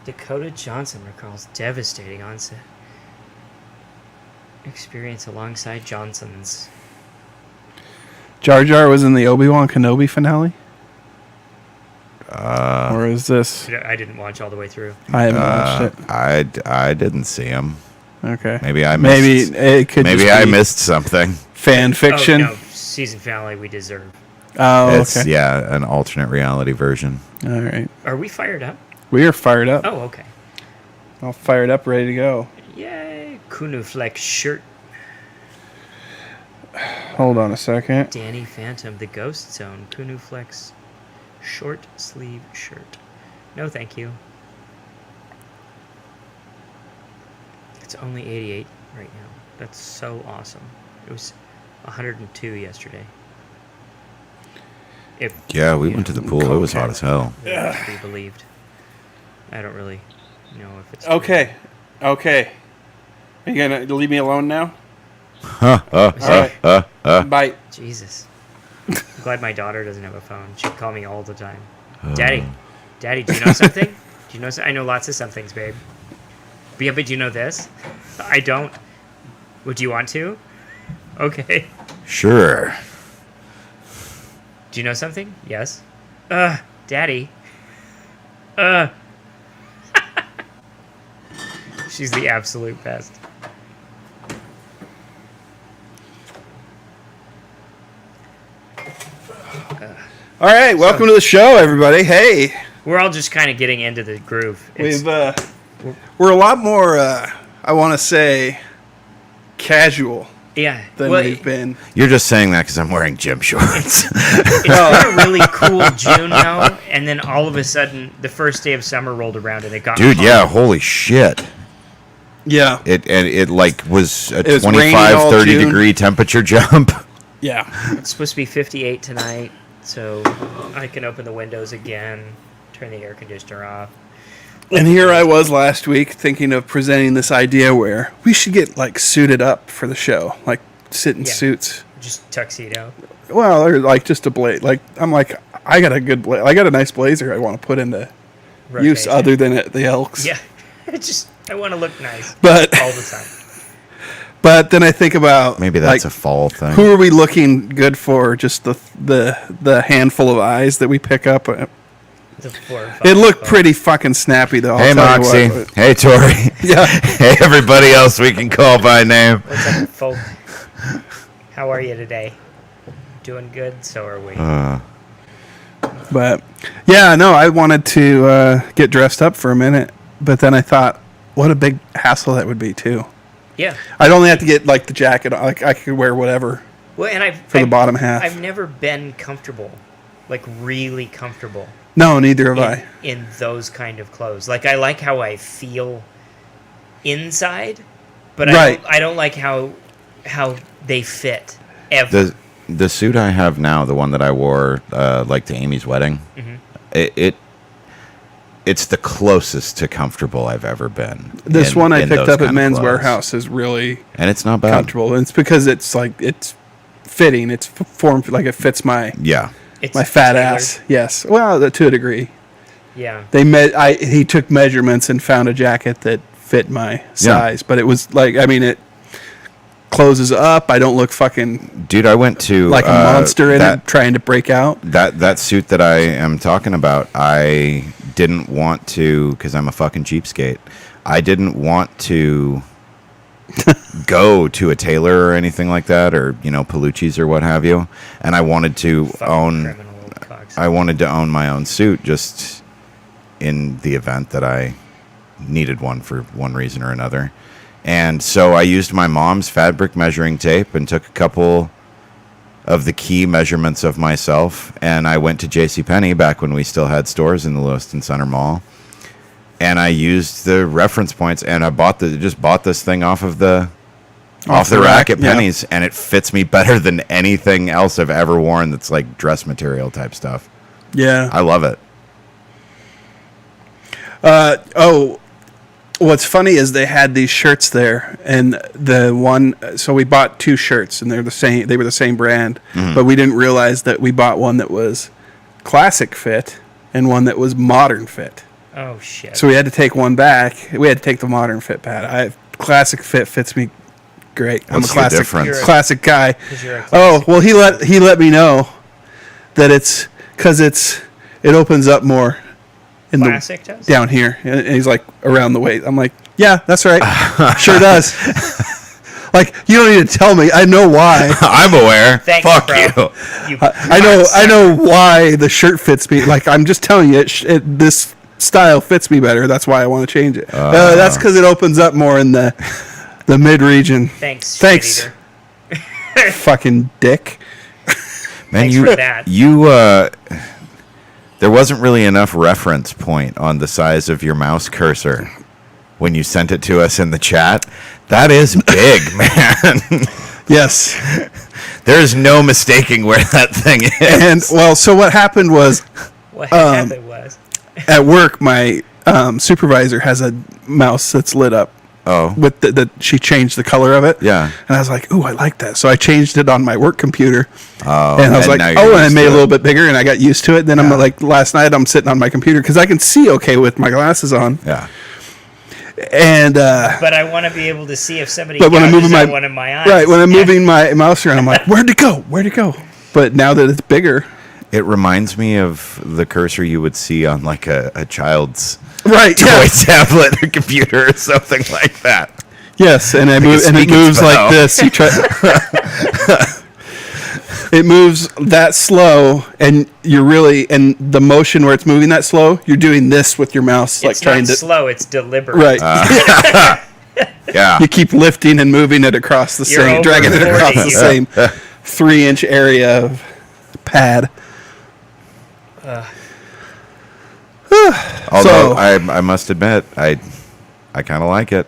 Dakota Johnson recalls devastating onset experience alongside Johnson's. Jar Jar was in the Obi-Wan Kenobi finale? Or is this... I didn't watch all the way through. I haven't watched it. I didn't see him. Okay. Maybe I missed... Maybe I missed something. Fan fiction? Oh, no. Season finale we deserve. Oh, it's, okay. Yeah, an alternate reality version. All right. Are we fired up? We are fired up. Oh, okay. All fired up, ready to go. Yay. Kunu Flex shirt. Hold on a second. Danny Phantom, the Ghost Zone. Kunu Flex short sleeve shirt. No, thank you. It's only 88 right now. That's so awesome. It was 102 yesterday. We went to the pool. It was hot as hell. To be believed. I don't really know if it's okay. Okay. Are you gonna leave me alone now? Bye. Jesus. I'm glad my daughter doesn't have a phone. She'd call me all the time. Daddy, do you know something? Do you know? I know lots of somethings, babe. But do you know this? I don't. Would you want to? Okay. Sure. Do you know something? Yes. Daddy. She's the absolute best. All right, welcome to the show, everybody. Hey. We're all just kind of getting into the groove. We're a lot more, I want to say, casual. Yeah. Than we've been. You're just saying that because I'm wearing gym shorts. It's been a really cool June now, and then all of a sudden, the first day of summer rolled around and it got Dude, hot. yeah, holy shit. Yeah. It was a 25, 30 degree temperature jump. Yeah. It's supposed to be 58 tonight, so I can open the windows again, turn the air conditioner off. And here I was last week thinking of presenting this idea where we should get, like, suited up for the show. Like, sit in suits. Just tuxedo. Well, or, like, just a blaze. Like, I'm like, I got a nice blazer I want to put into use other than at the Elks. Yeah. I want to look nice. But all the time. But then I think about maybe that's a fall thing. Who are we looking good for? Just the handful of eyes that we pick up. It looked pretty fucking snappy, though. Hey, Moxie. Hey, Tori. Yeah. Hey, everybody else we can call by name. What's up, folk? How are you today? Doing good? So are we. But, yeah, no, I wanted to get dressed up for a minute. But then I thought, what a big hassle that would be, too. Yeah. I'd only have to get, like, the jacket. Like, I could wear whatever the bottom half. I've never been comfortable. Like, really comfortable. No, neither have I. In those kind of clothes. Like, I like how I feel inside, but I don't like how they fit ever. The suit I have now, the one that I wore like to Amy's wedding, it's the closest to comfortable I've ever been. This one I picked up at Men's Warehouse is really and it's not bad. Comfortable. And it's because it's fitting. It's formed like it fits my my fat ass. Yes. Well, to a degree. Yeah. He took measurements and found a jacket that fit my size, but it was like, I mean, it closes up. I don't look fucking dude. I went to like a monster in it trying to break out. That suit that I am talking about, I didn't want to because I'm a fucking cheapskate. I didn't want to go to a tailor or anything like that, or Palucci's or what have you, and I wanted to own my own suit just in the event that I needed one for one reason or another. And so I used my mom's fabric measuring tape and took a couple of the key measurements of myself, and I went to JCPenney back when we still had stores in the Lewiston Center Mall. And I used the reference points, and I bought this thing off the rack at Penny's, and it fits me better than anything else I've ever worn that's like dress material type stuff. Yeah. I love it. What's funny is they had these shirts there, and so we bought two shirts, and they were the same brand, but we didn't realize that we bought one that was classic fit and one that was modern fit. Oh shit. So we had to take one back. We had to take the modern fit pad. Classic fit fits me great. What's I'm a the difference? classic guy. 'Cause you're a Oh, classic. well, he let me know that it's because it opens up more in Classic does? down here, and he's like around the waist. I'm like, yeah, that's right, sure does. Like, you don't need to tell me. I know why. I'm aware. Thanks, Fuck bro. you. I know why the shirt fits me. Like, I'm just telling you, this style fits me better. That's why I want to change it. That's because it opens up more in the mid region. Thanks. Thanks. shit-eater. Fucking dick. Man, Thanks you for that. there wasn't really enough reference point on the size of your mouse cursor when you sent it to us in the chat. That is big, man. Yes. There's no mistaking where that thing is. And, well, so what happened was, What happened was. at work, my supervisor has a mouse that's lit up. Oh. With she changed the color of it. Yeah. And I was like, ooh, I like that. So I changed it on my work computer. Oh, And I was like, now you're and I used made to it a little bit bigger, and I got used to it. Then I'm Yeah. like, last night I'm sitting on my computer because I can see okay with my glasses on. Yeah. And But I want to be able to see if somebody but when I'm gouges moving out one of my eyes. right, when I'm Yeah. moving my mouse around, I'm like, where'd it go? Where'd it go? But now that it's bigger, It reminds me of the cursor you would see on like a child's right? toy Yeah. tablet or computer or something like that. Yes, and it speaking moves spell. like this. You try. It moves that slow, and you're really and the motion where it's moving that slow, you're doing this with your mouse, like It's trying not to. slow, it's deliberate. Right. Yeah. You keep lifting and moving it across the You're same, over dragging it 40, across the you- same 3-inch area of pad. Although So- I must admit, I kind of like it.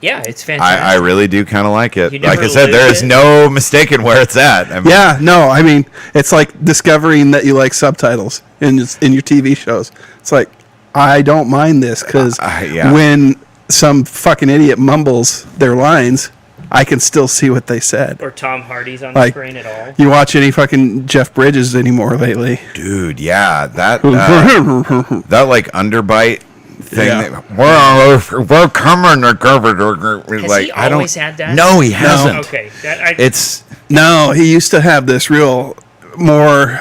Yeah, it's fantastic. I really do kind of like it. You Like never I said, there lose is it? no mistaking where it's at. I mean, Yeah, no, I mean, it's like discovering that you like subtitles in your TV shows. It's like, I don't mind this because yeah. when some fucking idiot mumbles their lines, I can still see what they said. Or Tom Hardy's on the Like, screen at all. you watch any fucking Jeff Bridges anymore lately? dude, yeah, that like underbite thing. Yeah. We're coming to Has like he I don't. always had that? No, he hasn't. Okay. It's No, he used to have this real more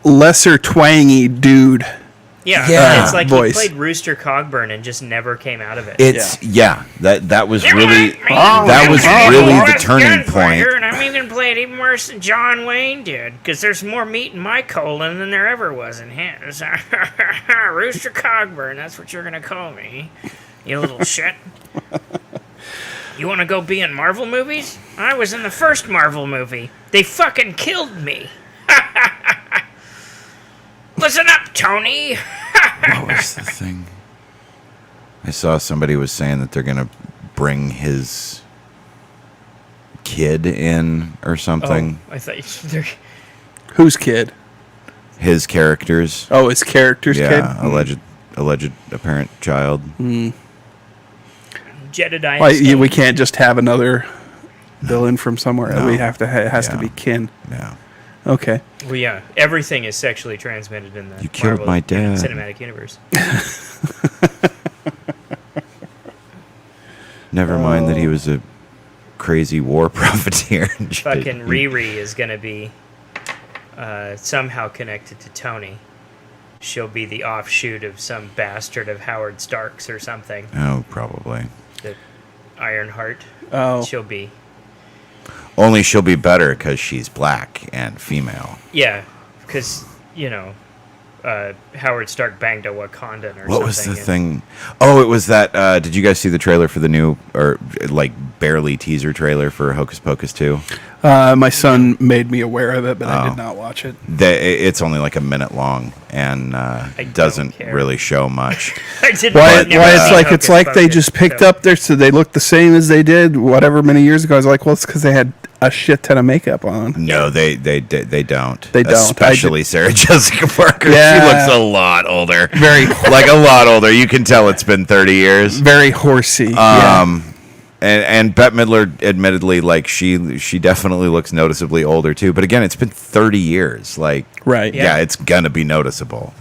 lesser twangy dude. Yeah. It's like voice. he played Rooster Cogburn and just never came out of it. that was really the turning point. And I'm even playing even worse than John Wayne did, because there's more meat in my colon than there ever was in his. Rooster Cogburn, that's what you're gonna call me, you little shit. You want to go be in Marvel movies? I was in the first Marvel movie. They fucking killed me. Listen up, Tony. What was the thing? I saw somebody was saying that they're gonna bring his kid in or something. I thought you Whose kid? His characters. Oh, his character's Yeah, kid? alleged apparent child. Jedediah. Why, Stane. we can't just have another villain from somewhere. No. We have to. It has to Yeah. be kin. Yeah. Okay. Well, yeah, everything is sexually transmitted in the You killed Marvel my dad. cinematic universe. Never mind that he was a crazy war profiteer. and shit. Fucking Riri is gonna be somehow connected to Tony. She'll be the offshoot of some bastard of Howard Stark's or something. Oh, probably. The Ironheart. Oh. She'll be. Only she'll be better because she's black and female. Yeah, because Howard Stark banged a Wakandan or something. What was the thing? Oh, it was that. Did you guys see the trailer for the new, or like barely teaser trailer for Hocus Pocus 2? My son made me aware of it, but I Oh. did not watch it. It's only like a minute long and don't doesn't care. really show much. I did Why? not- never Why it's seen like Hocus they Pocus, just picked so- up their so they look the same as they did whatever many years ago. I was like, well, it's because they had a shit ton of makeup on. No, they don't. They don't. Especially Sarah Jessica Parker. Yeah. She looks a lot older. Very, Like a lot older. You can tell it's been 30 years. very horsey. Yeah. And Bette Midler, admittedly, like she definitely looks noticeably older too. But again, it's been 30 years. Like, Right. yeah, it's gonna be noticeable.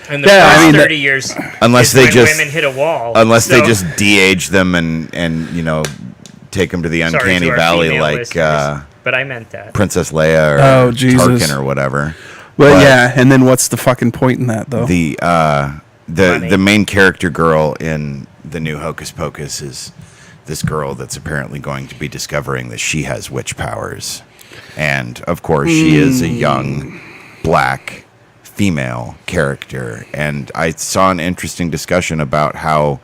In the first 30 years, unless is they when just women hit a wall. Unless they just de-age them and you know, take them to the Sorry uncanny to our valley female like listeners, but I meant that. Princess Leia or Oh, Jesus. Tarkin or whatever. But yeah, and then what's the fucking point in that, though? The main character girl in the new Hocus Pocus is this girl that's apparently going to be discovering that she has witch powers. And, of course, she is a young, black, female character. And I saw an interesting discussion about how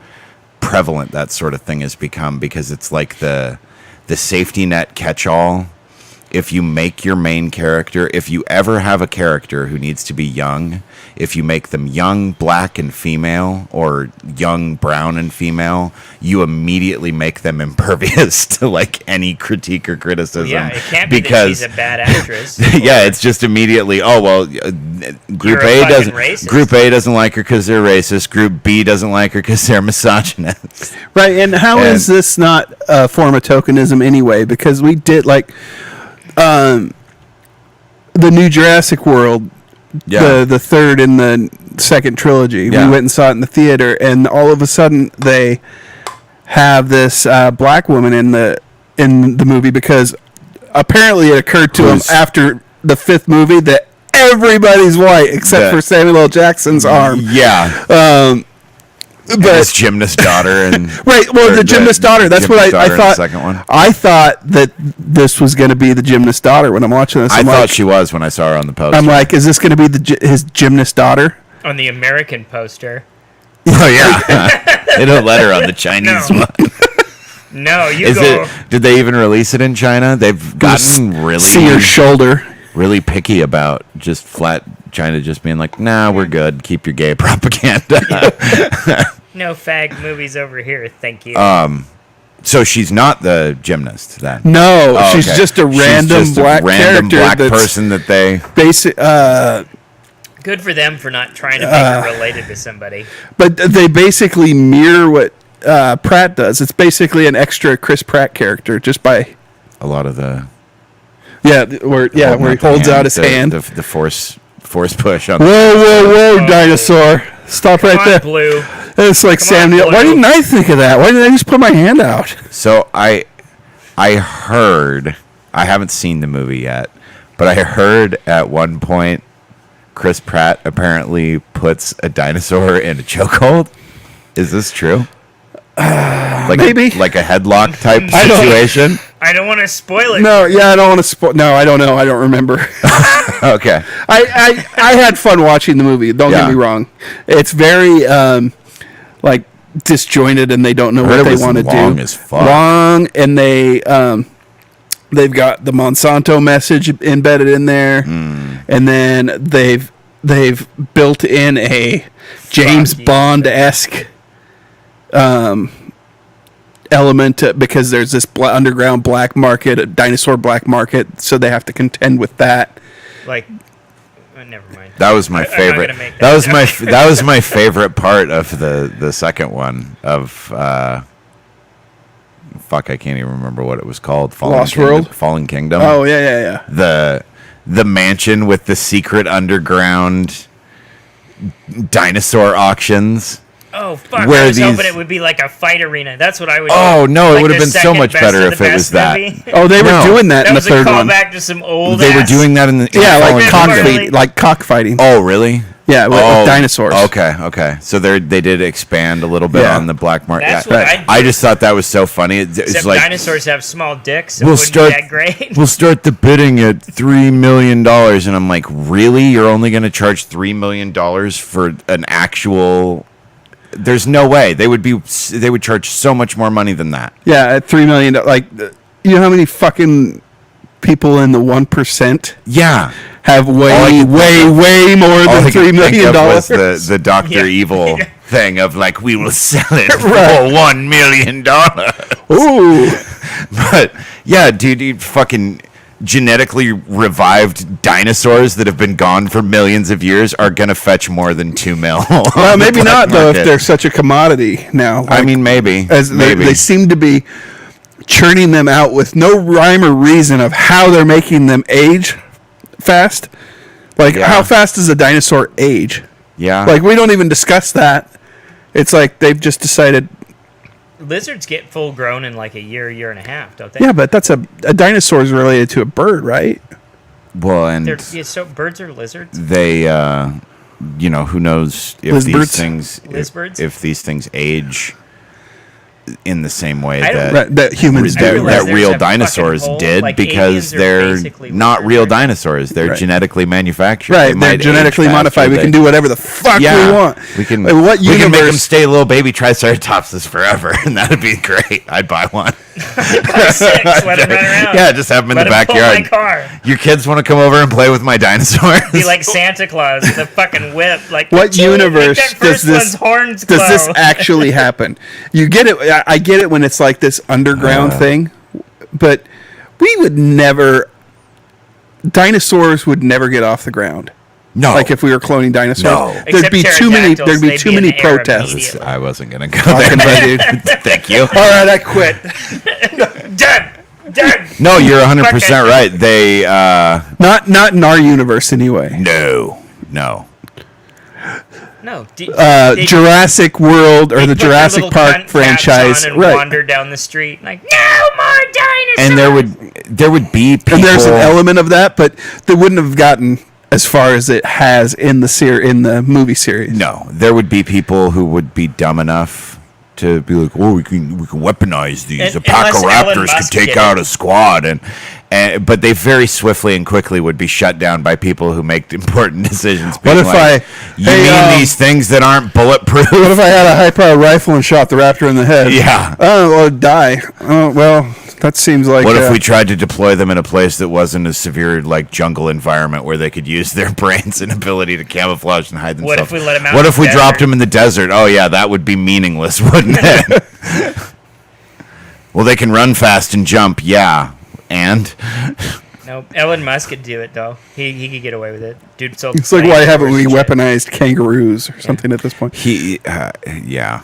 prevalent that sort of thing has become, because it's like the safety net catch-all. If you make your main character, if you ever have a character who needs to be young, if you make them young, black, and female, or young, brown, and female, you immediately make them impervious to like any critique or criticism. Yeah, it can't be that she's a bad actress. Yeah, it's just immediately, Group A doesn't like her because they're racist. Group B doesn't like her because they're misogynist. Right, and how is this not a form of tokenism anyway? Because we did like the new Jurassic World, the third in the second trilogy. We went and saw it in the theater, and all of a sudden they have this black woman in the movie, because apparently it occurred to them after the fifth movie that everybody's white except for Samuel L. Jackson's arm. Yeah. But his gymnast daughter and right. Well, the gymnast daughter. That's what I thought. Second one. I thought that this was going to be the gymnast daughter when I'm watching this. I thought she was when I saw her on the poster. I'm like, is this going to be his gymnast daughter? On the American poster. Oh yeah. They don't let her on the Chinese one. No, Did they even release it in China? They've gotten really see her shoulder. Really picky about just flat China just being like, nah, we're good. Keep your gay propaganda. No fag movies over here, thank you. So she's not the gymnast then? No, she's just a random black person that they basic. Good for them for not trying to make her related to somebody. But they basically mirror what Pratt does. It's basically an extra Chris Pratt character, just by a lot of the where he holds out his hand. The force push on. Whoa, dinosaur! Stop right there. Blue. It's like Sam Neill. Why didn't I think of that? Why didn't I just put my hand out? So I heard, I haven't seen the movie yet, but I heard at one point Chris Pratt apparently puts a dinosaur in a chokehold. Is this true? Maybe like a headlock type situation. I don't want to spoil it. No, I don't want to spoil. No, I don't know. I don't remember. Okay. I had fun watching the movie. Don't get me wrong. It's very like disjointed, and they don't know what they want to do. Long as fuck. Long, and they've got the Monsanto message embedded in there, and then they've built in a James Bond-esque element because there's this underground black market, a dinosaur black market, so they have to contend with that. Like, never mind. That was my favorite. That was my favorite part of the second one of fuck, I can't even remember what it was called. Fallen Kingdom. Oh yeah. The mansion with the secret underground dinosaur auctions. Oh, fuck. I was hoping it would be like a fight arena. That's what I was hoping. Oh, no, it would have been so much better if it was that. Oh, they were doing that in the third one. That was a callback to some old They were doing that in the... like cockfighting. Oh, really? Yeah, with dinosaurs. Okay. So they did expand a little bit on the black market. That's what I just thought that was so funny. It's like, dinosaurs have small dicks, so it wouldn't be that great. We'll start the bidding at $3 million. And I'm like, really? You're only going to charge $3 million for an actual... There's no way they would charge so much more money than that. Yeah, at $3 million. Like, you know how many fucking people in the 1%? Yeah, have way more than $3 million. Was the Dr. Evil thing of like, we will sell it for $1 million. Ooh, but yeah, dude, you fucking genetically revived dinosaurs that have been gone for millions of years are gonna fetch more than $2 million. Well, maybe not though if they're such a commodity now. I mean, maybe they seem to be churning them out with no rhyme or reason of how they're making them age fast. Like, how fast does a dinosaur age? Yeah. Like, we don't even discuss that. It's like they've just decided. Lizards get full grown in like a year and a half, don't they? Yeah, but that's a dinosaur is related to a bird, right? Well, and so birds are lizards. they, who knows if Lizbirds? if these things age in the same way that humans do. That there's real a dinosaurs fucking hole. did, Like, because aliens are they're basically not lizards, real right? dinosaurs. They're Right. genetically manufactured. Right, They they're might age genetically faster. modified. We can do whatever the fuck we want. We can. What we can make them universe- stay little baby triceratopses forever, and that'd be great. I'd buy one. Six, let them run around. Yeah, just have them in Let the 'em pull backyard. my car. Your kids want to come over and play with my dinosaurs? Be like Santa Claus with a fucking whip. Like, What "Gee, universe make that does first this one's horns does this glow." actually happen? You get it. I get it when it's like this underground thing, but we would never. Dinosaurs would never get off the ground. No. Like if we were cloning dinosaurs, No. there'd Except be too many. pterodactyls, There'd be they'd too be in many the air protests. immediately. I wasn't gonna go Fucking there. right, dude. Thank you. All right, I quit. Done. No, you're 100% right. They Not in our universe anyway. no. No. Jurassic World or they the put their Jurassic little Park cunt franchise, caps on and right? wander down the street like, no more dinosaurs. And there would be people. And there's an element of that, but they wouldn't have gotten as far as it has in the movie series. No, there would be people who would be dumb enough to be like, "Oh, we can weaponize these. A pack of Unless Elon raptors could Musk take did out it. a squad," and but they very swiftly and quickly would be shut down by people who make important decisions. What if You mean these things that aren't bulletproof? What if I had a high-powered rifle and shot the raptor in the head? Yeah. Oh, well, it'd die. Oh, well, that seems like. What if we tried to deploy them in a place that wasn't a severe, like, jungle environment where they could use their brains and ability to camouflage and hide themselves? What if we let 'em out What in if the we desert? dropped them in the desert? Oh, yeah, that would be meaningless, wouldn't it? Well, they can run fast and jump, yeah. And? No, Elon Musk could do it though. He could get away with it. Dude, so It's like, why haven't we weaponized kangaroos or something at this point? Yeah.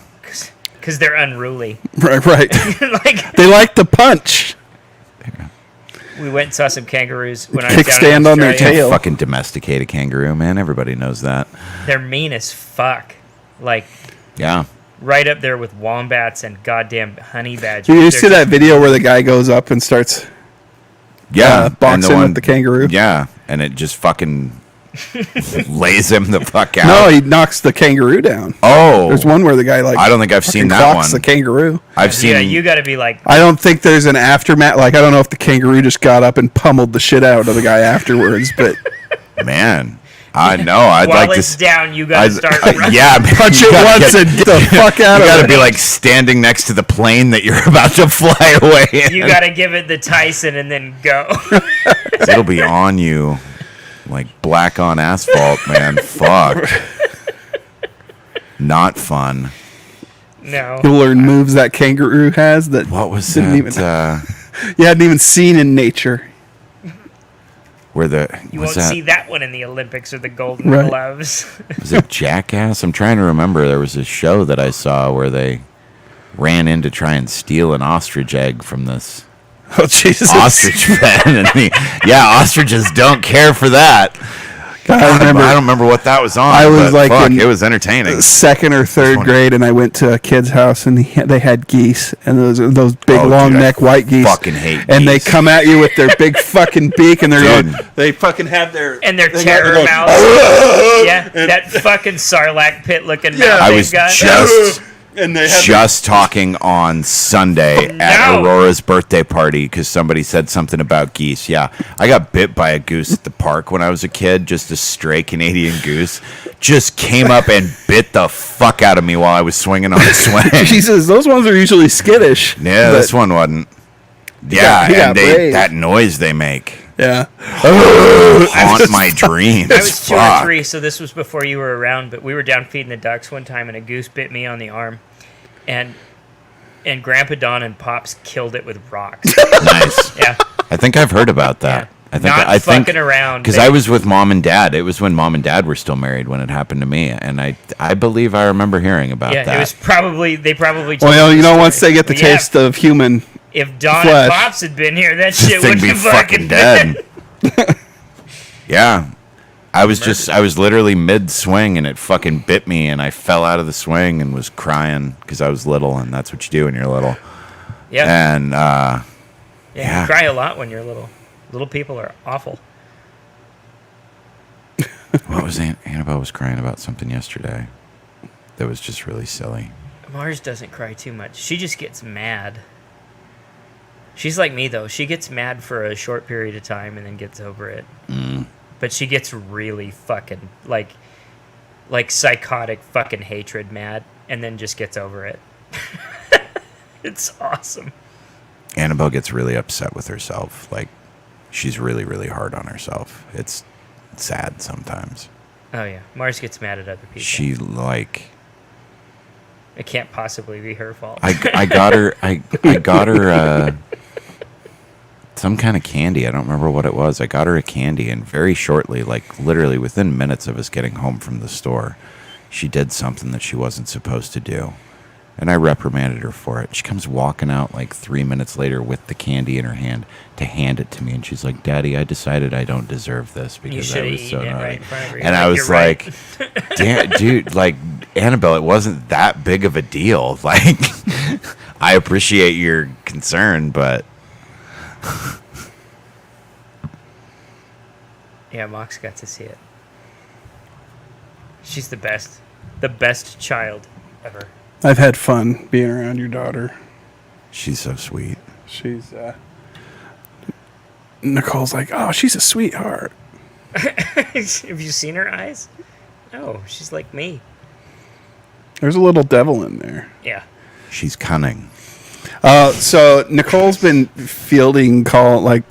Because they're unruly. Right. Like, They like to punch. we went and saw some kangaroos when I was down in Kickstand on their Australia. tail. Fucking domesticate a kangaroo, man. Everybody knows that. They're mean as fuck. Like, Yeah. right up there with wombats and goddamn honey badgers. You They're see that video where the guy goes up and starts Yeah. and boxing with the kangaroo? Yeah. And it just fucking lays him the fuck out. No, he knocks the kangaroo down. Oh. There's one where the guy I don't think I've seen fucking that clocks one. the kangaroo. I've seen. Yeah, you got to be like, I don't think there's an aftermath. Like, I don't know if the kangaroo just got up and pummeled the shit out of the guy afterwards, but Man. I know. I'd while like to. it's down, you got to start running. Yeah, man, punch you it gotta once get- and get the fuck out You of got to it. be like standing next to the plane that you're about to fly away in. You got to give it the Tyson and then go. It'll be on you like black on asphalt, man. Fuck. Not fun. No. You'll learn moves that kangaroo has that What was Didn't that? even- you hadn't even seen in nature. Where You was won't that? see that one in the Olympics or the Golden Right. Gloves. Was it Jackass? I'm trying to remember. There was a show that I saw where they ran in to try and steal an ostrich egg from this Oh, Jesus. ostrich pen. Ostriches don't care for that. God, I remember I don't remember what that was on. I was but like fuck, in it was entertaining. second or third one. grade, and I went to a kid's house, and they had geese, and those big Oh, long dude, I neck white geese. fucking hate And they geese. come at you with their big fucking beak, and they're Dude. going. They fucking have their And their they terror go- mouths. Yeah, that fucking Sarlacc pit looking mouth I they've was got. and they have just talking on Sunday at No. Aurora's birthday party because somebody said something about geese. Yeah, I got bit by a goose at the park when I was a kid. Just a stray Canadian goose just came up and bit the fuck out of me while I was swinging on a swing. Jesus, those ones are usually skittish. Yeah, but- this one wasn't. he Yeah, got and brave. that noise they make Yeah. haunt my dreams. I was 2 or Fuck. 3, so this was before you were around. But we were down feeding the ducks one time, and a goose bit me on the arm, and Grandpa Don and Pops killed it with rocks. Nice. Yeah, I think I've heard about that. Yeah. I Not think fucking around. because I was with Mom and Dad. It was when Mom and Dad were still married when it happened to me, and I believe I remember hearing about yeah, that. it was probably they probably. Told Well, me you the know, story. once they get the But yeah, taste of human, if Don flesh. and Pops had been here, that The shit thing would be have fucking fucking dead. Yeah. I was literally mid-swing, and it fucking bit me, and I fell out of the swing and was crying because I was little, and that's what you do when you're little. Yeah. And, you cry a lot when you're little. Little people are awful. What was Annabelle was crying about something yesterday that was just really silly. Mars doesn't cry too much. She just gets mad. She's like me, though. She gets mad for a short period of time and then gets over it. But she gets really fucking, like psychotic fucking hatred mad and then just gets over it. It's awesome. Annabelle gets really upset with herself. Like, she's really, really hard on herself. It's sad sometimes. Oh, yeah. Mars gets mad at other people. She, like... It can't possibly be her fault. I got her... I got her, some kind of candy. I don't remember what it was. I got her a candy, and very shortly, like, literally within minutes of us getting home from the store, she did something that she wasn't supposed to do. And I reprimanded her for it. She comes walking out like 3 minutes later with the candy in her hand to hand it to me. And she's like, Daddy, I decided I don't deserve this because I was so naughty. Right in front of her. And I was like, damn, dude, like, Annabelle, it wasn't that big of a deal. Like, I appreciate your concern, but... Yeah, Mox got to see it. She's the best. The best child ever. I've had fun being around your daughter. She's so sweet. She's, Nicole's like, oh, she's a sweetheart. Have you seen her eyes? No, she's like me. There's a little devil in there. Yeah. She's cunning. So Nicole's been fielding call, like,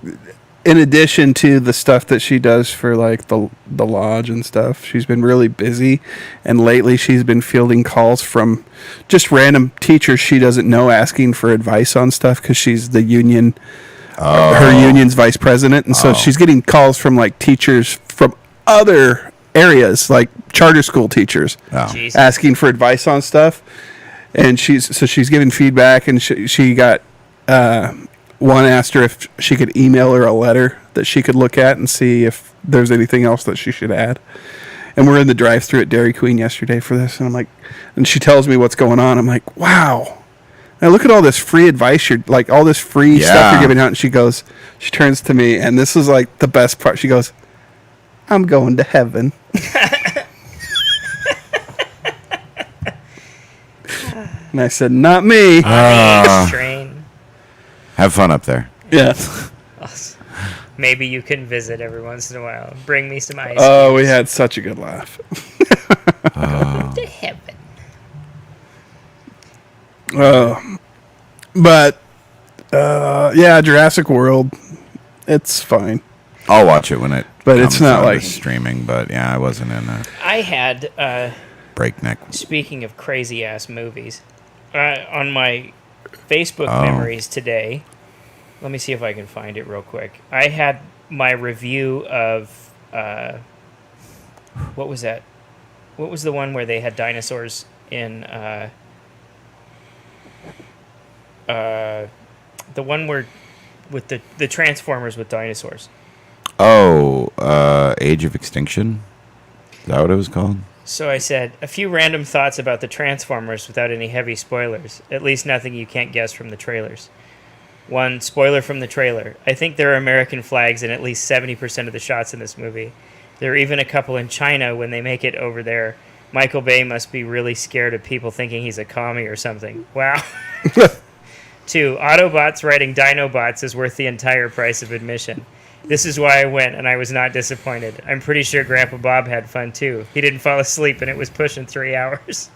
in addition to the stuff that she does for, like, the lodge and stuff, she's been really busy. And lately she's been fielding calls from just random teachers she doesn't know asking for advice on stuff because she's the union, her union's vice president. And so she's getting calls from, like, teachers from other areas, like charter school teachers, asking for advice on stuff. And she's giving feedback, and she got... one asked her if she could email her a letter that she could look at and see if there's anything else that she should add. And we're in the drive-thru at Dairy Queen yesterday for this, and I'm like, and she tells me what's going on. I'm like, wow. Now look at all this free advice like all this free stuff you're giving out. And she turns to me, and this is like the best part. She goes, I'm going to heaven. And I said, not me. Train. Have fun up there. Yeah. Maybe you can visit every once in a while. Bring me some ice. Oh, we had such a good laugh. To heaven. But yeah, Jurassic World, it's fine. I'll watch it when it But it's not like streaming, but yeah, I wasn't in a I had breakneck. Speaking of crazy ass movies, on my Facebook memories today, let me see if I can find it real quick. I had my review of what was that? What was the one where they had dinosaurs in the one where with the Transformers with dinosaurs? Age of Extinction? Is that what it was called? So I said, a few random thoughts about the Transformers without any heavy spoilers. At least nothing you can't guess from the trailers. One, spoiler from the trailer. I think there are American flags in at least 70% of the shots in this movie. There are even a couple in China when they make it over there. Michael Bay must be really scared of people thinking he's a commie or something. Wow. 2, Autobots writing Dinobots is worth the entire price of admission. This is why I went, and I was not disappointed. I'm pretty sure Grandpa Bob had fun, too. He didn't fall asleep, and it was pushing 3 hours.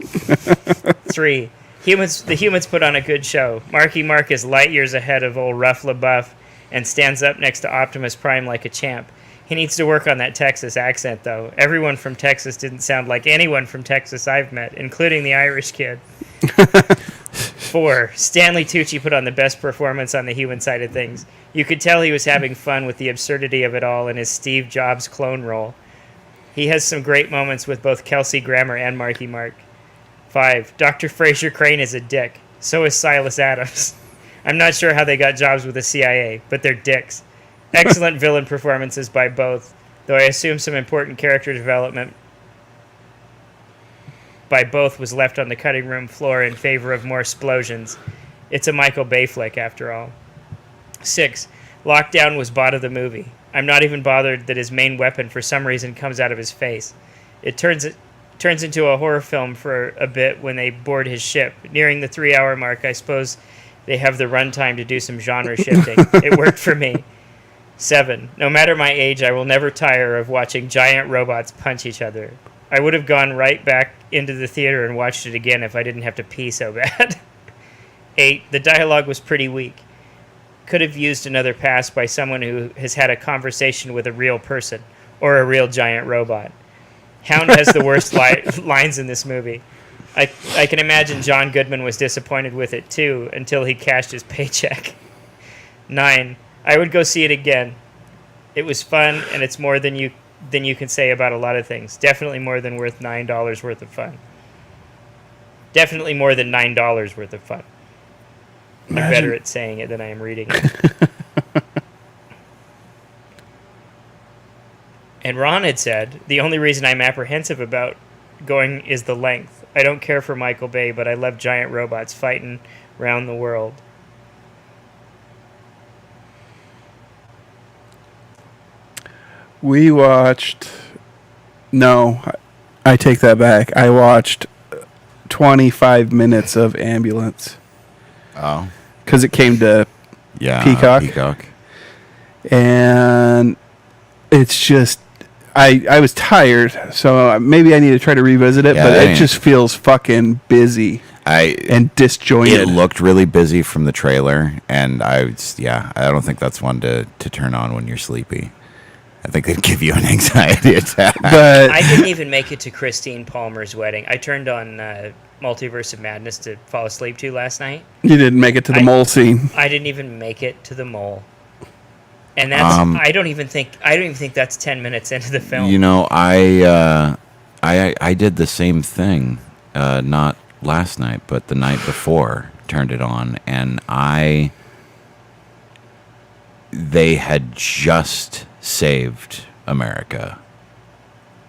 3, the humans put on a good show. Marky Mark is light years ahead of old Ruff LaBeouf and stands up next to Optimus Prime like a champ. He needs to work on that Texas accent, though. Everyone from Texas didn't sound like anyone from Texas I've met, including the Irish kid. 4, Stanley Tucci put on the best performance on the human side of things. You could tell he was having fun with the absurdity of it all in his Steve Jobs clone role. He has some great moments with both Kelsey Grammer and Marky Mark. 5, Dr. Fraser Crane is a dick. So is Silas Adams. I'm not sure how they got jobs with the CIA, but they're dicks. Excellent villain performances by both. though I assume some important character development by both was left on the cutting room floor in favor of more explosions. It's a Michael Bay flick, after all. 6. Lockdown was bought of the movie. I'm not even bothered that his main weapon for some reason comes out of his face. It turns into a horror film for a bit when they board his ship. Nearing the 3-hour mark, I suppose they have the runtime to do some genre shifting. It worked for me. 7. No matter my age, I will never tire of watching giant robots punch each other. I would have gone right back into the theater and watched it again if I didn't have to pee so bad. 8. The dialogue was pretty weak. Could have used another pass by someone who has had a conversation with a real person or a real giant robot. Hound has the worst lines in this movie. I can imagine John Goodman was disappointed with it too until he cashed his paycheck. 9. I would go see it again. It was fun, and it's more than you can say about a lot of things. Definitely more than worth $9 worth of fun. Definitely more than $9 worth of fun. I'm better at saying it than I am reading it. And Ron had said, the only reason I'm apprehensive about going is the length. I don't care for Michael Bay, but I love giant robots fighting around the world. We watched... No, I take that back. I watched 25 minutes of Ambulance. Oh. Because it came to Peacock. And it's just... I was tired, so maybe I need to try to revisit it, but it just feels fucking busy and disjointed. It looked really busy from the trailer, and I don't think that's one to turn on when you're sleepy. I think they'd give you an anxiety attack. But I didn't even make it to Christine Palmer's wedding. I turned on Multiverse of Madness to fall asleep to last night. You didn't make it to the mole scene. I didn't even make it to the mole. And that's I don't even think that's 10 minutes into the film. You know, I did the same thing, not last night, but the night before. Turned it on, and they had just saved America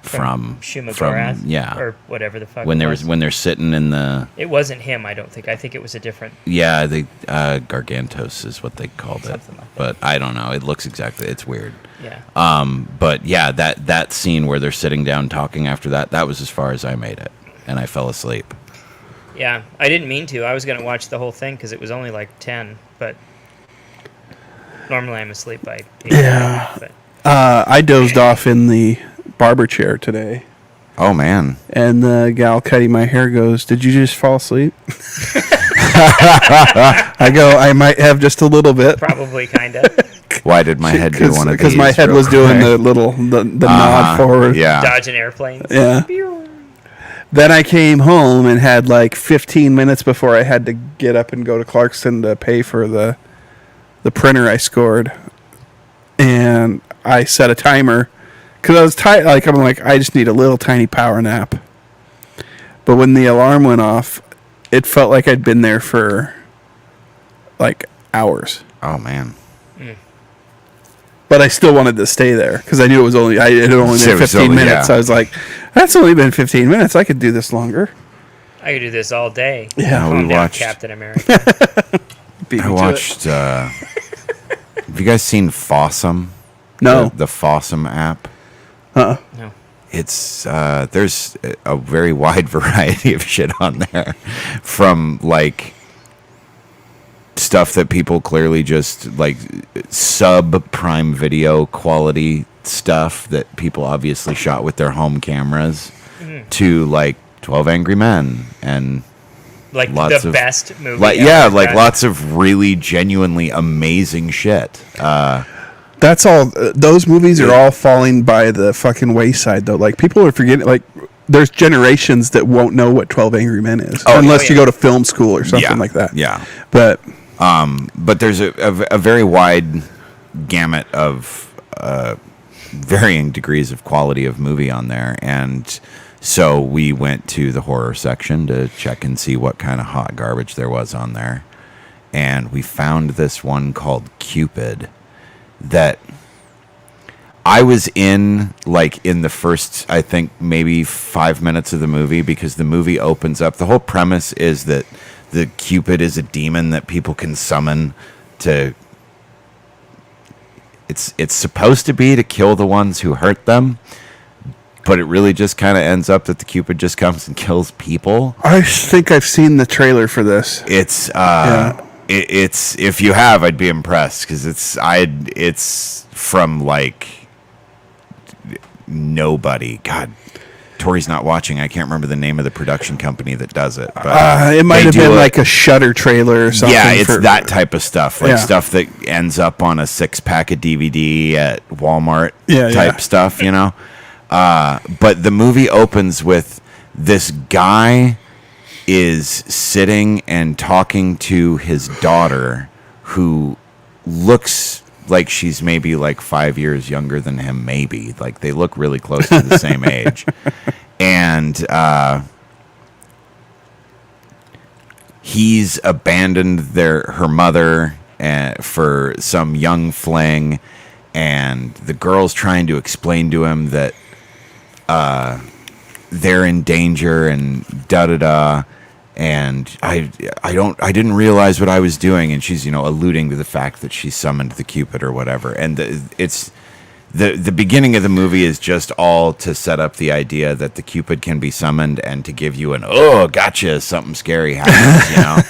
from Shuma-Gorath, or whatever the fuck. When they're sitting in the. It wasn't him, I don't think. I think it was a different. Yeah, Gargantos is what they called it. Something like that. But I don't know. It looks exactly. It's weird. Yeah. But yeah, that scene where they're sitting down talking after that was as far as I made it, and I fell asleep. Yeah, I didn't mean to. I was going to watch the whole thing because it was only like 10, but normally I'm asleep by 8. Yeah. But. I dozed off in the barber chair today. Oh, man. And the gal cutting my hair goes, "Did you just fall asleep?" I go, "I might have just a little bit." Probably, kind of. Why did my head do one of these? Because my head was doing the nod forward. Yeah. Dodging airplanes. Yeah. Then I came home and had like 15 minutes before I had to get up and go to Clarkston to pay for the printer I scored. And I set a timer because I was tired. I'm like, I just need a little tiny power nap. But when the alarm went off, it felt like I'd been there for like hours. Oh, man. But I still wanted to stay there because I knew it had only been 15 minutes. Yeah. I was like, that's only been 15 minutes. I could do this longer. I could do this all day. Yeah, Calm down, Captain America. I watched. Have you guys seen Fossum? No. The Fossum app. No. It's there's a very wide variety of shit on there, from like stuff that people clearly just like sub Prime Video quality stuff that people obviously shot with their home cameras, to like 12 Angry Men and like lots the of, best movie. Lots of really genuinely amazing shit. That's all. Those movies are all falling by the fucking wayside, though. Like, people are forgetting. Like, there's generations that won't know what 12 Angry Men is, unless you go to film school or something like that. Yeah. But there's a very wide gamut of varying degrees of quality of movie on there, and so we went to the horror section to check and see what kind of hot garbage there was on there, and we found this one called Cupid that I was in the first, I think, maybe 5 minutes of the movie, because the movie opens up. The whole premise is that the Cupid is a demon that people can summon to. It's supposed to be to kill the ones who hurt them, but it really just kind of ends up that the Cupid just comes and kills people. I think I've seen the trailer for this. It's it's if you have, I'd be impressed, because it's from like nobody. God, Tori's not watching. I can't remember the name of the production company that does it. But it might have been like a Shudder trailer or something. Yeah, it's that type of stuff. Like stuff that ends up on a 6-pack of DVD at Walmart type stuff, you know? But the movie opens with this guy is sitting and talking to his daughter, who looks like she's maybe like 5 years younger than him, maybe. Like, they look really close to the same age. And he's abandoned her mother for some young fling, and the girl's trying to explain to him that they're in danger and da-da-da. And I didn't realize what I was doing, and she's, alluding to the fact that she summoned the Cupid or whatever. And it's the beginning of the movie is just all to set up the idea that the Cupid can be summoned and to give you an gotcha, something scary happens,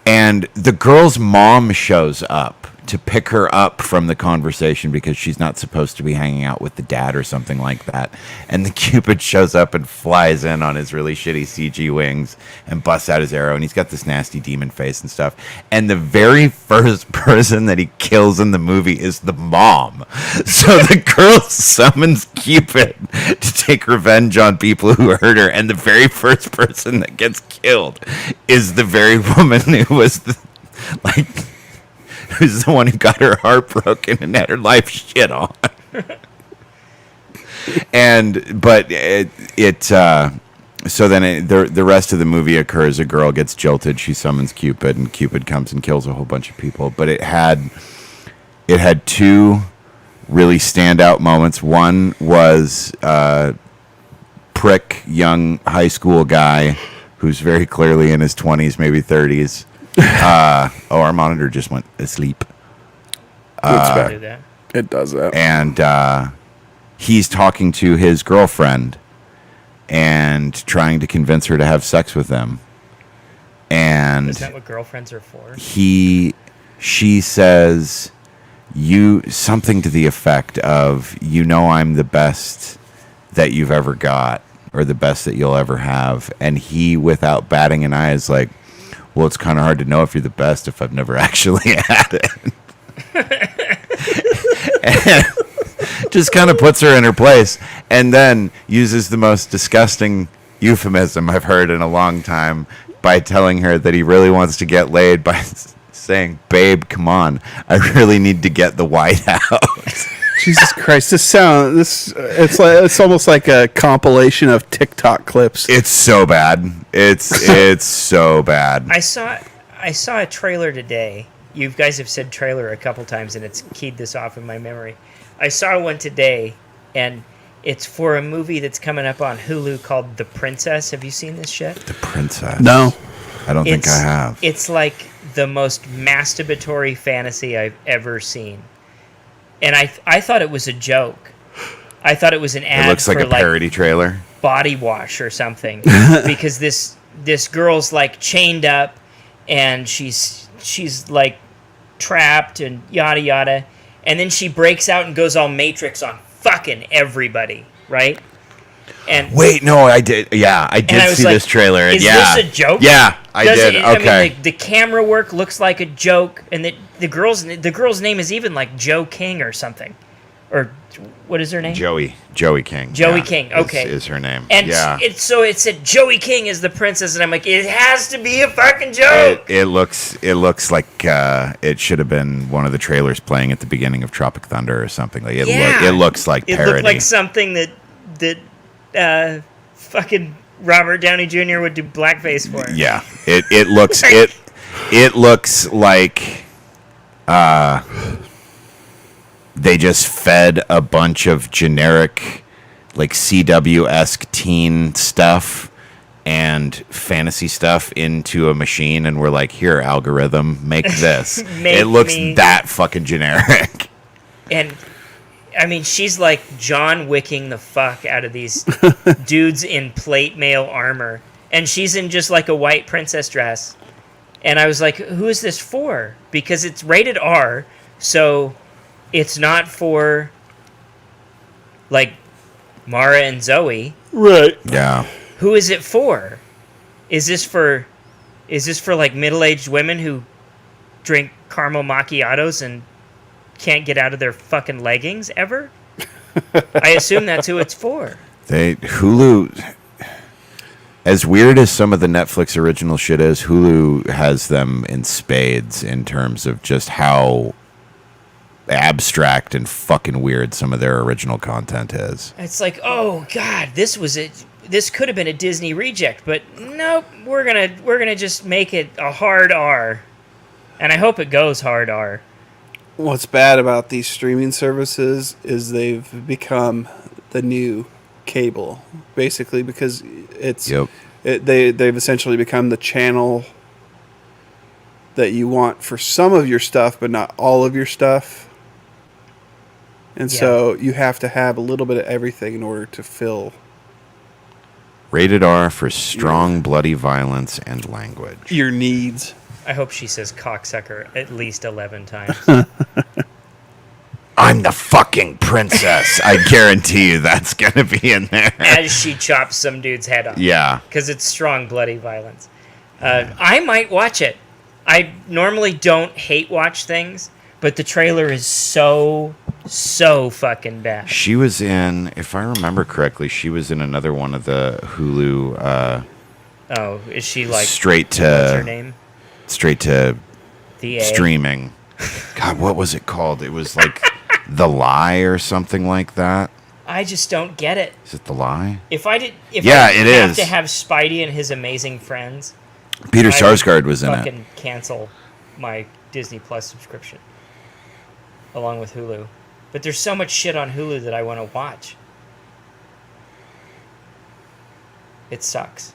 And the girl's mom shows up to pick her up from the conversation, because she's not supposed to be hanging out with the dad or something like that. And the Cupid shows up and flies in on his really shitty CG wings and busts out his arrow, and he's got this nasty demon face and stuff. And the very first person that he kills in the movie is the mom. So the girl summons Cupid to take revenge on people who hurt her, and the very first person that gets killed is the very woman who was who's the one who got her heart broken and had her life shit on. So then the rest of the movie occurs. A girl gets jilted. She summons Cupid, and Cupid comes and kills a whole bunch of people. But it had two really standout moments. One was prick young high school guy who's very clearly in his 20s, maybe 30s. Our monitor just went asleep. It does that. And he's talking to his girlfriend and trying to convince her to have sex with him. And is that what girlfriends are for? She says something to the effect of, I'm the best that you've ever got, or the best that you'll ever have. And he, without batting an eye, is like, well, it's kind of hard to know if you're the best if I've never actually had it. And just kind of puts her in her place, and then uses the most disgusting euphemism I've heard in a long time by telling her that he really wants to get laid by saying, "Babe, come on, I really need to get the white out." Jesus Christ! It's almost like a compilation of TikTok clips. It's so bad. It's so bad. I saw a trailer today. You guys have said trailer a couple times, and it's keyed this off in my memory. I saw one today, and it's for a movie that's coming up on Hulu called The Princess. Have you seen this shit? The Princess? No. I don't think I have. It's like the most masturbatory fantasy I've ever seen. And I thought it was a joke. I thought it was an ad. It looks like a parody trailer. Body wash or something. Because this girl's like chained up, and she's like trapped and yada yada. And then she breaks out and goes all Matrix on fucking everybody, right? And wait, no, I did. Yeah, I did see this trailer. Is this a joke? Yeah, I did. Okay. I mean, the camera work looks like a joke, and the girl's name is even like Joe King or something, or what is her name? Joey King. Joey King. Okay, is her name? And it said Joey King is the princess, and I'm like, it has to be a fucking joke. It looks like it should have been one of the trailers playing at the beginning of Tropic Thunder or something. Like it looks like parody. It looked like something that fucking Robert Downey Jr. would do blackface for. Yeah, it looks it looks like they just fed a bunch of generic, like CW-esque teen stuff and fantasy stuff into a machine, and we're like, here, algorithm, make this. It looks that fucking generic. And I mean, she's like John Wicking the fuck out of these dudes in plate mail armor, and she's in just like a white princess dress. And I was like, who is this for? Because it's rated R, so it's not for like Mara and Zoe. Right. Yeah. Who is it for? Is this for like middle-aged women who drink caramel macchiatos and can't get out of their fucking leggings ever? I assume that's who it's for. Hulu, as weird as some of the Netflix original shit is, Hulu has them in spades in terms of just how abstract and fucking weird some of their original content is. It's like, oh god, this could have been a Disney reject, but nope, we're gonna just make it a hard R, and I hope it goes hard R. What's bad about these streaming services is they've become the new cable, basically, because they've essentially become the channel that you want for some of your stuff, but not all of your stuff. And so you have to have a little bit of everything in order to fill. Rated R for strong, bloody violence and language. Your needs. I hope she says cocksucker at least 11 times. I'm the fucking princess. I guarantee you that's going to be in there. As she chops some dude's head off. Yeah. Because it's strong, bloody violence. I might watch it. I normally don't hate watch things, but the trailer is so fucking bad. She was in, if I remember correctly, she was in another one of the Hulu. Oh, is she like straight to? What's her name? Straight to the streaming. God, what was it called? It was like The Lie or something like that. I just don't get it. Is it The Lie? If I it have is. To have Spidey and his amazing friends, Peter Sarsgaard was in it. Fucking cancel my Disney Plus subscription along with Hulu. But there's so much shit on Hulu that I want to watch. It sucks.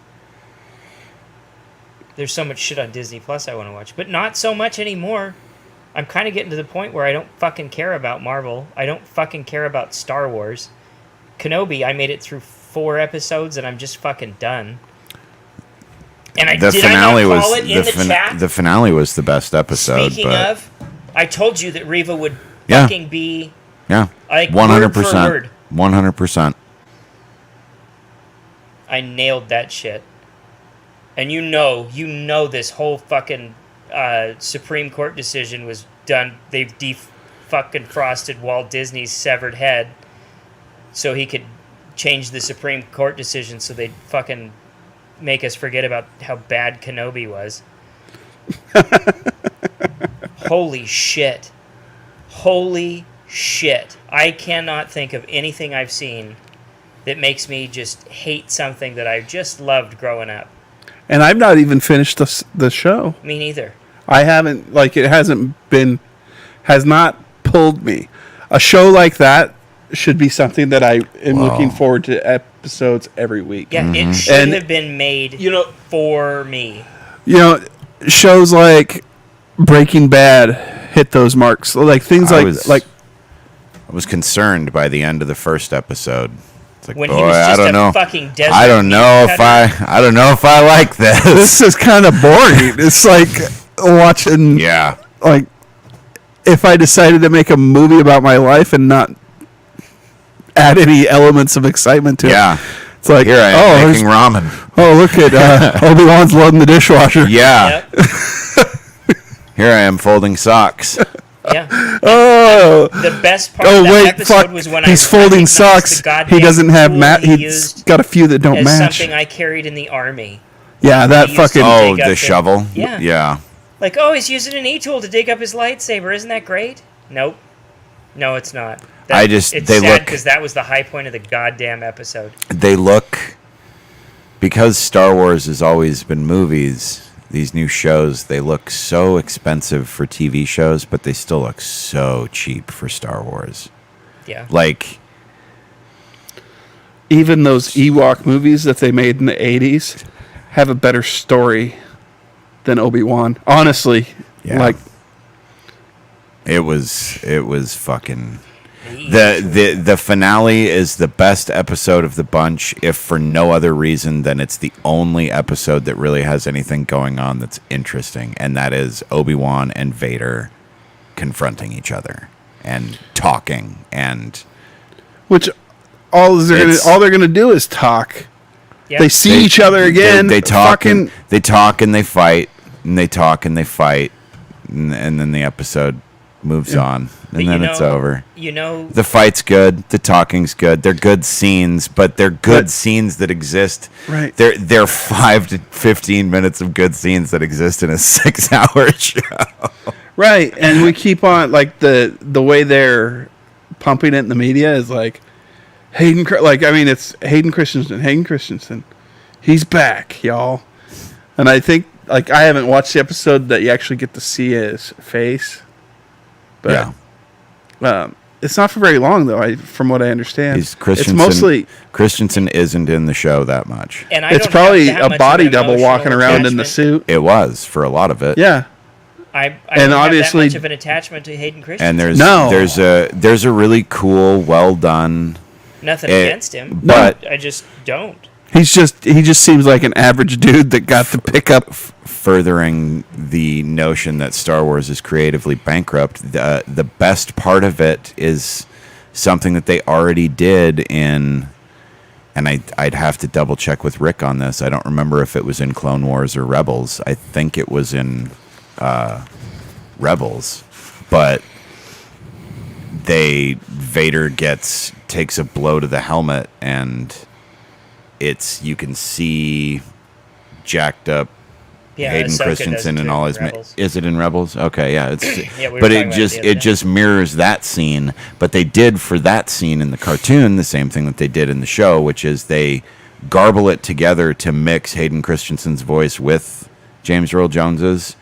There's so much shit on Disney Plus I want to watch, but not so much anymore. I'm kind of getting to the point where I don't fucking care about Marvel. I don't fucking care about Star Wars. Kenobi, I made it through 4 episodes and I'm just fucking done. And the finale was the best episode. Speaking of, I told you that Reva would Yeah. fucking be Yeah, like 100%. 100%. I nailed that shit. And you know this whole fucking Supreme Court decision was done. They've fucking frosted Walt Disney's severed head so he could change the Supreme Court decision so they'd fucking make us forget about how bad Kenobi was. Holy shit. Holy shit. I cannot think of anything I've seen that makes me just hate something that I just loved growing up. And I've not even finished the show. Me neither. I haven't, has not pulled me. A show like that should be something that I am looking forward to episodes every week. Yeah, it shouldn't have been made for me. Shows like Breaking Bad hit those marks. Like things I was concerned by the end of the first episode. It's like, when he was just a fucking desert I don't know if I like this. This is kind of boring. It's like watching. Yeah. Like if I decided to make a movie about my life and not add any elements of excitement to it. It's like, here I am making ramen. Oh, look at Obi-Wan's loading the dishwasher. Yeah. Yep. Here I am folding socks. Yeah. Oh. The best part of that episode was when he's folding socks. He doesn't have he's got a few that don't match. Something I carried in the army. Yeah, that fucking the shovel. Yeah. Like, he's using an e-tool to dig up his lightsaber. Isn't that great? Nope. No, it's not. It's sad because that was the high point of the goddamn episode. They look, because Star Wars has always been movies, these new shows, they look so expensive for TV shows, but they still look so cheap for Star Wars. Yeah. Like, even those Ewok movies that they made in the 80s have a better story than Obi-Wan. Honestly, yeah. like it was fucking the finale is the best episode of the bunch, if for no other reason than it's the only episode that really has anything going on that's interesting, and that is Obi-Wan and Vader confronting each other and talking, and which all they're gonna do is talk. Yep. They see each other again. They talk and they talk and they fight and they talk and they fight, and then the episode moves on, and then it's over. The fight's good, the talking's good. They're good scenes, but they're good scenes that exist. Right. They're 5 to 15 minutes of good scenes that exist in a 6-hour show. Right, and we keep on like the way they're pumping it in the media is like it's Hayden Christensen. He's back, y'all. And I think I haven't watched the episode that you actually get to see his face. But yeah. It's not for very long, though. From what I understand, It's mostly Christensen isn't in the show that much. And it's probably a body double walking around in the suit. It was for a lot of it. Yeah, I don't obviously have that much of an attachment to Hayden Christensen. And there's a really cool, well done. Nothing against him, but I just don't. He just seems like an average dude that got to pick up. Furthering the notion that Star Wars is creatively bankrupt, the best part of it is something that they already did in, and I'd have to double check with Rick on this. I don't remember if it was in Clone Wars or Rebels. I think it was in Rebels, but Vader takes a blow to the helmet, and you can see jacked up Hayden Ahsoka Christensen and all his. Is it in Rebels? Okay, yeah. But it just mirrors that scene. But they did for that scene in the cartoon the same thing that they did in the show, which is they garble it together to mix Hayden Christensen's voice with James Earl Jones's,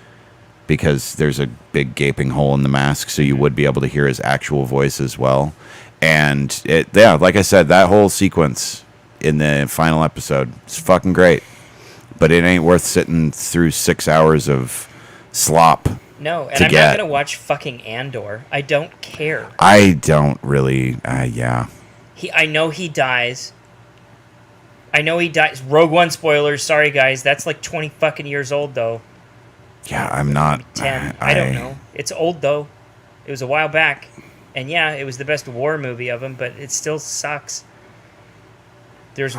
because there's a big gaping hole in the mask, so you would be able to hear his actual voice as well. And like I said, that whole sequence in the final episode is fucking great. But it ain't worth sitting through 6 hours of slop. No, and I'm not going to watch fucking Andor. I don't care. I don't really, yeah. I know he dies. Rogue One spoilers. Sorry, guys. That's like 20 fucking years old, though. Yeah, I'm not. 10. I don't know. It's old, though. It was a while back. And yeah, it was the best war movie of them, but it still sucks. There's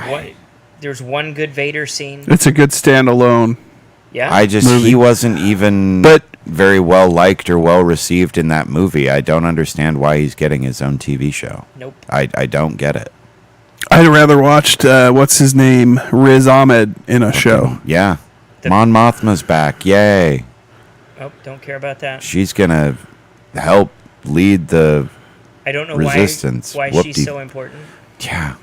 one good Vader scene. It's a good standalone. Yeah. He wasn't even very well liked or well received in that movie. I don't understand why he's getting his own TV show. Nope. I don't get it. I'd rather watched what's his name, Riz Ahmed in a show. Yeah. Mon Mothma's back. Yay. Oh, don't care about that. She's gonna help lead the I don't know resistance. why she's so important. Yeah.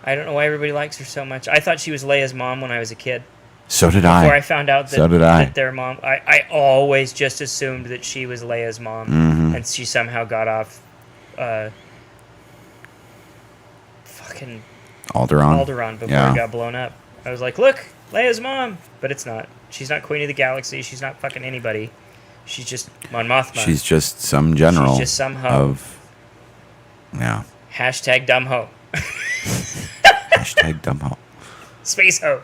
I don't know why everybody likes her so much. I thought she was Leia's mom when I was a kid. So did I. Before I found out that, that their mom... I always just assumed that she was Leia's mom. Mm-hmm. And she somehow got off... fucking... Alderaan before it got blown up. I was like, look, Leia's mom! But it's not. She's not Queen of the Galaxy. She's not fucking anybody. She's just Mon Mothma. She's just some general. She's just some hoe. Yeah. Hashtag dumb hoe. Hashtag dumb hoe. Space hoe.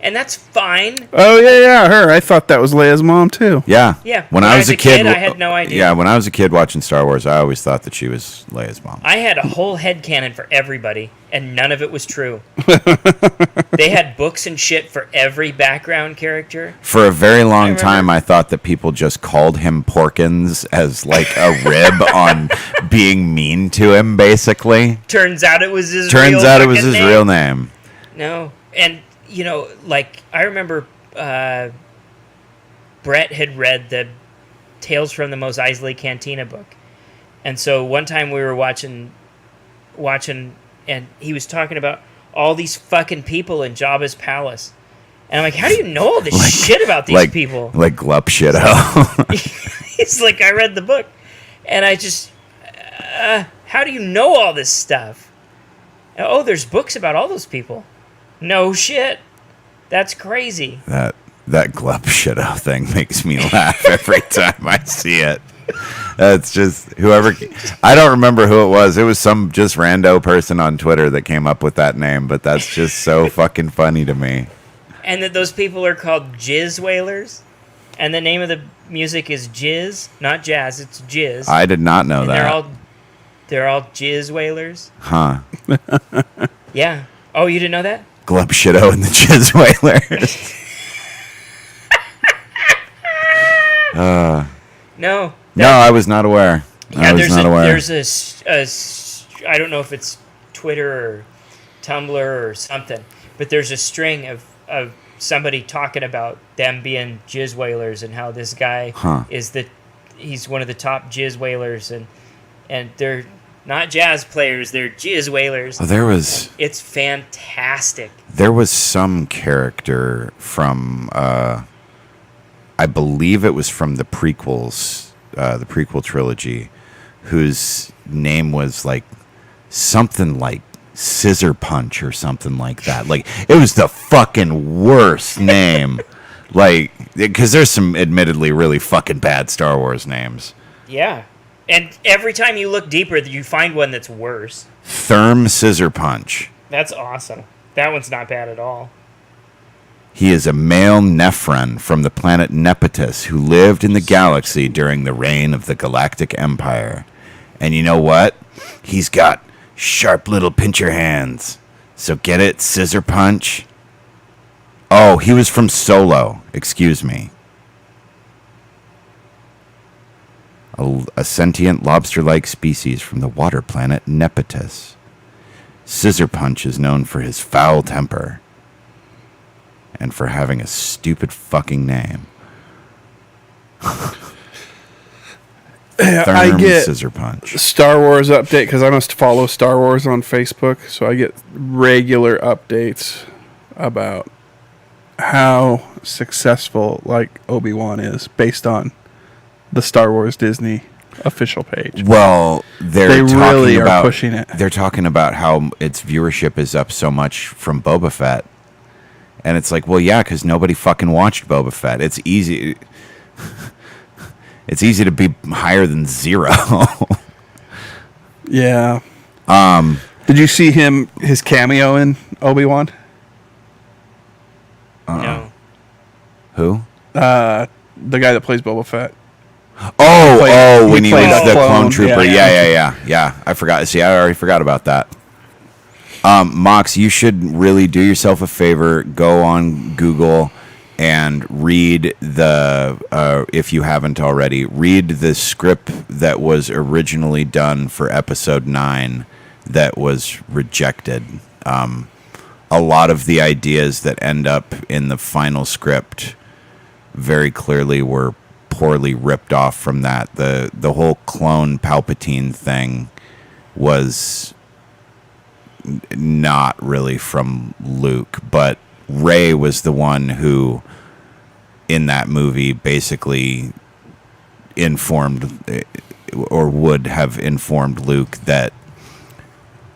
And that's fine. Oh, yeah, her. I thought that was Leia's mom, too. Yeah. Yeah. When I was a kid, I had no idea. Yeah, when I was a kid watching Star Wars, I always thought that she was Leia's mom. I had a whole headcanon for everybody, and none of it was true. They had books and shit for every background character. For a very long time, I thought that people just called him Porkins as like a rib on being mean to him, basically. Turns out it was his real name. No. And, you know, like, I remember Brett had read the Tales from the Mos Eisley Cantina book. And so one time we were watching, and he was talking about all these fucking people in Jabba's palace. And I'm like, how do you know all this shit about these people? Like Glup Shido. He's like, I read the book. And I just, how do you know all this stuff? Oh, there's books about all those people. No shit. That's crazy. That Glup Shido thing makes me laugh every time I see it. That's just whoever. I don't remember who it was. It was some just rando person on Twitter that came up with that name, but that's just so fucking funny to me. And that those people are called jizz whalers, and the name of the music is jizz, not jazz. It's jizz. I did not know that. They're all jizz whalers. Huh? Yeah. Oh, you didn't know that? Glup Shido and the Jizz Whalers. No. No, I was not aware. Yeah, there's a, I don't know if it's Twitter or Tumblr or something, but there's a string of somebody talking about them being jizz whalers and how this guy he's one of the top jizz whalers, and they're not jazz players, they're jizz whalers. Oh, it's fantastic. There was some character from I believe it was from the prequels, the prequel trilogy, whose name was like something like Scissor Punch or something like that. Like, it was the fucking worst name. Like, because there's some admittedly really fucking bad Star Wars names. Yeah. And every time you look deeper, you find one that's worse. Therm Scissor Punch. That's awesome. That one's not bad at all. He is a male Nephron from the planet Nepetus who lived in the galaxy during the reign of the Galactic Empire. And you know what? He's got sharp little pincher hands. So get it? Scissor Punch? Oh, he was from Solo. Excuse me. A sentient lobster-like species from the water planet Nepetus. Scissor Punch is known for his foul temper and for having a stupid fucking name. I get Scissor Punch. Star Wars update because I must follow Star Wars on Facebook, so I get regular updates about how successful like Obi-Wan is based on the Star Wars Disney official page. Well, they really are pushing it. They're talking about how its viewership is up so much from Boba Fett. And it's like, well, yeah, because nobody fucking watched Boba Fett. It's easy. It's easy to be higher than 0. Yeah. Did you see his cameo in Obi-Wan? No. Who? The guy that plays Boba Fett. When he was the clone clone trooper. Yeah. I forgot. See, I already forgot about that. Mox, you should really do yourself a favor. Go on Google and read if you haven't already, read the script that was originally done for episode 9 that was rejected. A lot of the ideas that end up in the final script very clearly were poorly ripped off from that. The whole clone Palpatine thing was not really from Luke, but Rey was the one who in that movie basically informed or would have informed Luke that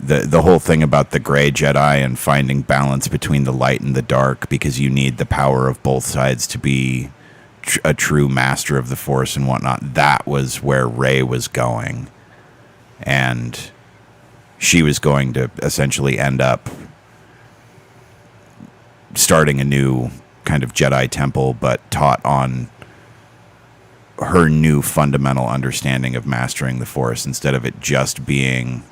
the whole thing about the gray Jedi and finding balance between the light and the dark, because you need the power of both sides to be a true master of the Force and whatnot. That was where Rey was going. And she was going to essentially end up starting a new kind of Jedi temple, but taught on her new fundamental understanding of mastering the Force instead of it just being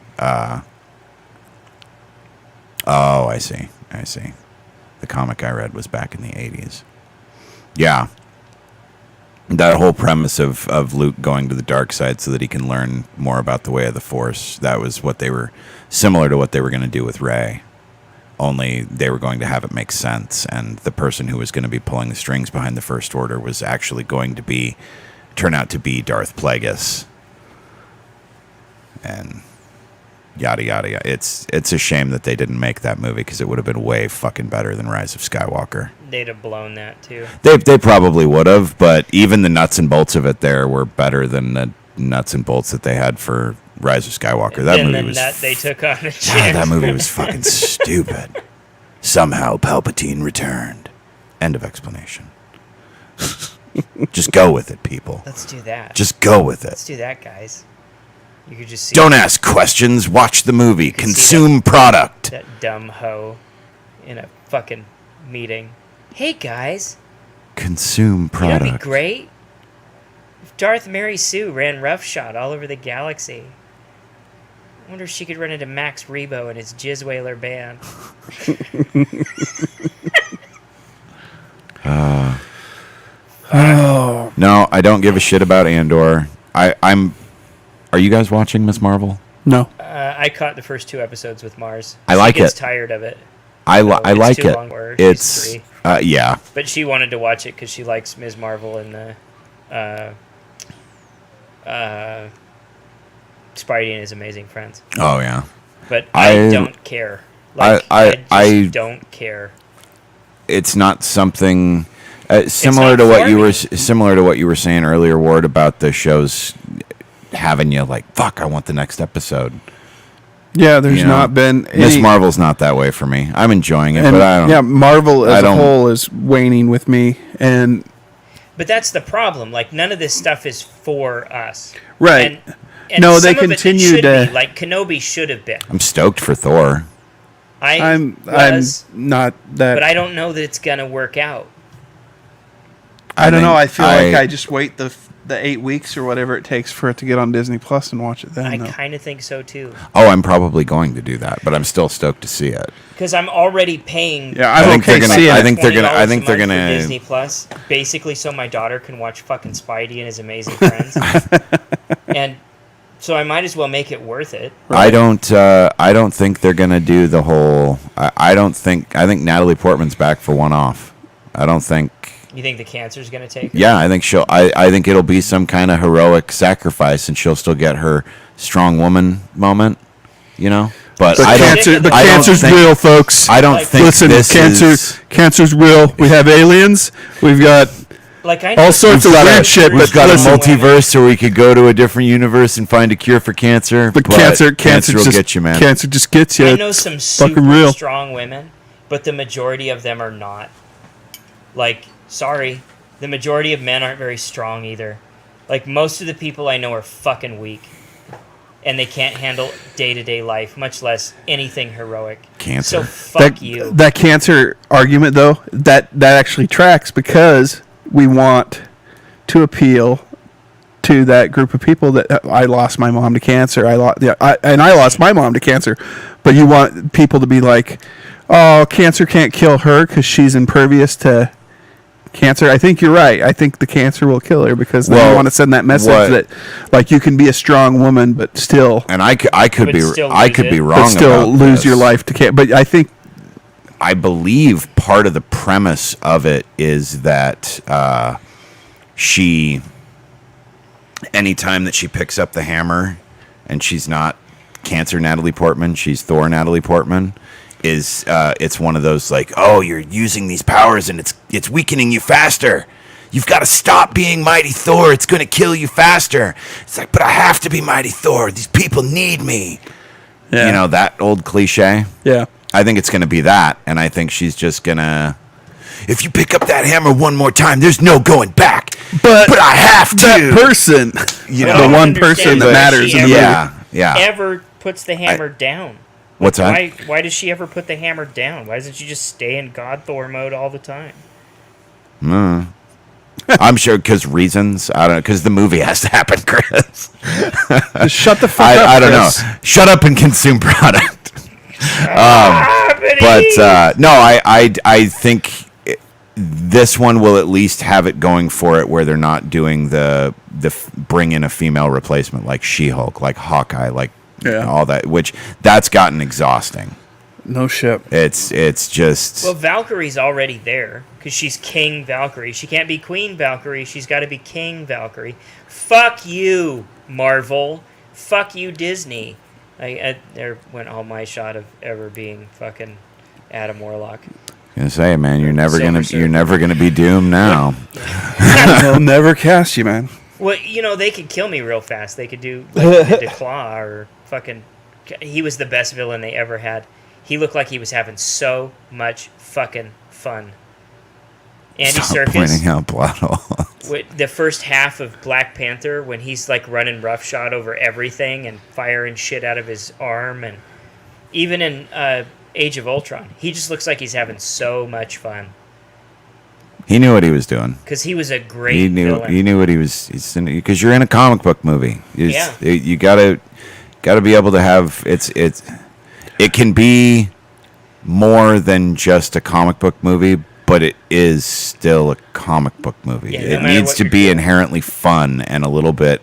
I see. The comic I read was back in the 80s. Yeah. That whole premise of Luke going to the dark side so that he can learn more about the way of the Force, that was what they were, similar to what they were going to do with Rey. Only they were going to have it make sense, and the person who was going to be pulling the strings behind the First Order was actually going to turn out to be Darth Plagueis. And yada yada yada. It's a shame that they didn't make that movie because it would have been way fucking better than Rise of Skywalker. They'd have blown that too. They probably would have, but even the nuts and bolts of it there were better than the nuts and bolts that they had for Rise of Skywalker. That movie was they took on a God, chance. that movie was fucking stupid. Somehow Palpatine returned. End of explanation. Just go with it, people. Let's do that. Just go with Let's it. do that, guys. You could just see Don't ask questions. Watch the movie. can see Consume product. that dumb hoe in a fucking meeting. Hey guys, Consume you know product. what'd be great? If Darth Mary Sue ran roughshod all over the galaxy. I wonder if she could run into Max Rebo and his Jizz Whaler band. No, I don't give a shit about Andor. I'm. Are you guys watching Miss Marvel? No. I caught the first 2 episodes with Mars. I like she gets it. tired of it. I It's like too it. long for her. She's It's 3. yeah. But she wanted to watch it because she likes Ms. Marvel and the Spidey and his amazing friends. Oh yeah. But I I- don't care. Like, I don't care. It's not something similar not to what for you me. were similar to what you were saying earlier, Ward, about the shows having you like, fuck, I want the next episode. Yeah, there's You know, not been Miss any. Marvel's not that way for me. I'm enjoying it, And but I don't. yeah, Marvel I as a don't- whole is waning with me, and But that's the problem. Like, none of this stuff is for us. Right. And No, some they of it continue should to- be. Like, Kenobi should have been. I'm stoked for Thor. I'm was, not that. but I don't know that it's gonna work out. I don't know. I feel like I I just wait the 8 weeks or whatever it takes for it to get on Disney Plus and watch it then. I though. kind of think so too, Oh, I'm probably going to do that, but I'm still stoked to see it. because I'm already paying. Yeah, I I'm think okay they're gonna- seeing I it. think they're gonna- I $20 think they're a month for gonna- Disney Plus, basically, so my daughter can watch fucking Spidey and his amazing friends, and so I might as well make it worth it. I don't think they're gonna do the whole. I think Natalie Portman's back for one off. I don't think. You think the cancer's gonna take her? Yeah, I think she'll. I think it'll be some kind of heroic sacrifice, and she'll still get her strong woman moment. You know, but The I don't. cancer, the I don't cancer's think- real, folks. I don't Like- think Listen, this is. cancer's real. We have aliens. We've got Like I know all sorts of We've got weird a- shit. We've But got a listen, multiverse, so we could go to a different universe and find a cure for cancer. but but cancer will just get you, man. Cancer just gets you. I know some fucking super real. strong women, but the majority of them are not. Like, sorry, the majority of men aren't very strong either. Like, most of the people I know are fucking weak. And they can't handle day-to-day life, much less anything heroic. Cancer. So fuck you. That cancer argument, though, that actually tracks because we want to appeal to that group of people that I lost my mom to cancer. I lost my mom to cancer, but you want people to be like, oh, cancer can't kill her because she's impervious to cancer. I think you're right. I think the cancer will kill her because they Well, want to send that message what- that, like, you can be a strong woman, but still, And I could But be still I lose could it. be But wrong. but still about lose this. your life to cancer. But I think I believe part of the premise of it is that she, anytime that she picks up the hammer, and she's not Cancer Natalie Portman, she's Thor Natalie Portman. Is it's one of those like, oh, you're using these powers and it's weakening you faster. You've got to stop being Mighty Thor. It's going to kill you faster. It's like, but I have to be Mighty Thor. These people need me. Yeah. You know, that old cliche. yeah. I think it's going to be that, and I think she's just going to. If you pick up that hammer one more time, there's no going back. But I have to. that person, You I know, the don't one understand person that why matters she in the movie. yeah. ever puts the hammer down. What's that? Why does she ever put the hammer down? Why doesn't she just stay in God Thor mode all the time? I'm sure because reasons. I don't know, because the movie has to happen, Chris. Just shut the fuck up. I don't Chris. know. Shut up and consume product. But no, I think this one will at least have it going for it, where they're not doing the bring in a female replacement like She-Hulk, like Hawkeye, like all that, which that's gotten exhausting. No shit. It's just Well, Valkyrie's already there because she's King Valkyrie. She can't be Queen Valkyrie. She's got to be King Valkyrie. Fuck you, Marvel. Fuck you, Disney. There went all my shot of ever being fucking Adam Warlock. Gonna say, man, you're never Silver gonna be doomed now. They'll never cast you, man. Well, they could kill me real fast. They could do like the Claw or fucking. He was the best villain they ever had. He looked like he was having so much fucking fun. Andy Stop Serkis. pointing out plot holes. With the first half of Black Panther, when he's like running roughshod over everything and firing shit out of his arm, and even in Age of Ultron, he just looks like he's having so much fun. He knew what he was doing. Because he was a great villain. He knew what he was. Because you're in a comic book movie. Yeah. You gotta be able to have it can be more than just a comic book movie, but it is still a comic book movie. Yeah, it needs to be inherently fun and a little bit.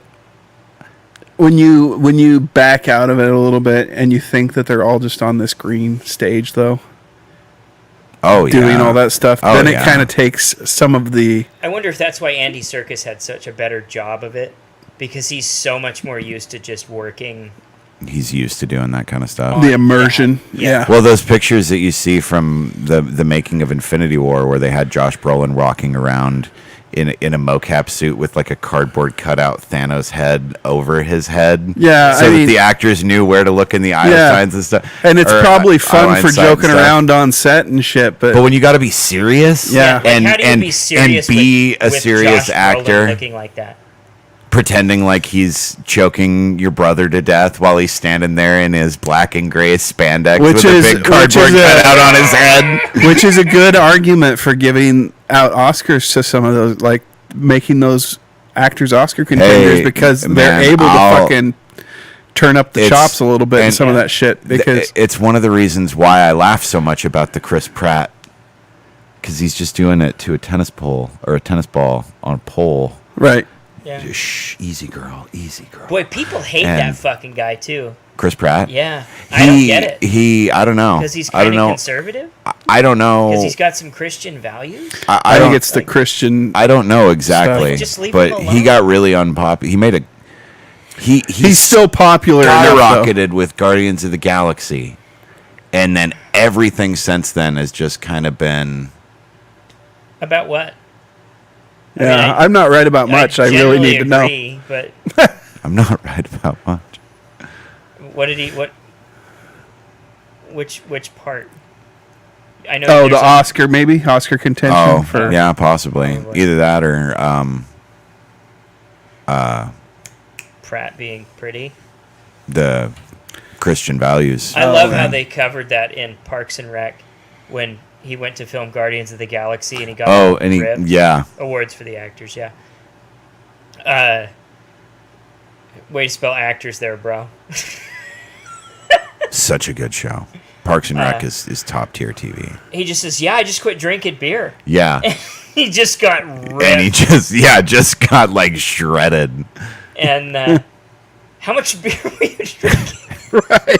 When you back out of it a little bit and you think that they're all just on this green stage, though, doing all that stuff, then it kind of takes some of the... I wonder if that's why Andy Serkis had such a better job of it, because he's so much more used to just working. He's used to doing that kind of stuff. The immersion. Yeah. Well, those pictures that you see from the making of Infinity War, where they had Josh Brolin walking around in a mocap suit with like a cardboard cutout Thanos head over his head. Yeah, so that the actors knew where to look in the eye signs and stuff. And it's probably fun for joking around on set and shit, but when you got to be serious, and how do you be serious and be with a serious Josh actor, Brolin looking like that, pretending like he's choking your brother to death while he's standing there in his black and gray spandex with a big cardboard cutout on his head. Which is a good argument for giving out Oscars to some of those, like making those actors Oscar contenders, because they're able to fucking turn up the chops a little bit in some of that shit. Because it's one of the reasons why I laugh so much about the Chris Pratt, because he's just doing it to a tennis pole or a tennis ball on a pole. Right. Yeah. Just, shh, easy girl. Boy, people hate that fucking guy too. Chris Pratt? Yeah. I don't get it. I don't know. Because he's kind of conservative? I don't know. Because he's got some Christian values? I think it's the Christian... I don't know exactly. Just leave him but alone. he got really unpopular. He made a... He's still popular skyrocketed with Guardians of the Galaxy. And then everything since then has just kind of been... About what? Yeah, I'm not right about much. I really need to know. But I'm not right about much. What did he? What? Which part? I know. Oh, the Oscar, maybe Oscar contention for. Yeah, possibly. Either that or Pratt being pretty. The Christian values. I love how they covered that in Parks and Rec when he went to film Guardians of the Galaxy and he got awards for the actors. Yeah. Way to spell actors there, bro. Such a good show. Parks and Rec is top tier TV. He just says, "Yeah, I just quit drinking beer." Yeah. He just got ripped. And he just got like shredded. And how much beer were you drinking? Right.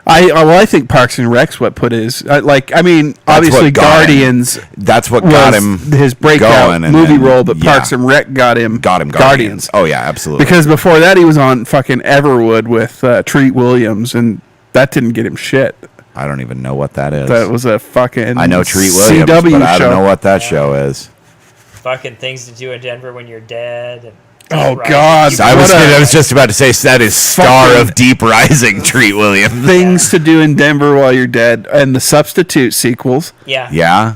I think Parks and Rec's what put his obviously Guardians. That's what got him his breakout movie role, but Parks and Rec got him Guardians. Oh yeah, absolutely. Because before that he was on fucking Everwood with Treat Williams, and that didn't get him shit. I don't even know what that is. That was a fucking I know Treat Williams, CW but I don't show. know what that show is. Fucking things to do in Denver when you're dead. And oh God! I was just about to say that is star of Deep Rising, Treat Williams. Things to do in Denver while you're dead, and the Substitute sequels. Yeah.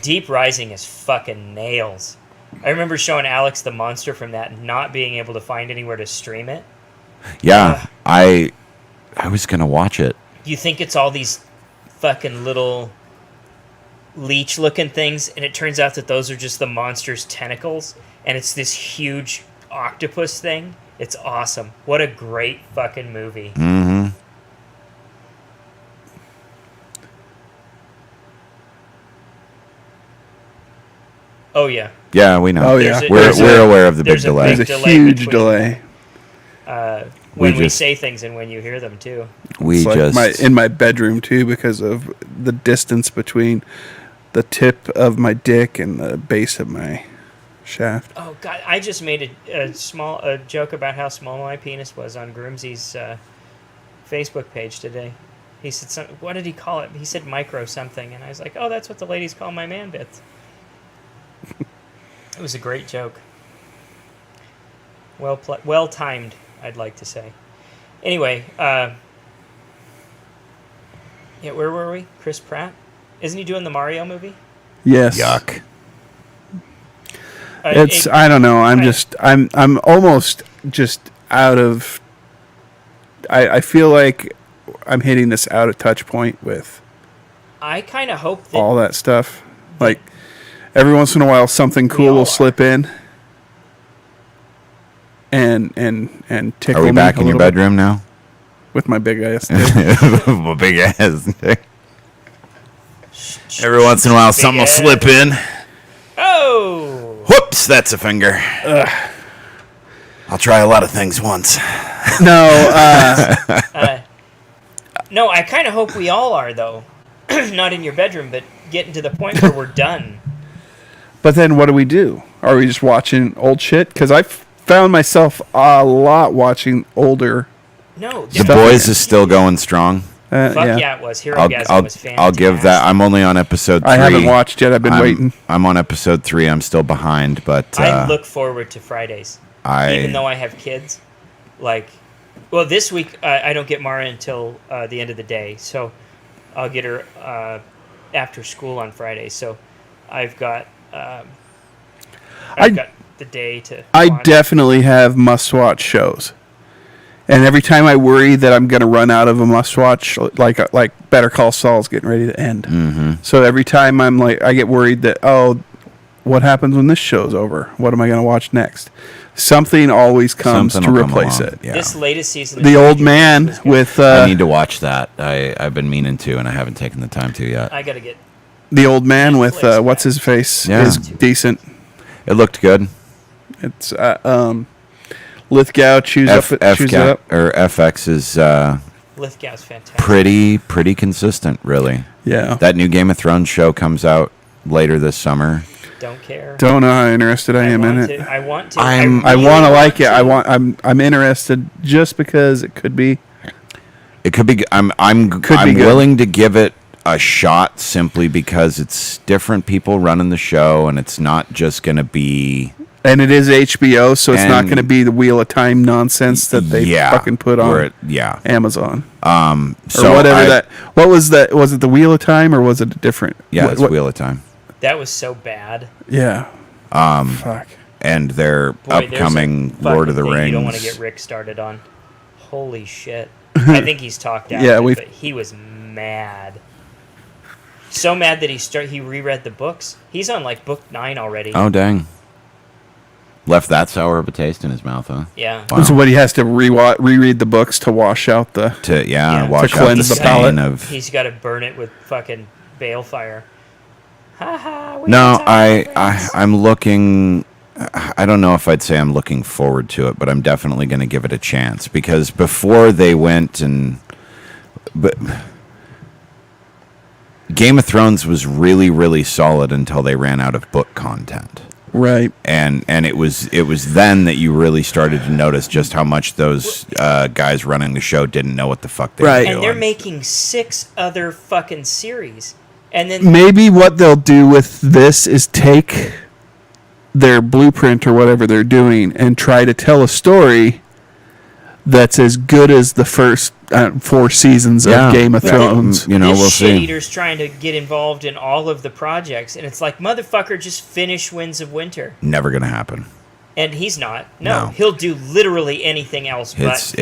Deep Rising is fucking nails. I remember showing Alex the monster from that, and not being able to find anywhere to stream it. Yeah, I was gonna watch it. You think it's all these fucking little leech-looking things, and it turns out that those are just the monster's tentacles. And it's this huge octopus thing. It's awesome. What a great fucking movie. Mm-hmm. Oh, yeah. Yeah, we know. Oh, yeah. We're aware of the big delay. There's a huge delay. When we say things and when you hear them, too. In my bedroom, too, because of the distance between the tip of my dick and the base of my shaft. Oh God! I just made a joke about how small my penis was on Groomsy's Facebook page today. He said, "What did he call it?" He said micro something, and I was like, "Oh, that's what the ladies call my man bits." It was a great joke. Well timed, I'd like to say. Anyway, yeah, where were we? Chris Pratt, isn't he doing the Mario movie? Yes. Yuck. I don't know. I'm almost just out of. I feel like I'm hitting this out of touch point with. I kind of hope that all that stuff. Like every once in a while, something cool will slip in. And tickle me. Are we back in your bedroom now? With my big ass dick. My big ass dick. Every once in a while, something will slip in. Oh! Whoops, that's a finger. I'll try a lot of things once. No, no, I kind of hope we all are, though. Not in your bedroom, but getting to the point where we're done. But then what do? Are we just watching old shit? Because I found myself a lot watching older. No, The Boys is still going strong. Fuck yeah, it was. Hero Gasm was fantastic. I'll give that. I'm only on episode 3. I haven't watched yet. I've been waiting. I'm on episode 3. I'm still behind, but I look forward to Fridays. Even though I have kids. Well, this week I don't get Mara until the end of the day, so I'll get her after school on Friday. So I've got got the day to. I definitely have must-watch shows. And every time I worry that I'm going to run out of a must-watch, like Better Call Saul's getting ready to end. Mm-hmm. So every time I get worried that, what happens when this show's over? What am I going to watch next? Something always comes to replace it. Yeah. This latest season. The Old Man with... I need to watch that. I've been meaning to, and I haven't taken the time to yet. I got to get... The Old Man with what's-his-face is decent. It looked good. It's... Lithgow chews it up. Or FX is Lithgow's fantastic. pretty consistent, really. Yeah. That new Game of Thrones show comes out later this summer. Don't care. Don't know how interested I am in it. I want to. I want to like it. I'm interested just because it could be. It could be. I'm willing to give it a shot simply because it's different people running the show, and it's not just going to be. And it is HBO, so it's not going to be the Wheel of Time nonsense that they fucking put on Amazon. So or whatever what was that? Was it the Wheel of Time, or was it a different? Yeah, it's Wheel of Time. That was so bad. Yeah. Fuck. And their upcoming Lord of the Rings. You don't want to get Rick started on. Holy shit! I think he's talked out. But he was mad. So mad that he reread the books. He's on book 9 already. Oh dang. Left that sour of a taste in his mouth, huh? Yeah. Wow. So what, he has to reread the books to wash out the... wash to cleanse out the palate. He's got to burn it with fucking balefire. I'm looking... I don't know if I'd say I'm looking forward to it, but I'm definitely going to give it a chance. Because before they went and... But Game of Thrones was really, really solid until they ran out of book content. Right. And it was then that you really started to notice just how much those guys running the show didn't know what the fuck they were doing. And they're making 6 other fucking series. And then maybe what they'll do with this is take their blueprint or whatever they're doing and try to tell a story that's as good as the first 4 seasons of Game of Thrones. We'll see. Shit-eater's trying to get involved in all of the projects, and it's like, motherfucker, just finish Winds of Winter. Never gonna happen. And he's not. No. He'll do literally anything else but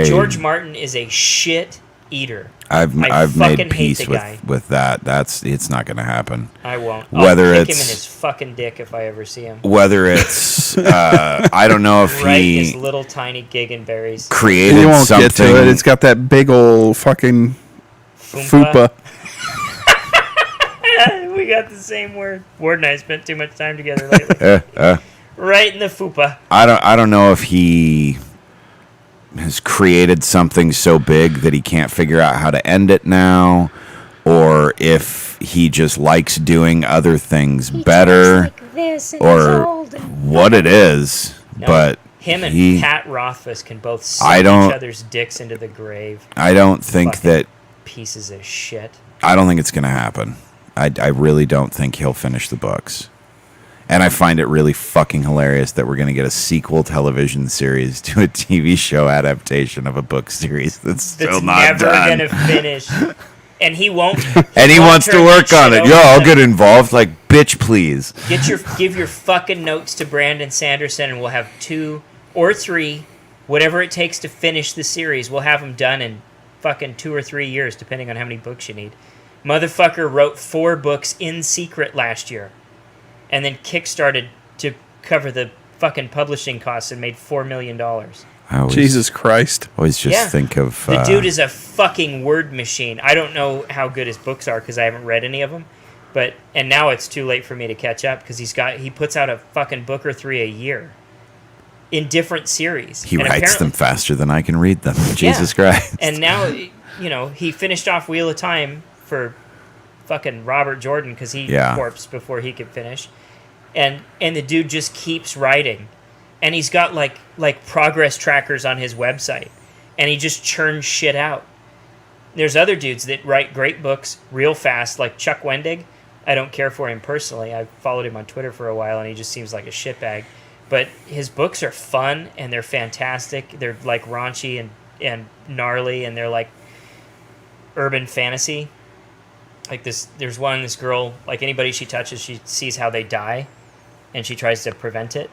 George Martin is a shit-eater. I've made peace with that. It's not going to happen. I won't. I'll kick him in his fucking dick if I ever see him. Whether it's I don't know if his little tiny Giggenberries created he won't something. Get to it. It's got that big old fucking fupa. We got the same word. Ward and I spent too much time together lately. Right in the fupa. I don't know if he has created something so big that he can't figure out how to end it now, or if he just likes doing other things better. like this, and or he's old. And what it is, no, but him and Pat Rothfuss can both suck each other's dicks into the grave. I don't think Fucking that pieces of shit. I don't think it's going to happen. I really don't think he'll finish the books. And I find it really fucking hilarious that we're going to get a sequel television series to a TV show adaptation of a book series that's still not never done. Gonna finish. And he won't. And he wants to work on it. Yo, I'll get involved. Like, bitch, please. Give your fucking notes to Brandon Sanderson, and we'll have 2 or 3, whatever it takes to finish the series. We'll have them done in fucking 2 or 3 years, depending on how many books you need. Motherfucker wrote 4 books in secret last year, and then kickstarted to cover the fucking publishing costs and made $4 million. Jesus Christ. Always just think of... The dude is a fucking word machine. I don't know how good his books are because I haven't read any of them. And now it's too late for me to catch up because he puts out a fucking book or 3 a year in different series. He writes them faster than I can read them. Jesus Christ. And now, he finished off Wheel of Time for fucking Robert Jordan because he corpsed before he could finish. And the dude just keeps writing. And he's got like progress trackers on his website. And he just churns shit out. There's other dudes that write great books real fast, like Chuck Wendig. I don't care for him personally. I followed him on Twitter for a while, and he just seems like a shitbag. But his books are fun, and they're fantastic. They're like raunchy and gnarly, and they're like urban fantasy. Like there's this girl, like anybody she touches, she sees how they die, and she tries to prevent it.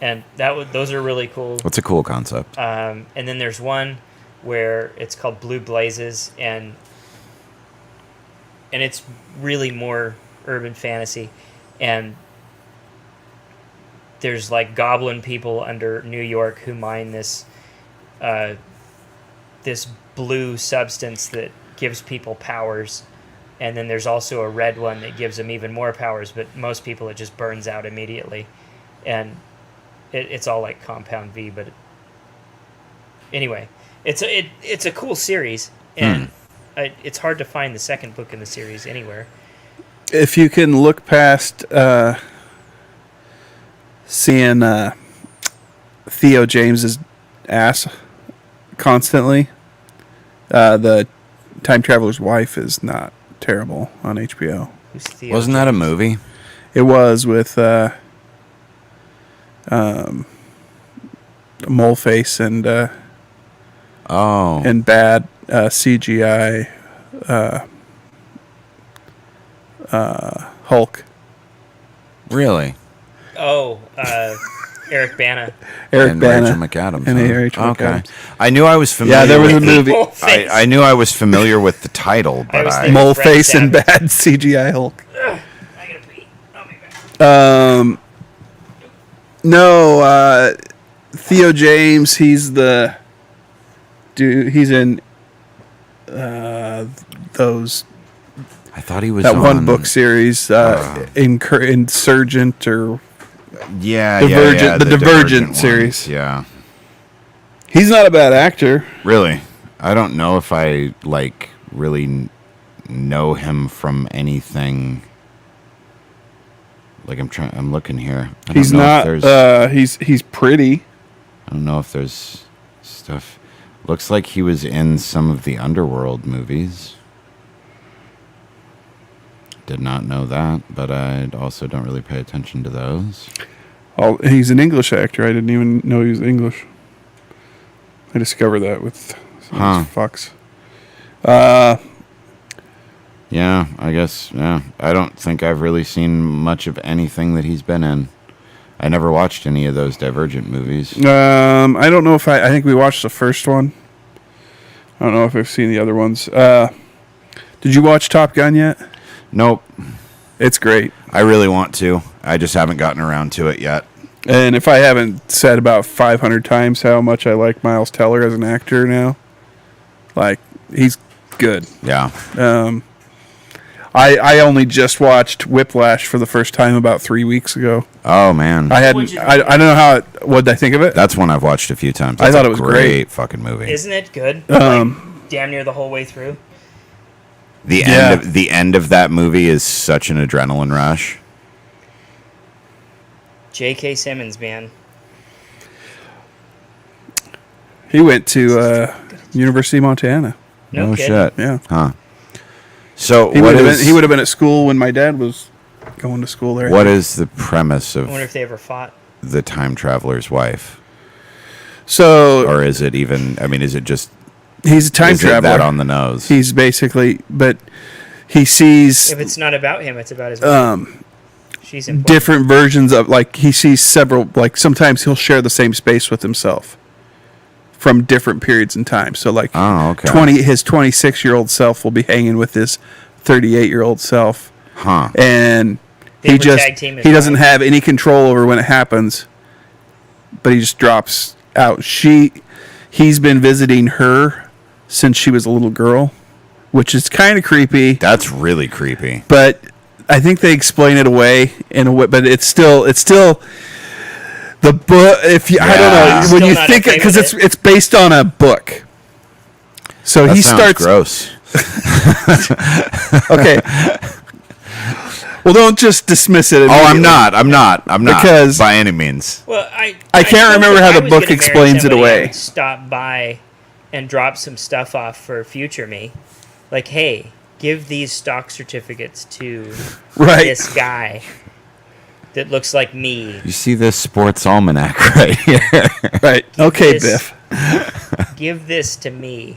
And those are really cool. That's a cool concept. And then there's one where it's called Blue Blazes, and it's really more urban fantasy. And there's like goblin people under New York who mine this blue substance that gives people powers. And then there's also a red one that gives them even more powers, but most people it just burns out immediately. And it's all like Compound V, but anyway, it's a cool series, and it's hard to find the second book in the series anywhere. If you can look past seeing Theo James's ass constantly, the Time Traveler's Wife is not terrible on HBO. Wasn't that a movie? It was with Moleface and bad CGI Hulk. Really? Eric Bana. And Rachel McAdams. And Rachel McAdams. I knew I was familiar. Yeah, there was a movie. I knew I was familiar with the title, but Moleface and bad CGI Hulk. I gotta pee. I'll be back. No, Theo James, he's the dude. He's in those. I thought he was that on one book series, Insurgent or the Divergent series. Yeah, he's not a bad actor. Really, I don't know if I really know him from anything. Like I'm looking here. He's not. He's pretty. I don't know if there's stuff. Looks like he was in some of the Underworld movies. Did not know that, but I also don't really pay attention to those. Oh, he's an English actor. I didn't even know he was English. I discovered that with Fox. Yeah, I guess. Yeah, I don't think I've really seen much of anything that he's been in. I never watched any of those Divergent movies. I don't know if I think we watched the first one. I don't know if I've seen the other ones. Did you watch Top Gun yet? Nope. It's great. I really want to. I just haven't gotten around to it yet. And if I haven't said about 500 times how much I like Miles Teller as an actor now, he's good. Yeah. I only just watched Whiplash for the first time about 3 weeks ago. Oh man, I don't know what I think of it. That's one I've watched a few times. I thought it was great. Fucking movie. Isn't it good? Damn near the whole way through. The end of that movie is such an adrenaline rush. J.K. Simmons, man. He went to University of Montana. No kidding. shit. Yeah. Huh. So He would have been at school when my dad was going to school there. What is the premise I of wonder if they ever fought. the time traveler's wife? So, Or is it even? I mean, is it just he's a time is it traveler. that on the nose? He's basically, but he sees If it's not about him, it's about his wife. She's important. different versions of, like, he sees several, like, sometimes he'll share the same space with himself from different periods in time. So, like, Oh, okay. his 26-year-old self will be hanging with his 38-year-old self. Huh. And They he were just, tag team as he doesn't well. have any control over when it happens, but he just drops out. He's been visiting her since she was a little girl, which is kind of creepy. That's really creepy. But I think they explain it away in a way. But it's still the book. If you, I Yeah. don't know Still when you not think okay because with it's based on a book. So That he sounds starts. gross. Okay. Well, don't just dismiss it. Oh, I'm immediately. not. I'm not. I'm not. Because- by any means. Well, I can't suppose remember if how I the was book gonna marry explains it somebody, I away. would stop by and drop some stuff off for future me. Like, hey, give these stock certificates to Right. this guy that looks like me. You see this sports almanac right here? Right. Okay, this- Biff. Give this to me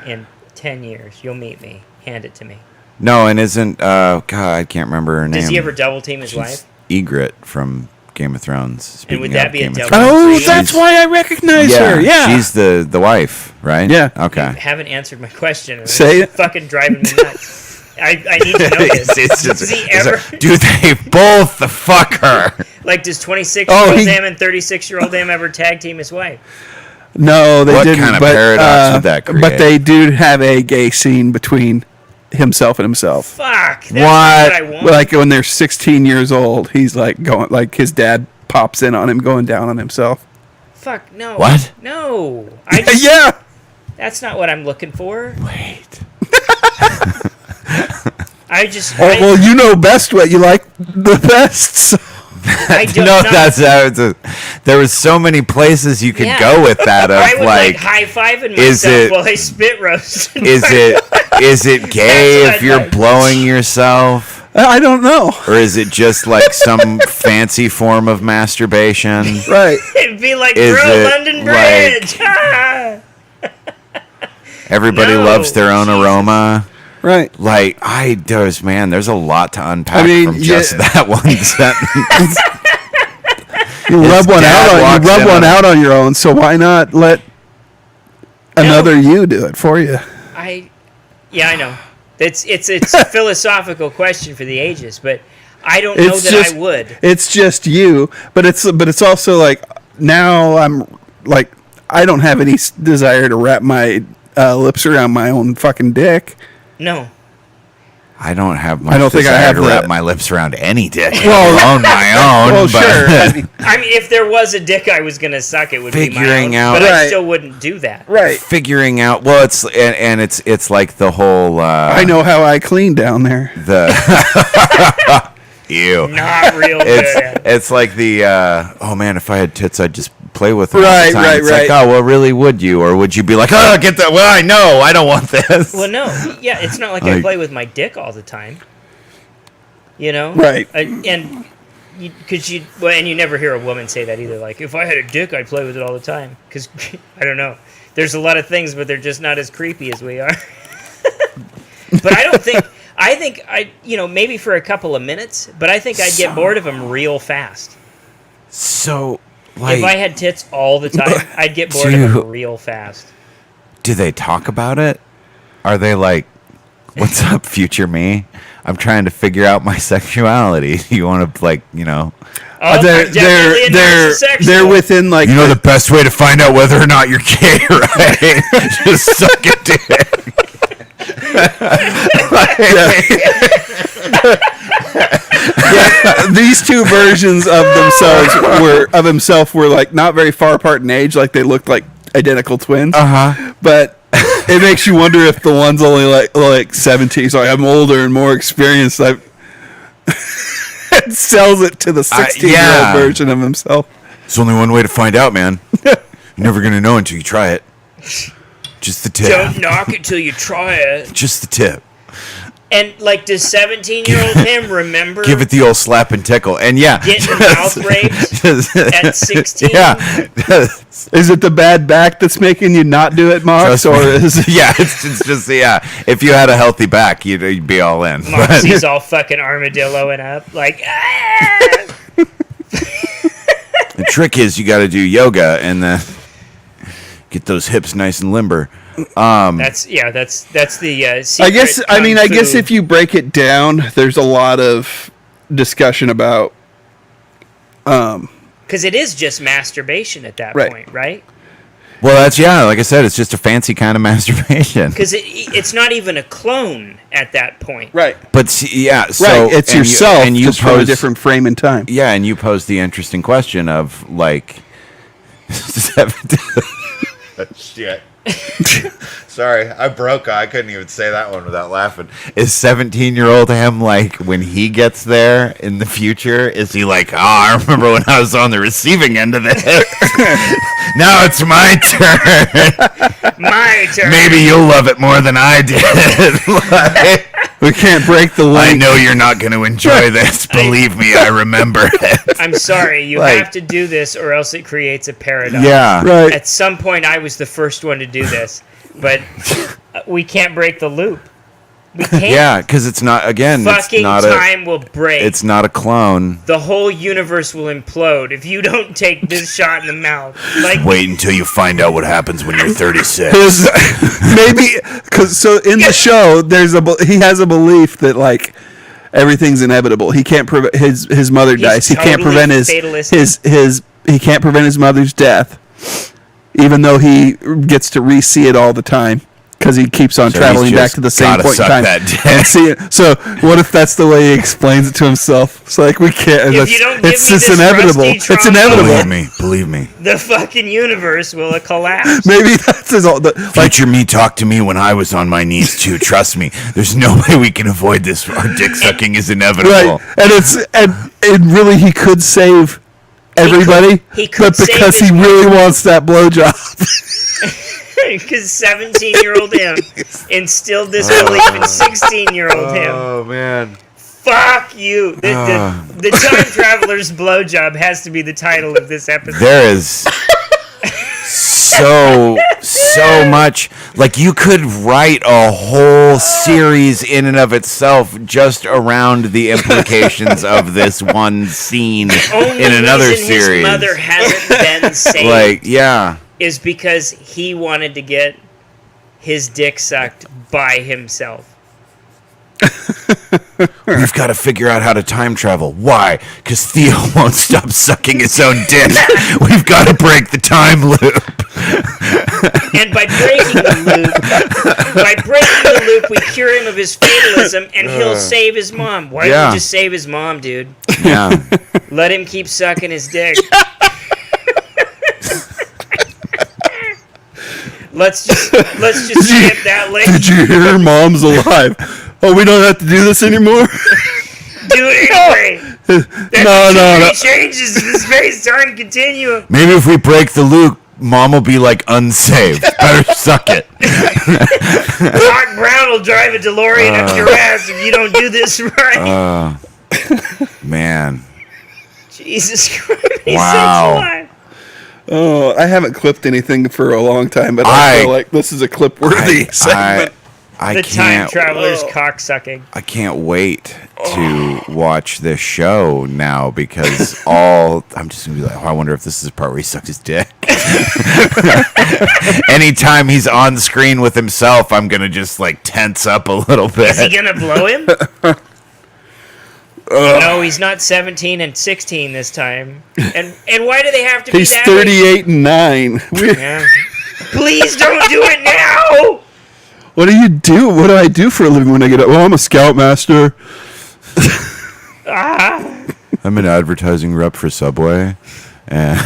in 10 years. You'll meet me. Hand it to me. No, and isn't God? I can't remember her name. Does he ever double team his She's wife? Egret from Game of Thrones. Speaking would that of be a Game of double- Thrones. Oh, She's- that's why I recognize her. Yeah. she's the wife, right? Yeah. Okay. You haven't answered my question. and Say it's it. fucking driving me nuts. I need to know this. Does he ever, do they both fuck her? like, does 26-year-old Oh, he- him and 36-year-old him ever tag team his wife? No, they What didn't. kind of but, paradox would that create? But they do have a gay scene between himself and himself. Fuck. That's What? not what I want. Like when they're 16 years old, he's like going, like his dad pops in on him, going down on himself. Fuck, no. What? No. I just, Yeah. That's not what I'm looking for. Wait. I just... Oh, I, well, you know best what you like the best. So. I don't No, know. there was so many places you could Yeah. go with that. Of I would like, like, high-fiving is myself it- while I spit roast. is it gay That's what if you're I'd like. blowing yourself, I don't know. or is it just like some fancy form of masturbation? Right. It'd be like Is Bro it London like- Bridge. Ah! Everybody No, loves their own Jesus. aroma. Right. Like there's a lot to unpack I mean, from just yeah. that one sentence. You rub one dad out. walks You rub in one on- out on your own. So why not let another you do it for you? Yeah, I know. It's a philosophical question for the ages, but I don't know It's that just- I would. It's just you, but it's also like now I'm like I don't have any desire to wrap my lips around my own fucking dick. No. I don't have much I don't think I desire have to wrap that. my lips around any dick. Well- on my own. Well, but sure. I mean, I mean, if there was a dick I was gonna suck, it would be Figuring my own, out- but I Right. still wouldn't do that. right. figuring out. Well, it's like the whole. I know how I clean down there. The ew. Not real good. It's like the oh man, if I had tits, I'd just play with them all Right, the time. right, It's right. like, oh well, really, would you, or would you be like, oh, get that? Well, I know, I don't want this. Well, no. Yeah, it's not like I Like- play with my dick all the time. You know? Right. And you never hear a woman say that either. Like, if I had a dick, I'd play with it all the time. Because, I don't know. There's a lot of things, but they're just not as creepy as we are. But I think maybe for a couple of minutes, but I think I'd get bored of them real fast. So, like, If I had tits all the time, I'd get bored of Dude. them real fast. do they talk about it? Are they like, what's up, future me? I'm trying to figure out my sexuality. Do you want to, like, Oh, I'm they're definitely a they're narcissexual. they're within like You know the best way to find out whether or not you're gay, right? Just suck a dick. these two versions of himself were like not very far apart in age, like they looked like identical twins. But it makes you wonder if the one's only like 17. So I'm older and more experienced. and sells it to the 16-year-old version of himself. There's only one way to find out, man. You're never going to know until you try it. Just the tip. Don't knock it till you try it. Just the tip. And, like, does 17-year-old him remember? Give it the old slap and tickle. And getting mouth raped at 16? Yeah. Is it the bad back that's making you not do it, Mox? Or is it... Yeah, it's just, if you had a healthy back, you'd be all in. Moxie's all fucking armadilloing up. Like, ah! The trick is you got to do yoga and then get those hips nice and limber. That's the secret. I guess if you break it down, there's a lot of discussion about because it is just masturbation at that point, right? Well, like I said, it's just a fancy kind of masturbation. Because it's not even a clone at that point, right? But so it's yourself, and you just from a different frame in time. Yeah, and you pose the interesting question of like, shit. Sorry, I broke. I couldn't even say that one without laughing. Is 17-year-old him like when he gets there in the future? Is he like, I remember when I was on the receiving end of it. Now it's my turn. My turn. Maybe you'll love it more than I did. We can't break the link. I know you're not going to enjoy this. Believe me, I remember it. I'm sorry. You have to do this or else it creates a paradox. Yeah. Right. At some point, I was the first one to do this, but we can't break the loop. We can't. Yeah, because it's not, again, fucking it's not time will break. It's not a clone. The whole universe will implode if you don't take this shot in the mouth. Like, wait until you find out what happens when you're 36. Maybe, because so in the show, he has a belief that like everything's inevitable. He can't prevent his mother dies. He can't prevent he can't prevent his mother's death, even though he gets to re-see it all the time. Because he keeps on traveling back to the same point in time and see it. So what if that's the way he explains it to himself? It's like we can't. If you don't give it's me just this inevitable. rusty It's inevitable. Believe me. The fucking universe will collapse. Maybe that's his. Future me talked to me when I was on my knees too. Trust me. There's no way we can avoid this. Our dick sucking is inevitable. Right, and really he could save everybody, he could but because he really wants that blowjob. Because 17-year-old him instilled this belief in 16-year-old him. Oh, man. Fuck you. The Time Traveler's Blowjob has to be the title of this episode. There is so much. Like, you could write a whole series in and of itself just around the implications of this one scene in another series. His mother hasn't been saved. Like, yeah. Is because he wanted to get his dick sucked by himself. We've got to figure out how to time travel. Why? Because Theo won't stop sucking his own dick. We've got to break the time loop. And by breaking the loop, we cure him of his fatalism, and he'll save his mom. Why don't you just save his mom, dude? Yeah. Let him keep sucking his dick. Let's just skip that link. Did you hear? Mom's alive. Oh, we don't have to do this anymore? Do it anyway. No. Changes the space-time continuum. Maybe if we break the loop, Mom will be like unsaved. Better suck it. Doc Brown will drive a DeLorean up your ass if you don't do this right. Man. Jesus Christ. Wow. Oh, I haven't clipped anything for a long time, but I feel like this is a clip-worthy segment. I the can't. Time Traveler's cock-sucking. I can't wait to watch this show now because I'm just going to be like, I wonder if this is the part where he sucked his dick. Anytime he's on screen with himself, I'm going to just like tense up a little bit. Is he going to blow him? No, he's not 17 and 16 this time. And why do they have to be he's that 38 and 9. Yeah. Please don't do it now! What do you do? What do I do for a living when I get up? Well, I'm a scoutmaster. I'm an advertising rep for Subway. And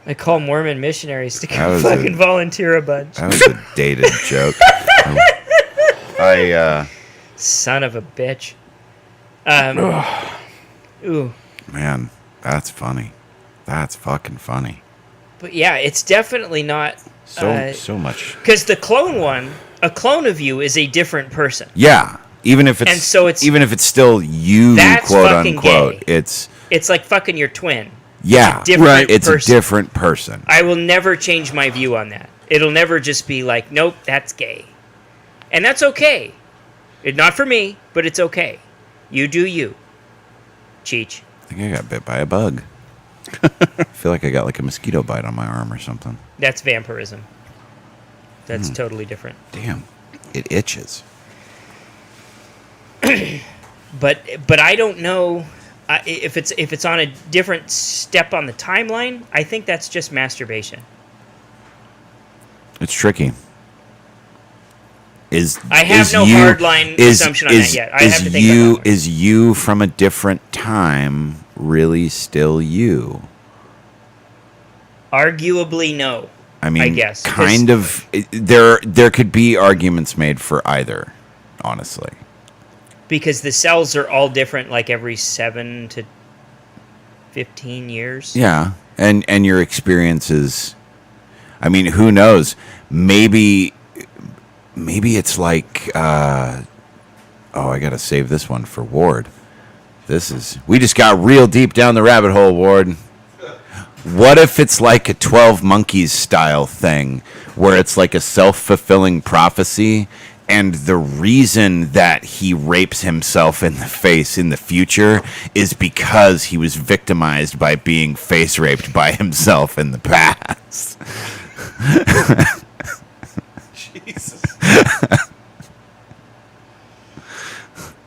I call Mormon missionaries to come volunteer a bunch. That was a dated joke. Son of a bitch. Ooh. Man, that's funny. That's fucking funny. But yeah, it's definitely not... So much. Because the clone one, a clone of you is a different person. Yeah. Even if it's, and so it's even if it's still you, quote unquote, gay. It's like fucking your twin. Yeah, it's a different person. I will never change my view on that. It'll never just be like, nope, that's gay. And that's okay. Not for me, but it's okay. You do you. Cheech. I think I got bit by a bug. I feel like I got like a mosquito bite on my arm or something. That's vampirism. That's totally different. Damn, it itches. But I don't know if it's on a different step on the timeline. I think that's just masturbation. It's tricky. I have no hardline assumption on that yet. I have to think about that one. Is you from a different time really still you? Arguably, no. I mean, I guess kind of. There could be arguments made for either, honestly. Because the cells are all different, like every 7 to 15 years. Yeah, and your experiences. I mean, who knows? Maybe it's like. I gotta save this one for Ward. We just got real deep down the rabbit hole, Ward. What if it's like a 12 Monkeys style thing, where it's like a self-fulfilling prophecy, and the reason that he rapes himself in the face in the future is because he was victimized by being face raped by himself in the past? Jesus.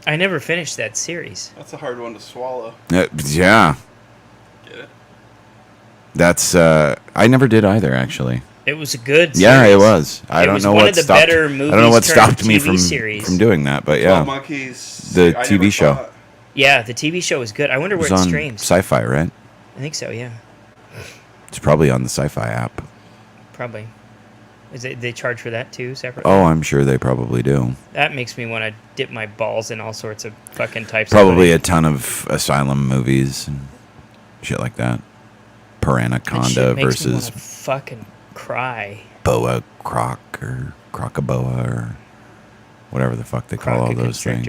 I never finished that series. That's a hard one to swallow. Yeah. Get it? That's I never did either, actually. It was a good series. Yeah, it was. I don't know what stopped me from doing that, but yeah. 12 Monkeys. The TV show. Yeah, the TV show was good. I wonder where it streams. Sci-Fi, right? I think so, yeah. It's probably on the Sci-Fi app. Probably. They charge for that too, separately? Oh, I'm sure they probably do. That makes me want to dip my balls in all sorts of fucking types probably of... a ton of Asylum movies and shit like that. Piranaconda versus... Me want to fucking cry. Boa Croc or Crocoboa or whatever the fuck they call all those things.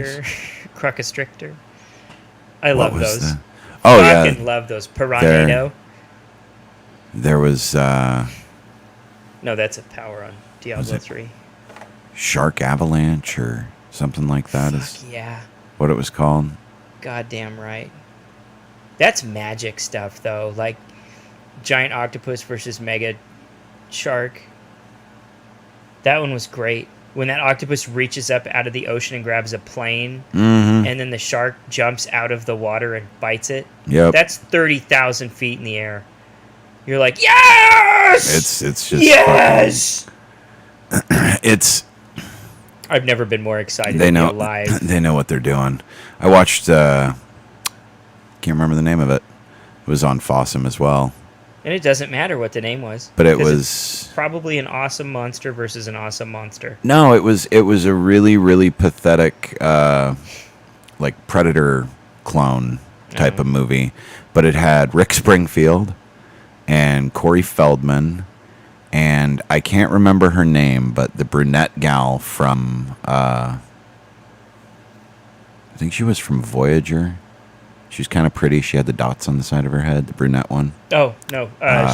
Crocostrictor. I love those. Oh, yeah. I fucking love those. Piranhado. There was... No, that's a power on Diablo 3. Shark Avalanche or something like that. Fuck yeah. What it was called. Goddamn right. That's magic stuff, though. Like, giant octopus versus mega shark. That one was great. When that octopus reaches up out of the ocean and grabs a plane, and then the shark jumps out of the water and bites it. Yep. That's 30,000 feet in the air. You're like, yes! It's just yes! It's... I've never been more excited to be alive. They know what they're doing. I watched... can't remember the name of it. It was on Fossum as well. And it doesn't matter what the name was. But it was... probably an awesome monster versus an awesome monster. No, it was a really, really pathetic, like, Predator clone type of movie. But it had Rick Springfield and Corey Feldman, and I can't remember her name, but the brunette gal from, I think she was from Voyager. She was kind of pretty. She had the dots on the side of her head, the brunette one. Oh, no.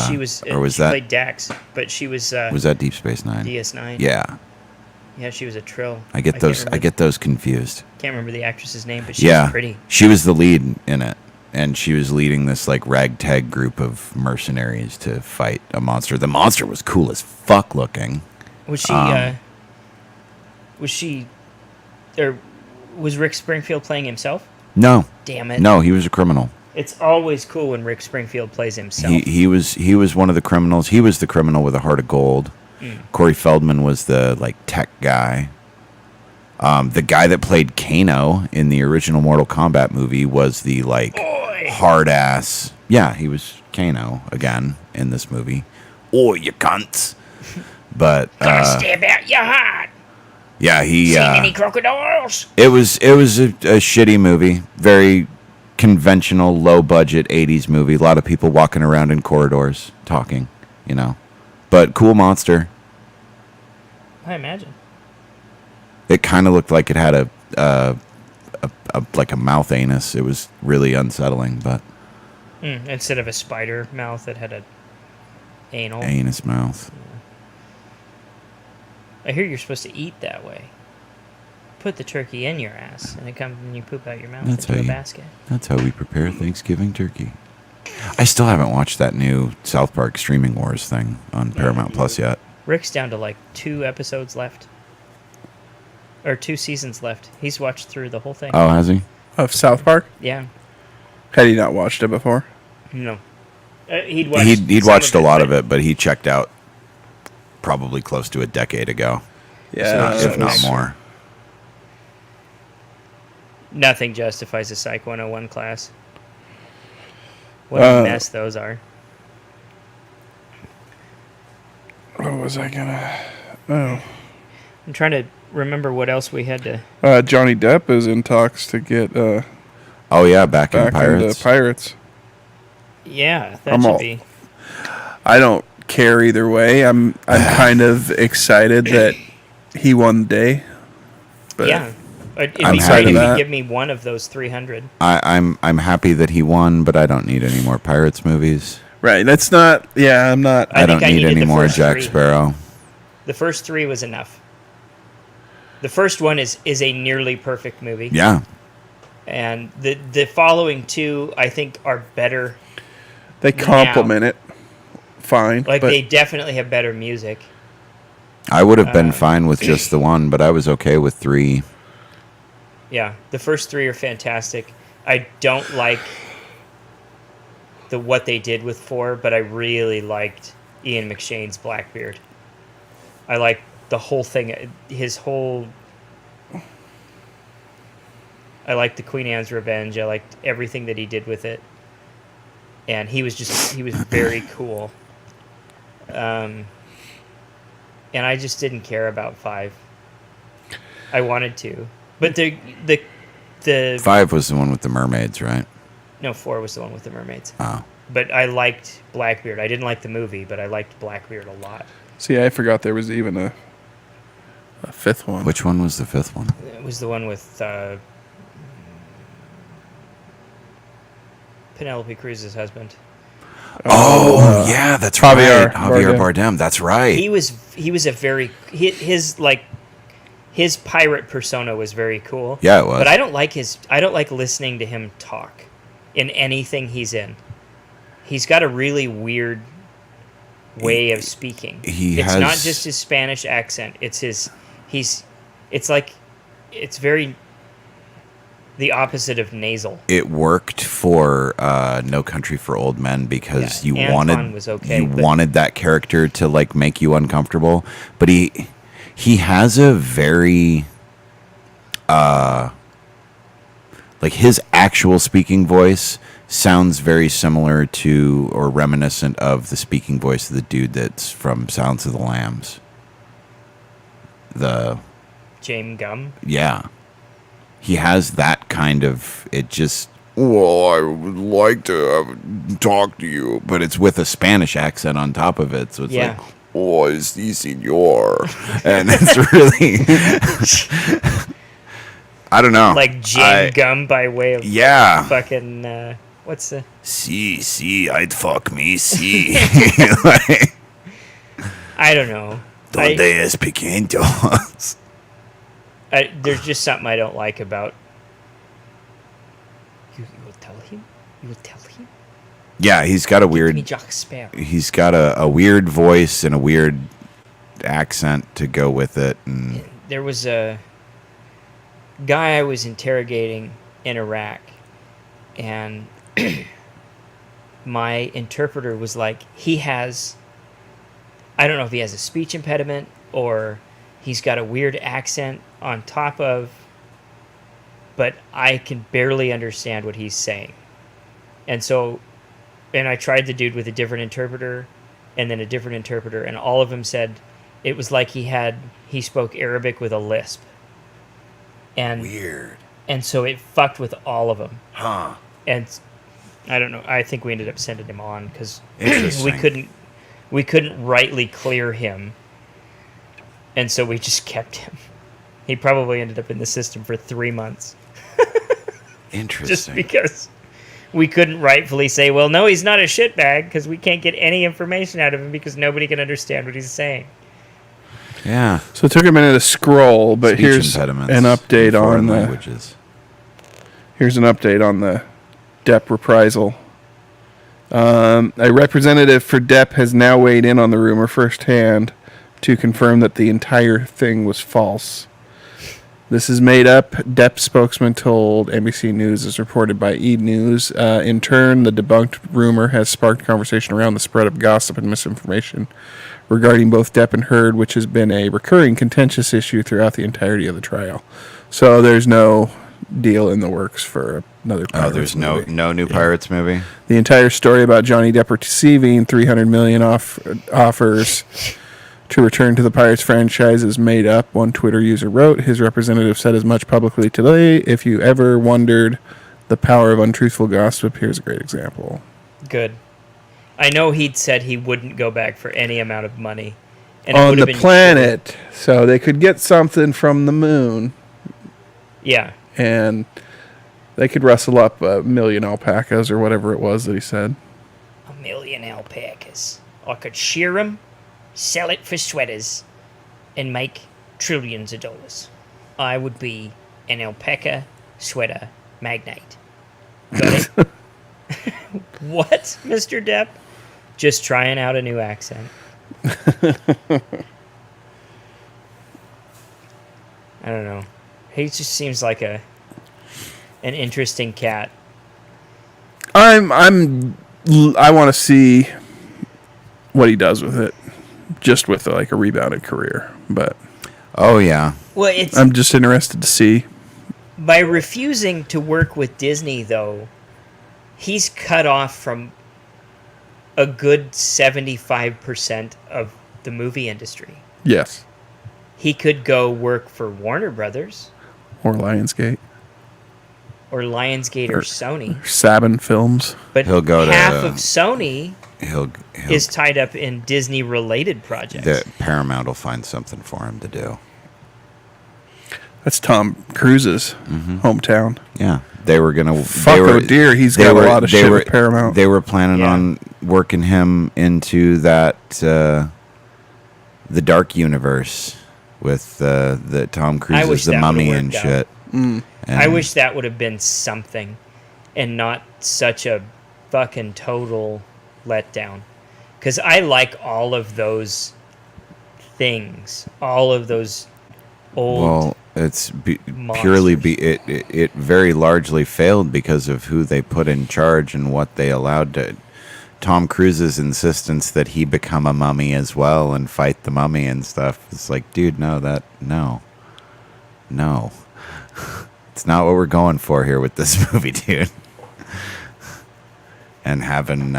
She was... or was she that... played Dax, but she was... was that Deep Space Nine? DS9. Yeah. Yeah, she was a Trill. I get those confused. Can't remember the actress's name, but she was pretty. She was the lead in it. And she was leading this, like, ragtag group of mercenaries to fight a monster. The monster was cool as fuck looking. Was she... Or was Rick Springfield playing himself? No. Damn it. No, he was a criminal. It's always cool when Rick Springfield plays himself. He was one of the criminals. He was the criminal with a heart of gold. Corey Feldman was the, like, tech guy. The guy that played Kano in the original Mortal Kombat movie was the, like... hard ass. Yeah, he was Kano again in this movie. Oh, you cunts. But gonna stab out your heart. Yeah, he. Seen any crocodiles? It was a shitty movie. Very conventional, low budget '80s movie. A lot of people walking around in corridors talking, but cool monster. I imagine. It kind of looked like it had a like a mouth anus. It was really unsettling, but Instead of a spider mouth, it had a anal. anus mouth. I hear you're supposed to eat that way. Put the turkey in your ass, and it comes and you poop out your mouth into a basket. That's how we prepare Thanksgiving turkey. I still haven't watched that new South Park Streaming Wars thing on Paramount Plus yet. Rick's down to like 2 episodes left. Or 2 seasons left. He's watched through the whole thing. Oh, has he? Of South Park? Yeah. Had he not watched it before? No. He'd watched a lot of it, but he checked out probably close to a decade ago. Yeah. If not more. Nothing justifies a Psych 101 class. What a mess those are. What was I gonna... Oh. I'm trying to remember what else we had to... Johnny Depp is in talks to get... oh, yeah, back in Pirates. Into Pirates. Yeah, that should be... I don't care either way. I'm kind of excited that he won the day. But yeah. It'd I'm be happy great if that. you give me one of those 300. I'm happy that he won, but I don't need any more Pirates movies. Right, that's not... Yeah, I'm not... I don't need needed any the more first Jack 3. Sparrow. The first 3 was enough. The first one is a nearly perfect movie. Yeah. And the following 2, I think, are better. They complement it fine. Like, but they definitely have better music. I would have been fine with just the one, but I was okay with 3. Yeah, the first 3 are fantastic. I don't like what they did with 4, but I really liked Ian McShane's Blackbeard. I liked the whole thing, I liked the Queen Anne's Revenge. I liked everything that he did with it. And he was very cool. And I just didn't care about 5. I wanted to. But the 5 was the one with the mermaids, right? No, 4 was the one with the mermaids. Oh. But I liked Blackbeard. I didn't like the movie, but I liked Blackbeard a lot. See, I forgot there was even a 5th one. Which one was the 5th one? It was the one with Penelope Cruz's husband. Oh, yeah, that's Javier right. Javier Bardem. Bardem, that's right. He was a very his pirate persona was very cool. Yeah, it was. But I don't like listening to him talk in anything he's in. He's got a really weird way of speaking. It's not just his Spanish accent. It's very the opposite of nasal. It worked for No Country for Old Men because you Antoine was okay, wanted that character to like make you uncomfortable, but he has a very like his actual speaking voice sounds very similar to or reminiscent of the speaking voice of the dude that's from Silence of the Lambs. The James Gum. Yeah. He has that kind of, it just, well, I would like to talk to you, but it's with a Spanish accent on top of it. So it's like, oh, sí, señor. And it's really, I don't know. Like James Gum by way of fucking, what's the? Sí, I'd fuck me, sí. Like, I don't know. Donde es pequeños? There's just something I don't like about. You will tell him. You will tell him. Yeah, he's got a weird. Give me Jack Sparrow. He's got a weird voice and a weird accent to go with it. And there was a guy I was interrogating in Iraq, and my interpreter was like, he has. I don't know if he has a speech impediment or he's got a weird accent on top of, but I can barely understand what he's saying. And I tried the dude with a different interpreter and then a different interpreter, and all of them said it was like he spoke Arabic with a lisp. And Weird. And so it fucked with all of them. Huh. And I don't know. I think we ended up sending him on because Interesting. we couldn't rightly clear him, and so we just kept him. He probably ended up in the system for 3 months. Interesting. Just because we couldn't rightfully say, well, no, he's not a shitbag, because we can't get any information out of him because nobody can understand what he's saying. Yeah. So it took a minute to scroll, but Speech here's an impediments update in foreign on the languages. here's an update on the Depp reprisal. A representative for Depp has now weighed in on the rumor firsthand to confirm that the entire thing was false. This is made up, Depp spokesman told NBC News, as reported by E! News. In turn, the debunked rumor has sparked conversation around the spread of gossip and misinformation regarding both Depp and Heard, which has been a recurring contentious issue throughout the entirety of the trial. So there's no deal in the works for another Pirates There's movie. no new Pirates movie? The entire story about Johnny Depp receiving $300 million offers to return to the Pirates franchise is made up, one Twitter user wrote. His representative said as much publicly today. If you ever wondered the power of untruthful gossip, here's a great example. Good. I know he'd said he wouldn't go back for any amount of money. And it On would have the been planet, so they could get something from the moon, Yeah. and they could rustle up 1,000,000 alpacas or whatever it was that he said. 1,000,000 alpacas. I could shear them, sell it for sweaters, and make trillions of dollars. I would be an alpaca sweater magnate. Got it? What, Mr. Depp? Just trying out a new accent. I don't know. He just seems like an interesting cat. I want to see what he does with it, just with like a rebounded career. But Oh, yeah. Well, it's I'm just interested to see. by refusing to work with Disney, though, he's cut off from a good 75% of the movie industry. Yes, He could go work for Warner Brothers or Lionsgate or Lionsgate or Sony. Saban Films. But He'll go to, half of Sony He'll is tied up in Disney-related projects. the Paramount will find something for him to do. That's Tom Cruise's hometown. Yeah, they were gonna. Fuck, they were, oh dear, he's they got were- a lot of they shit were- with Paramount. They were planning Yeah. on working him into that the Dark Universe with the Tom Cruise wish as the that Mummy would've and worked shit. Mm. And I wish that would have been something and not such a fucking total letdown. Because I like all of those things, all of those old... Well, it's purely it very largely failed because of who they put in charge and what they allowed to. Tom Cruise's insistence that he become a mummy as well and fight the mummy and stuff. It's like, dude, no. It's not what we're going for here with this movie, dude. And having,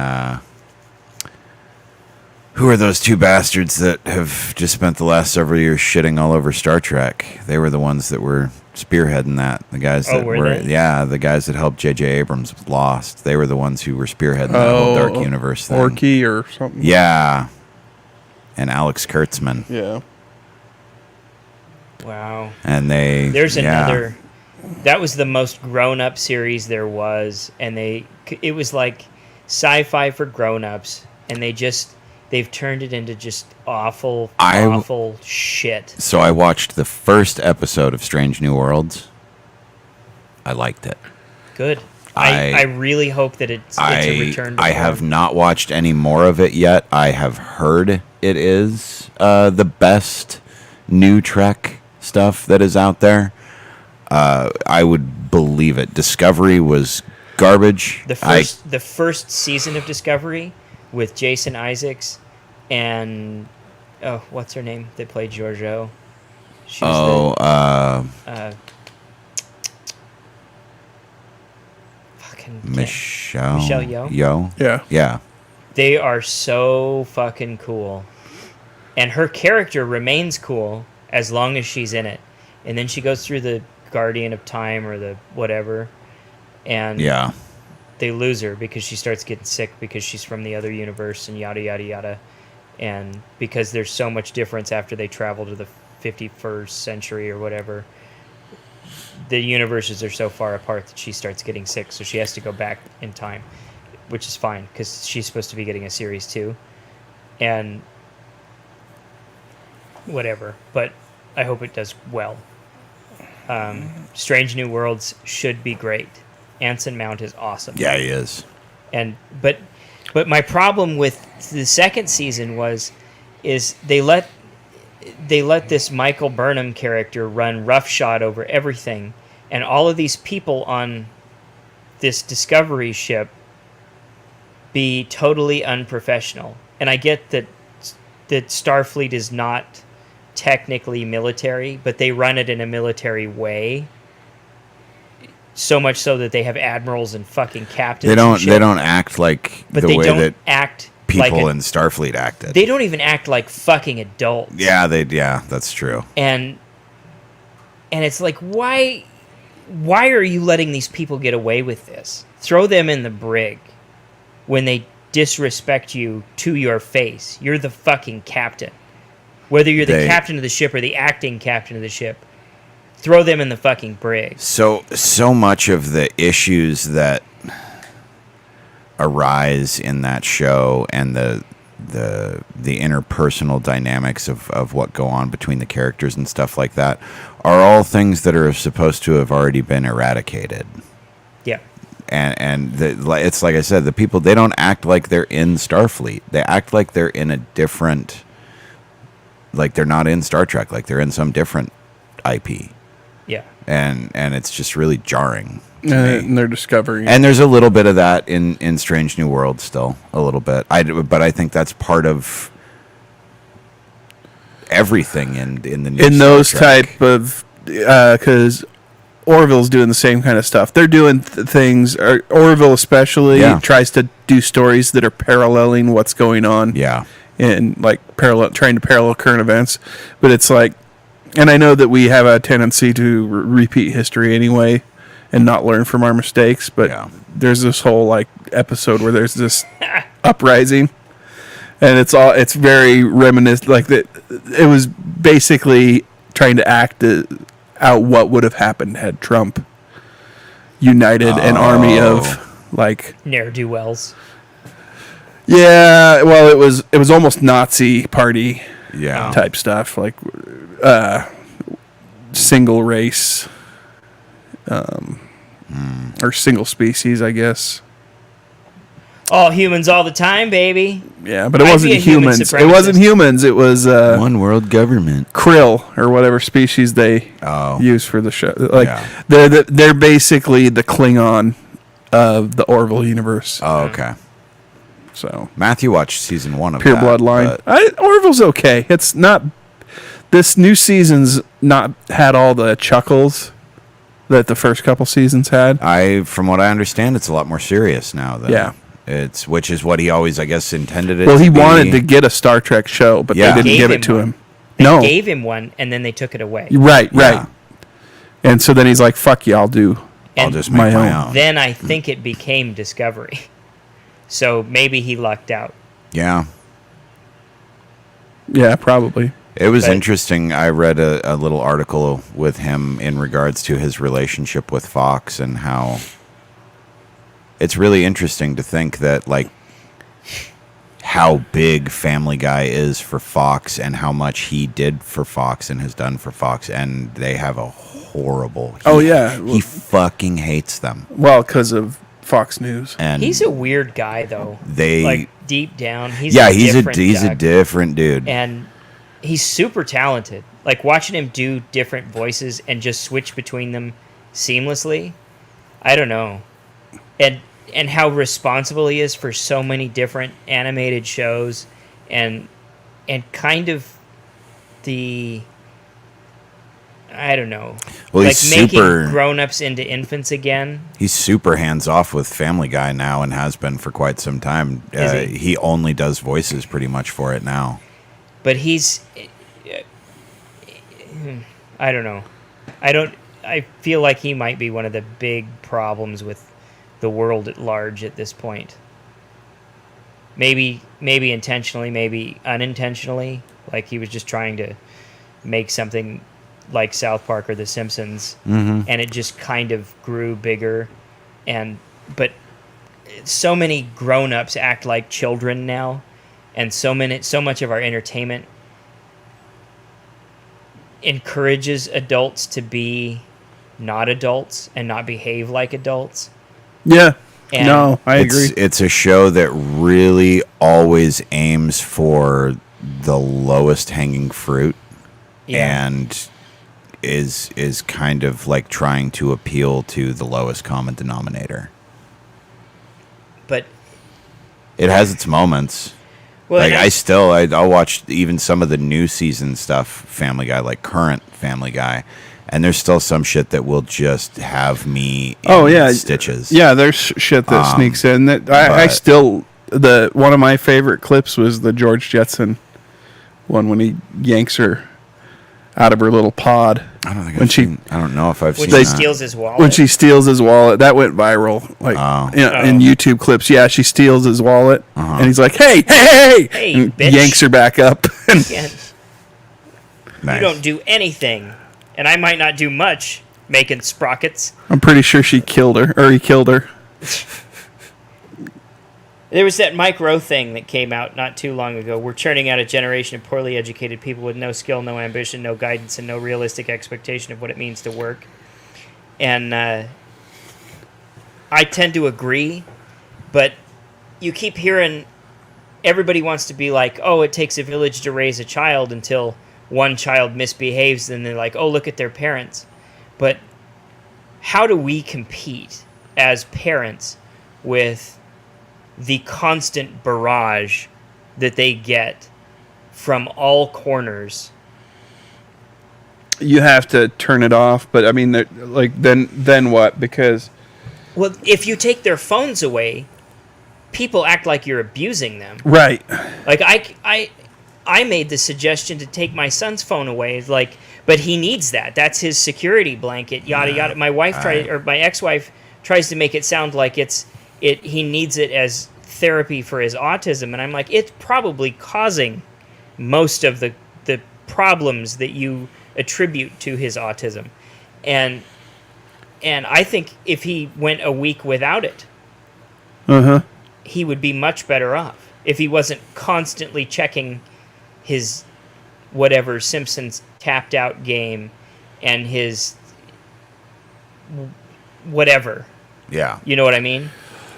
who are those two bastards that have just spent the last several years shitting all over Star Trek? They were the ones that were spearheading that. The guys that were they? Yeah, the guys that helped J.J. Abrams with Lost. They were the ones who were spearheading that whole Dark Universe thing. Orky or something. Yeah. And Alex Kurtzman. Yeah. Wow. And they... There's yeah. another... That was the most grown-up series there was, and it was like sci-fi for grown-ups, and they've turned it into just awful shit. So I watched the first episode of Strange New Worlds. I liked it. Good. I really hope that it's a return to I form. have not watched any more of it yet. I have heard it is the best new Trek stuff that is out there. I would believe it. Discovery was garbage. The first season of Discovery with Jason Isaacs and what's her name? They played Giorgio. She was Michelle Yeoh? Yeoh? Yeah. Yeah. They are so fucking cool. And her character remains cool as long as she's in it. And then she goes through the Guardian of Time or the whatever, and they lose her because she starts getting sick because she's from the other universe and yada, yada, yada. And because there's so much difference after they travel to the 51st century or whatever, the universes are so far apart that she starts getting sick, so she has to go back in time, which is fine because she's supposed to be getting a series 2. And whatever, but I hope it does well. Strange New Worlds should be great. Anson Mount is awesome. Yeah, he is. And but my problem with the second season is they let this Michael Burnham character run roughshod over everything, and all of these people on this Discovery ship be totally unprofessional. And I get that Starfleet is not technically military, but they run it in a military way. So much so that they have admirals and fucking captains. They don't act like but the they way don't that act people like in Starfleet acted. They don't even act like fucking adults. Yeah, that's true. And it's like, why are you letting these people get away with this? Throw them in the brig when they disrespect you to your face. You're the fucking captain. Whether you're the captain of the ship or the acting captain of the ship, throw them in the fucking brig. So much of the issues that arise in that show and the interpersonal dynamics of what go on between the characters and stuff like that are all things that are supposed to have already been eradicated. Yeah. And it's like I said, the people, they don't act like they're in Starfleet. They act like they're in a different, like they're not in Star Trek, like they're in some different IP. Yeah. And it's just really jarring. And they're discovering. And there's a little bit of that in Strange New Worlds still, a little bit. But I think that's part of everything in the new in Star those Trek. type of because Orville's doing the same kind of stuff. They're doing things. Orville especially tries to do stories that are paralleling what's going on. Yeah. And like trying to parallel current events, but it's like, and I know that we have a tendency to repeat history anyway and not learn from our mistakes, but there's this whole like episode where there's this uprising, and it's very reminiscent, like that. It was basically trying to act out what would have happened had Trump united an army of like ne'er-do-wells. Yeah, well, it was almost Nazi party type stuff, like single race or single species, I guess. All humans all the time, baby. Yeah, but it wasn't humans. It wasn't humans. It was one world government. Krill or whatever species they use for the show. Like they're basically the Klingon of the Orville universe. Oh, okay. So Matthew watched season 1 of Pure that, Bloodline. Orville's okay. It's not. This new season's not had all the chuckles that the first couple seasons had. From what I understand, it's a lot more serious now. Which is what he always, I guess, intended it. Well, to he be. wanted to get a Star Trek show, but they didn't give it to him. They gave him one, and then they took it away. Right. And so then he's like, "Fuck you, I'll just make my own." Then I think it became Discovery. So maybe he lucked out. Yeah. Yeah, probably. It was interesting. I read a little article with him in regards to his relationship with Fox and how it's really interesting to think that, like, how big Family Guy is for Fox and how much he did for Fox and has done for Fox. And they have a horrible... He fucking hates them. Well, because of Fox News. And he's a weird guy, though. Like, deep down, he's a different dude. And he's super talented. Like, watching him do different voices and just switch between them seamlessly, I don't know. And how responsible he is for so many different animated shows and kind of the... I don't know. Well, like making grown-ups into infants again. He's super hands-off with Family Guy now and has been for quite some time. He only does voices pretty much for it now. but he's, I don't know. I feel like he might be one of the big problems with the world at large at this point. Maybe intentionally, maybe unintentionally. Like he was just trying to make something like South Park or The Simpsons, and it just kind of grew bigger. But so many grown-ups act like children now, and so much of our entertainment encourages adults to be not adults and not behave like adults. Yeah. And no, I agree. It's a show that really always aims for the lowest hanging fruit, and is kind of like trying to appeal to the lowest common denominator. But it has its moments. Well, like I'll watch even some of the new season stuff, Family Guy, like current Family Guy, and there's still some shit that will just have me in stitches. Yeah, there's shit that sneaks in. That I still one of my favorite clips was the George Jetson one when he yanks her out of her little pod. I don't think I don't know if I've seen that. When she steals his wallet. When she steals his wallet, that went viral. Like in YouTube clips. Yeah, she steals his wallet, and he's like, "Hey, and bitch. yanks her back up. Nice. You don't do anything, and I might not do much making sprockets." I'm pretty sure she killed her, or he killed her. There was that Mike Rowe thing that came out not too long ago. We're churning out a generation of poorly educated people with no skill, no ambition, no guidance, and no realistic expectation of what it means to work. And I tend to agree, but you keep hearing everybody wants to be like, oh, it takes a village to raise a child, until one child misbehaves, and they're like, oh, look at their parents. But how do we compete as parents with the constant barrage that they get from all corners? You have to turn it off, but I mean, like then what? Because if you take their phones away, people act like you're abusing them. Right. Like I made the suggestion to take my son's phone away, like, but he needs that. That's his security blanket. Yada yada. My ex-wife tries to make it sound like he needs it as therapy for his autism, and I'm like, it's probably causing most of the problems that you attribute to his autism, and I think if he went a week without it, he would be much better off if he wasn't constantly checking his whatever Simpsons tapped out game and his whatever. Yeah. You know what I mean?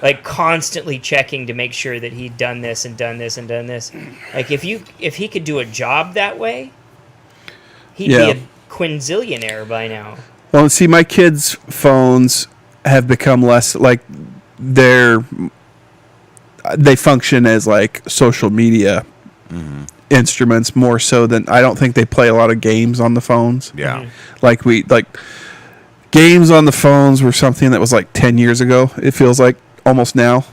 Like constantly checking to make sure that he'd done this and done this and done this. Like if he could do a job that way, he'd be a quinzillionaire by now. Well, see, my kids' phones have become less like they function as like social media instruments more so than, I don't think they play a lot of games on the phones. Yeah. Like games on the phones were something that was like 10 years ago. It feels like almost now.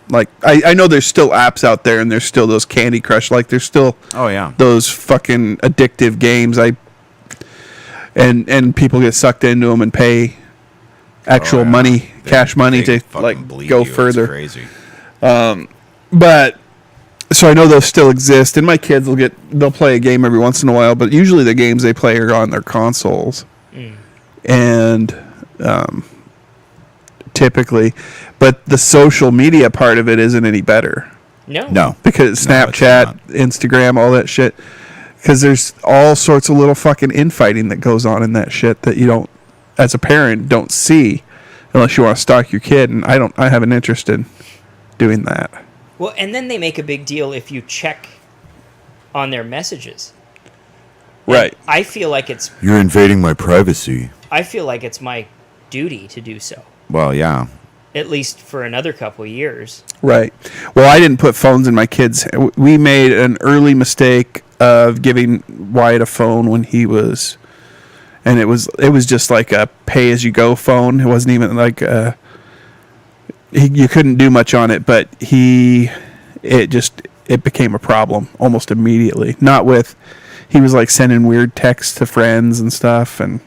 Like I know there's still apps out there, and there's still those Candy Crush, like there's still those fucking addictive games. And people get sucked into them and pay actual money, cash money to like go further. It's crazy. But so I know those still exist, and my kids they'll play a game every once in a while, but usually the games they play are on their consoles. And typically, but the social media part of it isn't any better. No. Because Snapchat, Instagram, all that shit. Because there's all sorts of little fucking infighting that goes on in that shit that you don't, as a parent, don't see unless you want to stalk your kid. And I have an interest in doing that. Well, and then they make a big deal if you check on their messages. Right. And I feel like you're invading my privacy. I feel like it's my duty to do so. Well, yeah. At least for another couple of years. Right. Well, I didn't put phones in my kids. We made an early mistake of giving Wyatt a phone when he was, and it was just like a pay-as-you-go phone. It wasn't even like you couldn't do much on it, but it it became a problem almost immediately. Not with, he was like sending weird texts to friends and stuff, and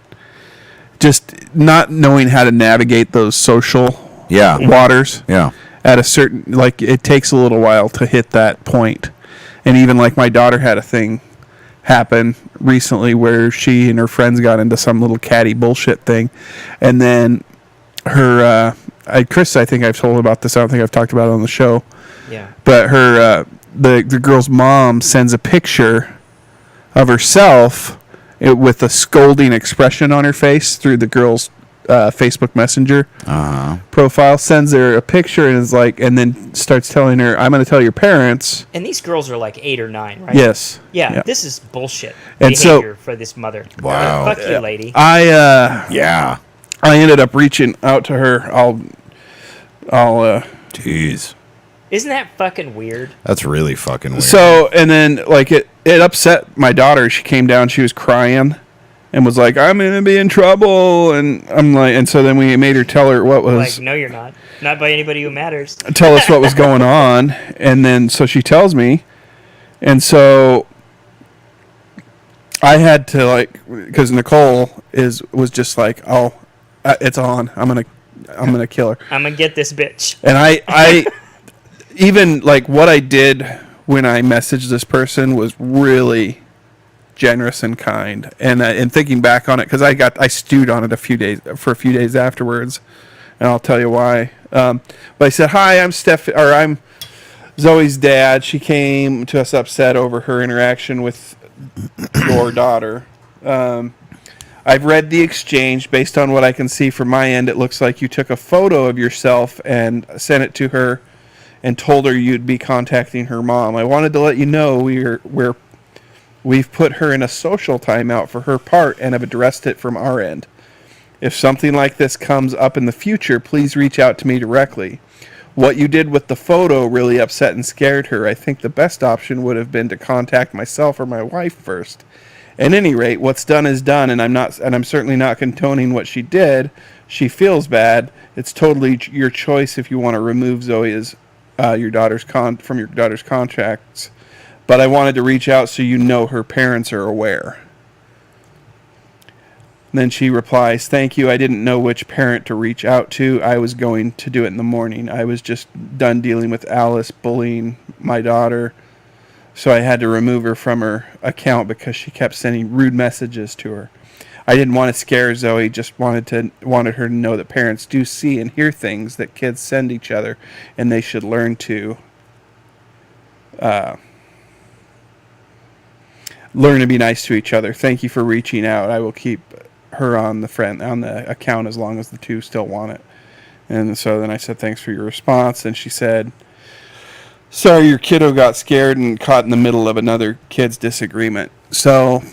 just not knowing how to navigate those social waters. Yeah. At a certain, like, it takes a little while to hit that point. And even like my daughter had a thing happen recently where she and her friends got into some little catty bullshit thing, and then her Chris, I think I've told about this. I don't think I've talked about it on the show. Yeah. But her the girl's mom sends a picture of herself with a scolding expression on her face through the girl's Facebook Messenger profile. Sends her a picture and is like, and then starts telling her, "I'm going to tell your parents." And these girls are like 8 or 9, right? Yes. Yeah. This is bullshit And behavior for this mother. Wow. Fuck you, lady. I ended up reaching out to her. I'll Jeez. Isn't that fucking weird? That's really fucking weird. So, and then like it upset my daughter. She came down, she was crying and was like, "I'm going to be in trouble." And I'm like, and so then we made her tell her what was, like, no, you're not. Not by anybody who matters. tell us what was going on. And then, so she tells me, and so I had to, like, because Nicole was just like, "Oh, it's on. I'm gonna kill her. I'm gonna get this bitch." And I even like what I did when I messaged this person was really generous and kind. And thinking back on it, because I stewed on it a few days afterwards, and I'll tell you why. But I said, "Hi, I'm Zoe's dad. She came to us upset over her interaction with your daughter. I've read the exchange. Based on what I can see from my end, it looks like you took a photo of yourself and sent it to her and told her you'd be contacting her mom. I wanted to let you know we've put her in a social timeout for her part and have addressed it from our end. If something like this comes up in the future, please reach out to me directly. What you did with the photo really upset and scared her. I think the best option would have been to contact myself or my wife first. At any rate, what's done is done, and I'm certainly not condoning what she did. She feels bad. It's totally your choice if you want to remove Zoe as from your daughter's contracts. But I wanted to reach out so you know her parents are aware." Then she replies, "Thank you. I didn't know which parent to reach out to. I was going to do it in the morning. I was just done dealing with Alice bullying my daughter, so I had to remove her from her account because she kept sending rude messages to her. I didn't want to scare Zoe, just wanted her to know that parents do see and hear things that kids send each other, and they should learn to be nice to each other. Thank you for reaching out. I will keep her on the account as long as the two still want it." And so then I said, "Thanks for your response." And she said, "Sorry, your kiddo got scared and caught in the middle of another kid's disagreement." So,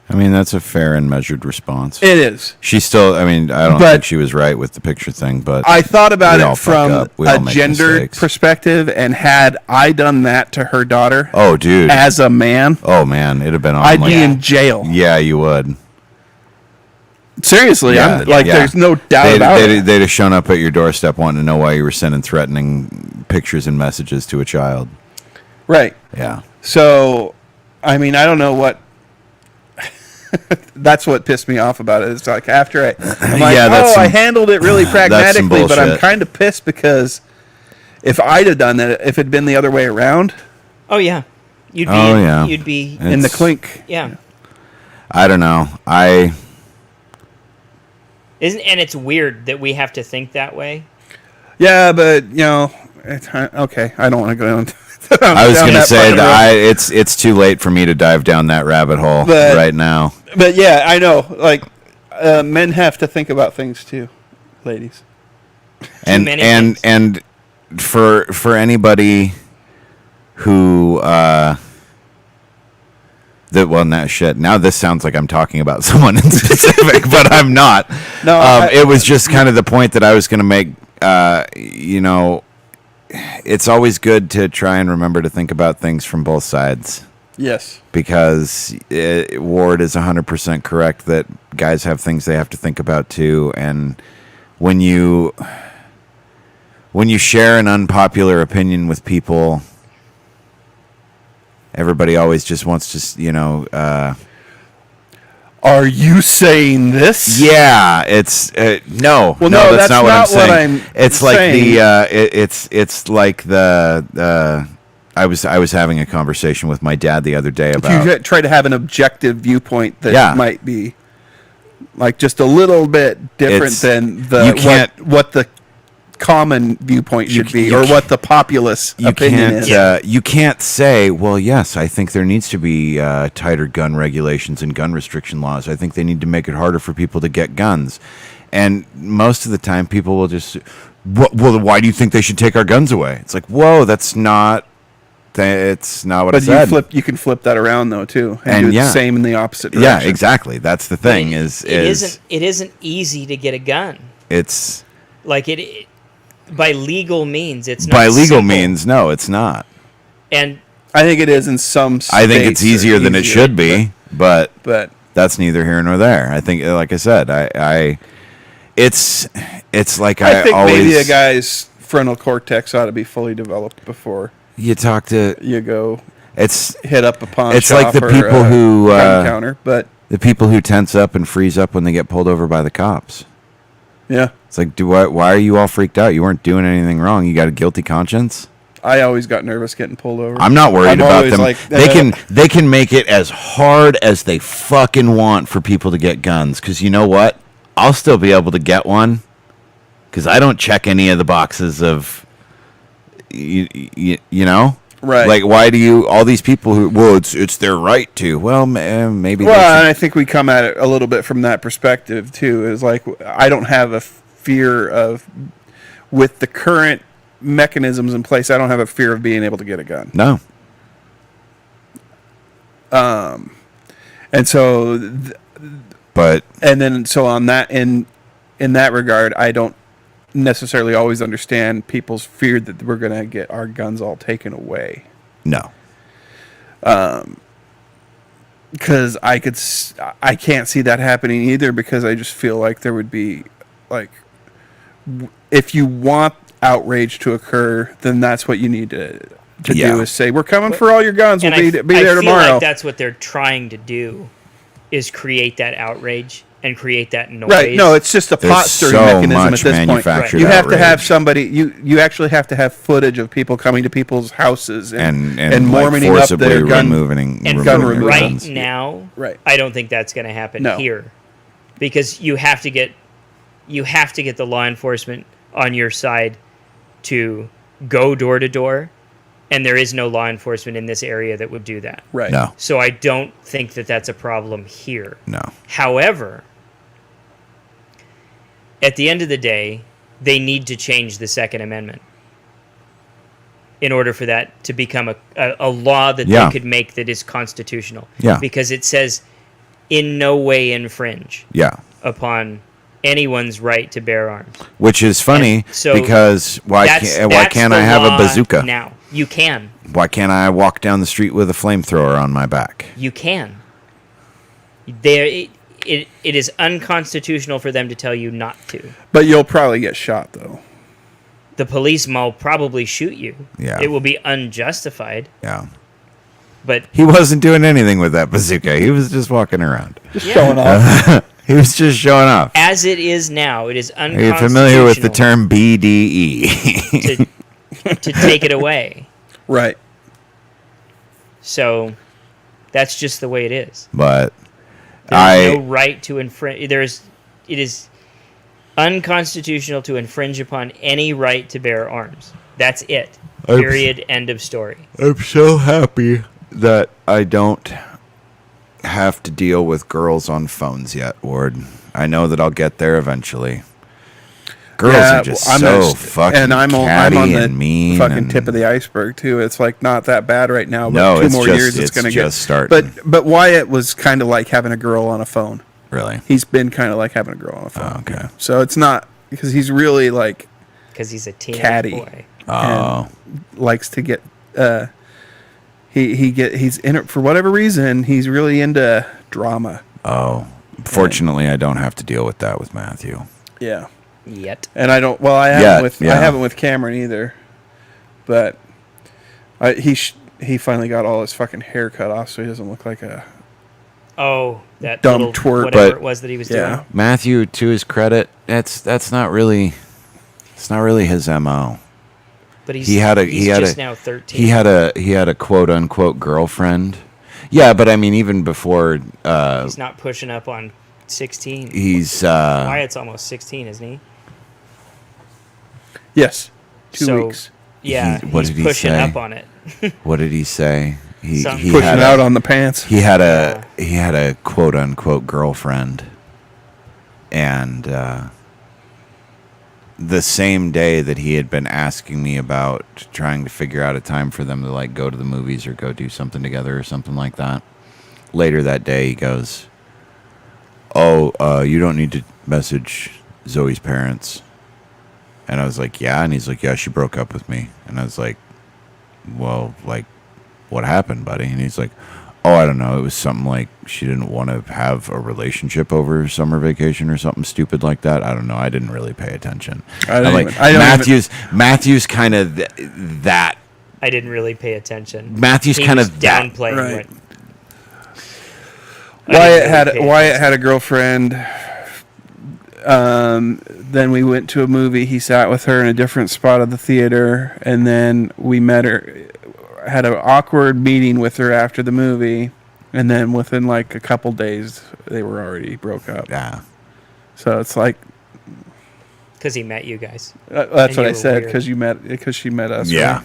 I mean, that's a fair and measured response. it is. She still, I mean, I don't think she was right with the picture thing, but I thought about we all it fuck from up. We all a make gender mistakes. perspective, and had I done that to her daughter Oh, dude. as a man, Oh, man. It'd have been on. I'd like, be in jail. Yeah, you would. Seriously, Yeah, yeah. There's no doubt about it. They'd have shown up at your doorstep wanting to know why you were sending threatening pictures and messages to a child. Right. Yeah. So, I mean, I don't know what. That's what pissed me off about it. It's like after I'm like, I handled it really pragmatically, but I'm bullshit. kind of pissed because if I'd have done that, if it'd been the other way around, Oh yeah, you'd be. Oh, yeah. You'd be. in the It's- clink. Yeah. I don't know. And it's weird that we have to think that way. Yeah, but it's, okay. I don't want to go down. I was going to say road. that it's too late for me to dive down that rabbit hole right now. But yeah, I know. Like men have to think about things too, ladies. And many and for anybody who now this sounds like I'm talking about someone in specific, but I'm not. No, it was just kind of the point that I was going to make. It's always good to try and remember to think about things from both sides. Yes. Because Ward is 100% correct that guys have things they have to think about too, and when you share an unpopular opinion with people, everybody always just wants to, Are you saying this? yeah, it's no. Well, no, no, that's not that's what I'm not saying. what I'm it's like saying. it's like the I was having a conversation with my dad the other day about. If you try to have an objective viewpoint that Yeah. might be like just a little bit different It's- than you can't- what the common viewpoint should be, you or can't- what the populace you opinion can't is. you can't say, well, yes, I think there needs to be tighter gun regulations and gun restriction laws. I think they need to make it harder for people to get guns. And most of the time, people will just, well, why do you think they should take our guns away? It's like, whoa, it's not what I But said. you can flip that around though too, and, And do yeah. the same in the opposite Yeah, direction. exactly. That's the thing. It isn't easy to get a gun. It's Like by legal means, it's not by legal simple. means. No, it's not. And I think it is in some states. I think it's easier than it should be, but But that's neither here nor there. I think, like I said, it's like I think always, maybe a guy's frontal cortex ought to be fully developed before you talk to. you go It's hit up a pawn It's like shop the or people a who, gun counter. But the people who tense up and freeze up when they get pulled over by the cops. yeah, It's like, why are you all freaked out? You weren't doing anything wrong. You got a guilty conscience. I always got nervous getting pulled over. I'm not worried I'm about always them. like, They can make it as hard as they fucking want for people to get guns. Because you know what? I'll still be able to get one. Because I don't check any of the boxes of, you know? Right. Like, why do you, all these people who, well, it's their right to. Well, maybe they Well, should. and I think we come at it a little bit from that perspective too. Is like I don't have a fear of, with the current mechanisms in place, I don't have a fear of being able to get a gun. No. And so, But so on that in that regard, I don't necessarily always understand people's fear that we're going to get our guns all taken away. no. Because I can't see that happening either, because I just feel like there would be, like, if you want outrage to occur, then that's what you need to Yeah. do, is say, we're coming for all your guns, we'll and be I there feel tomorrow. like that's what they're trying to do, is create that outrage and create that noise. Right, no, it's just a There's pot stirring so mechanism much at this point. manufactured You have to have outrage. somebody, you actually have to have footage of people coming to people's houses and warming like up forcibly their gun. removing And gun their removal. right guns. now, Right. I don't think that's going to happen No. here, because you have to get the law enforcement on your side to go door to door, and there is no law enforcement in this area that would do that. Right. No, So I don't think that that's a problem here. no. However, at the end of the day, they need to change the Second Amendment in order for that to become a law that Yeah. they could make that is constitutional. Yeah. Because it says, in no way infringe Yeah. upon anyone's right to bear arms. Which is funny And so because why That's can't the I have a law bazooka? now? You can. Why can't I walk down the street with a flamethrower on my back? You can. It is unconstitutional for them to tell you not to. But you'll probably get shot, though. The police will probably shoot you. Yeah. It will be unjustified, Yeah. but He wasn't doing anything with that bazooka. He was just walking around. Just showing off. He was just showing off. as it is now, it is Are you unconstitutional familiar with the term BDE? to take it away. Right. So that's just the way it is. But There's no right to infringe. It is unconstitutional to infringe upon any right to bear arms. That's it. Oops. Period. End of story. I'm so happy that I don't have to deal with girls on phones yet, Ward. I know that I'll get there eventually. Girls are just fucking and I'm catty on the and mean. fucking and tip of the iceberg too. It's like not that bad right now, but No, 2 it's more just- years it's going to just get starting. But Wyatt was kind of like having a girl on a phone. Really? He's been kind of like having a girl on a phone. Oh, okay. So it's not because he's really like Because he's a teenage Catty. boy. Oh. likes to get he's in it for whatever reason. He's really into drama. Oh. Fortunately, I don't have to deal with that with Matthew. Yeah. Yet. And I don't. Well, I Yeah, haven't yeah. I haven't with Cameron either. But he finally got all his fucking hair cut off, so he doesn't look like a Oh, that dumb little twerp. whatever But- it was that he was Yeah. doing. Matthew, to his credit, that's not really. It's not really his MO. But he's He just now 13. He had a quote unquote girlfriend. Yeah, but I mean, even before He's not pushing up on 16. he's Wyatt's almost 16, isn't he? Yes. 2 So- weeks. Yeah, What he's did he pushing say? up on it. what did he say? He Something. Pushing had out on the pants. he had a quote unquote girlfriend, and the same day that he had been asking me about trying to figure out a time for them to like go to the movies or go do something together or something like that. Later that day, he goes, "Oh, you don't need to message Zoe's parents." And I was like, "Yeah," and he's like, "Yeah, she broke up with me." And I was like, "Well, like, what happened, buddy?" And he's like, "Oh, I don't know. It was something like she didn't want to have a relationship over summer vacation or something stupid like that. I don't know. I didn't really pay attention." I don't I'm like, even- I don't Matthew's kind of that. I didn't really pay attention. Matthew's He kind was of that. downplaying Right. what. I didn't really pay Wyatt attention. had a girlfriend. Then we went to a movie. He sat with her in a different spot of the theater, and then we met her. Had an awkward meeting with her after the movie, and then within like a couple days, they were already broke up. Yeah. So it's like Because he met you guys. that's And what you I were said weird. because she met us. Yeah. right?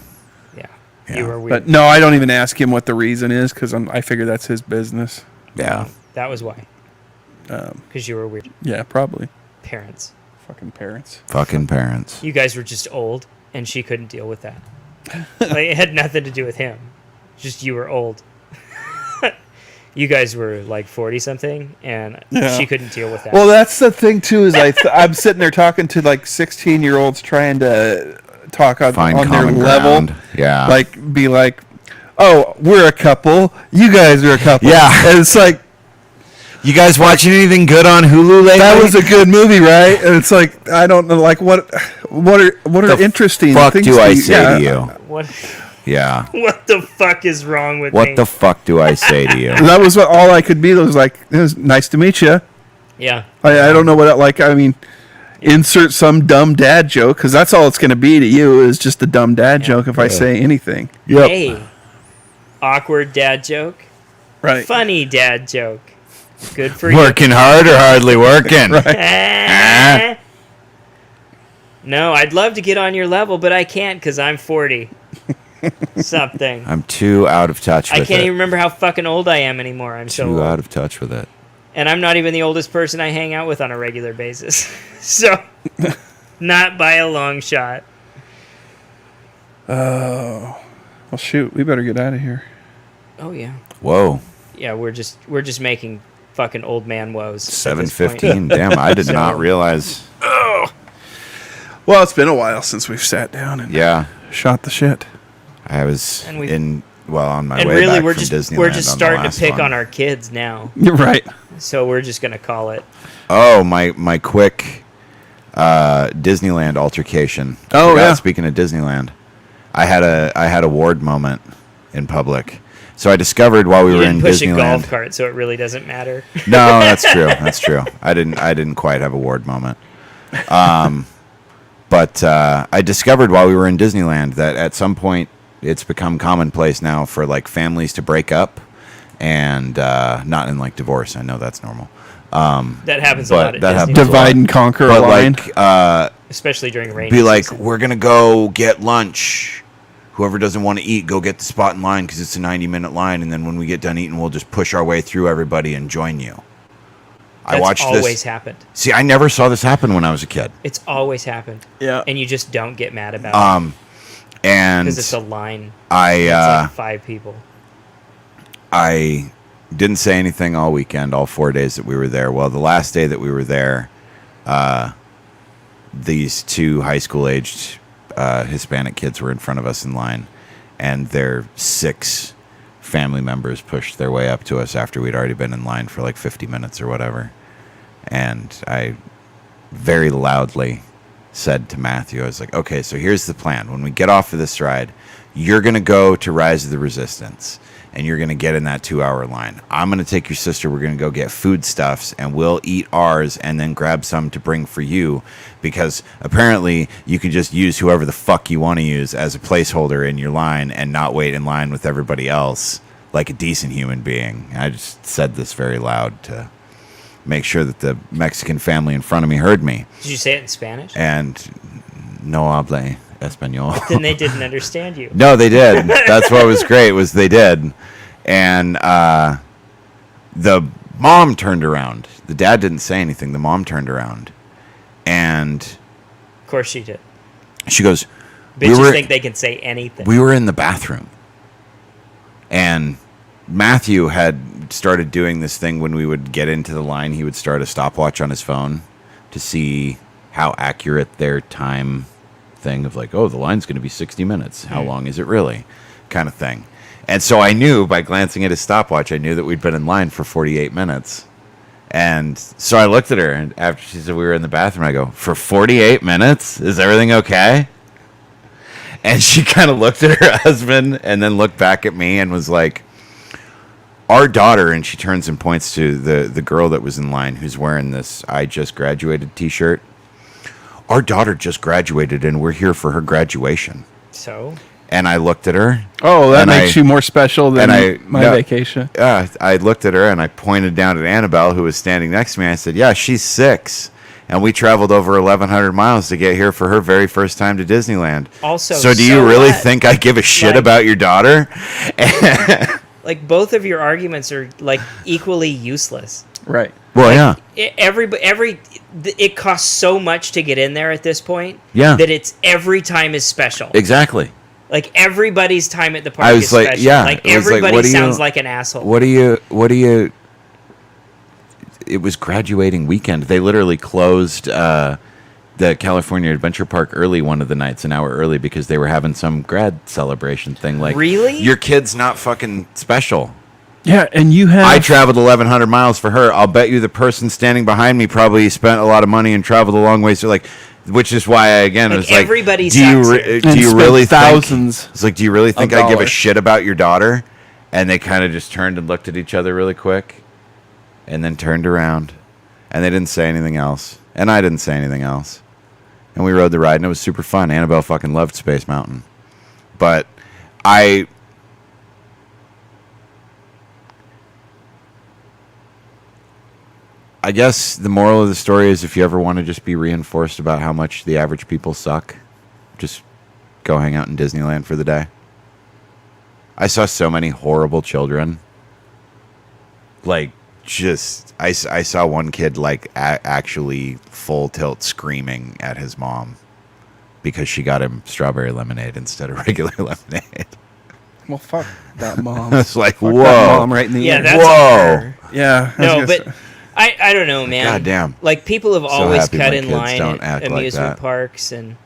Yeah. Yeah. You were weird. But no, I don't even ask him what the reason is because I figure that's his business. Yeah. That was why. Um, Because you were weird. yeah, probably. Parents. Fucking parents. Fucking parents. You guys were just old, and she couldn't deal with that. Like, it had nothing to do with him. Just you were old. You guys were like 40-something, and Yeah. she couldn't deal with that. Well, that's the thing too. Is I'm sitting there talking to like 16-year-olds trying to talk on Find their common level. ground. Yeah. Like be like, oh, we're a couple. You guys are a couple. Yeah. And it's like You guys watching anything good on Hulu lately? that was a good movie, right? And it's like I don't know, like what are The interesting fuck things do I you- say yeah. to you? what? Yeah. What the fuck is wrong with me? What the fuck do I say to you? That was what all I could be. It was like, it was nice to meet you. Yeah. I don't know what like. I mean, insert some dumb dad joke because that's all it's going to be to you is just a dumb dad joke if I say anything. Yep. Hey. Awkward dad joke. Right. Funny dad joke. Good for you. Working hard or hardly working? Ah. No, I'd love to get on your level, but I can't because I'm 40. Something. I'm too out of touch I with can't it. even remember how fucking old I am anymore. I'm so Too old. out of touch with it. And I'm not even the oldest person I hang out with on a regular basis. So, not by a long shot. Well, shoot, we better get out of here. Oh yeah. Whoa. Yeah, we're just making fucking old man woes. at this point. 7:15. Damn, I did not realize. Well, it's been a while since we've sat down and Yeah, shot the shit. I was And we- on my And way really, back we're from just Disneyland. we're just on the starting to last pick one. on our kids now. You're right. So we're just gonna call it. Oh, my quick Disneyland altercation. Oh, Forgot, yeah. Speaking of Disneyland, I had a ward moment in public. So I discovered while we You were didn't in push a golf Disneyland. cart, so it really doesn't matter. No, that's true. That's true. I didn't quite have a ward moment. But I discovered while we were in Disneyland that at some point it's become commonplace now for like families to break up, and not in like divorce. I know that's normal. That happens a But lot at that Disney, happens- Divide and conquer a But line. like, especially during rain. be like, season. we're gonna go get lunch. Whoever doesn't want to eat, go get the spot in line because it's a 90-minute line, and then when we get done eating, we'll just push our way through everybody and join you. I That's watched always this. happened. See, I never saw this happen when I was a kid. It's always happened, Yeah. and you just don't get mad about it And because it's a line. It's I like 5 people. I didn't say anything all weekend, all 4 days that we were there. Well, the last day that we were there, these 2 high school aged Hispanic kids were in front of us in line, and their 6 family members pushed their way up to us after we'd already been in line for like 50 minutes or whatever. And I very loudly said to Matthew, I was like, okay, so here's the plan. When we get off of this ride, you're going to go to Rise of the Resistance, and you're going to get in that 2-hour line. I'm going to take your sister. We're going to go get foodstuffs, and we'll eat ours and then grab some to bring for you, because apparently you can just use whoever the fuck you want to use as a placeholder in your line and not wait in line with everybody else like a decent human being. I just said this very loud to make sure that the Mexican family in front of me heard me. Did you say it in Spanish? And no habla español. Then they didn't understand you. No, they did. That's what was great, was they did. And the mom turned around. The dad didn't say anything. The mom turned around. And Of course she did. she goes, Bitches think they can say anything. we were in the bathroom. And Matthew had started doing this thing when we would get into the line. He would start a stopwatch on his phone to see how accurate their time thing of like, oh, the line's going to be 60 minutes. How long is it really? Kind of thing. And so I knew by glancing at his stopwatch, I knew that we'd been in line for 48 minutes. And so I looked at her, and after she said we were in the bathroom, I go, for 48 minutes? Is everything okay? And she kind of looked at her husband and then looked back at me and was like, our daughter, and she turns and points to the girl that was in line who's wearing this I just graduated t-shirt. Our daughter just graduated, and we're here for her graduation. So? And I looked at her. Oh, that makes you more special than my vacation. I looked at her, and I pointed down at Annabelle, who was standing next to me. I said, yeah, she's 6. And we traveled over 1,100 miles to get here for her very first time to Disneyland. Also, so do you really think I give a shit about your daughter? Like, both of your arguments are, like, equally useless. Right. Well, yeah. It costs so much to get in there at this point. Yeah. That it's every time is special. Exactly. Like, everybody's time at the park is like, special. yeah. Like, everybody sounds like an asshole. What do you... It was graduating weekend. They literally closed the California Adventure Park early one of the nights, an hour early, because they were having some grad celebration thing. Like, really? Your kid's not fucking special. Yeah, and you have... I traveled 1,100 miles for her. I'll bet you the person standing behind me probably spent a lot of money and traveled a long way. So, like, which is why, again, it was like, everybody do you really thousands think... It's like, do you really think I give a shit about your daughter? And they kind of just turned and looked at each other really quick. And then turned around. And they didn't say anything else. And I didn't say anything else. And we rode the ride, and it was super fun. Annabelle fucking loved Space Mountain. But I guess the moral of the story is, if you ever want to just be reinforced about how much the average people suck, just go hang out in Disneyland for the day. I saw so many horrible children. Like, just, I saw one kid, like, actually full tilt screaming at his mom because she got him strawberry lemonade instead of regular lemonade. Well, fuck that mom. It's like, fuck whoa. That mom right in the ear. That's whoa. Yeah. No, but I don't know, man. God damn. Like, people have always cut in line don't at act like amusement that. parks, and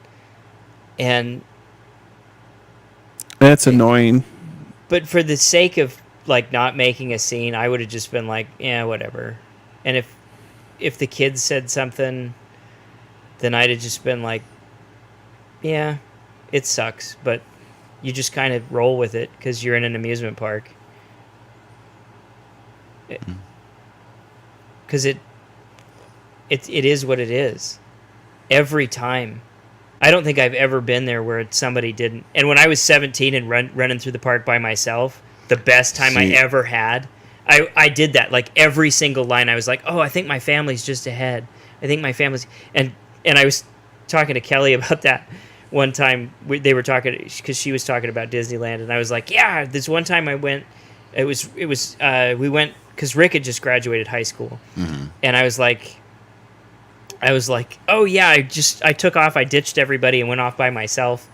that's annoying. But for the sake of, like, not making a scene, I would have just been like, yeah, whatever. And if the kids said something, then I'd have just been like, yeah, it sucks, but you just kind of roll with it because you're in an amusement park. Because it is what it is. Every time. I don't think I've ever been there where somebody didn't. And when I was 17 and running through the park by myself, the best time I ever had, I did that. Like, every single line, I was like, oh, I think my family's just ahead. I think my family's... And I was talking to Kelly about that one time. They were talking... Because she was talking about Disneyland, and I was like, yeah, this one time I went... we went... Because Rick had just graduated high school. Mm-hmm. And I was like, oh, yeah, I took off. I ditched everybody and went off by myself.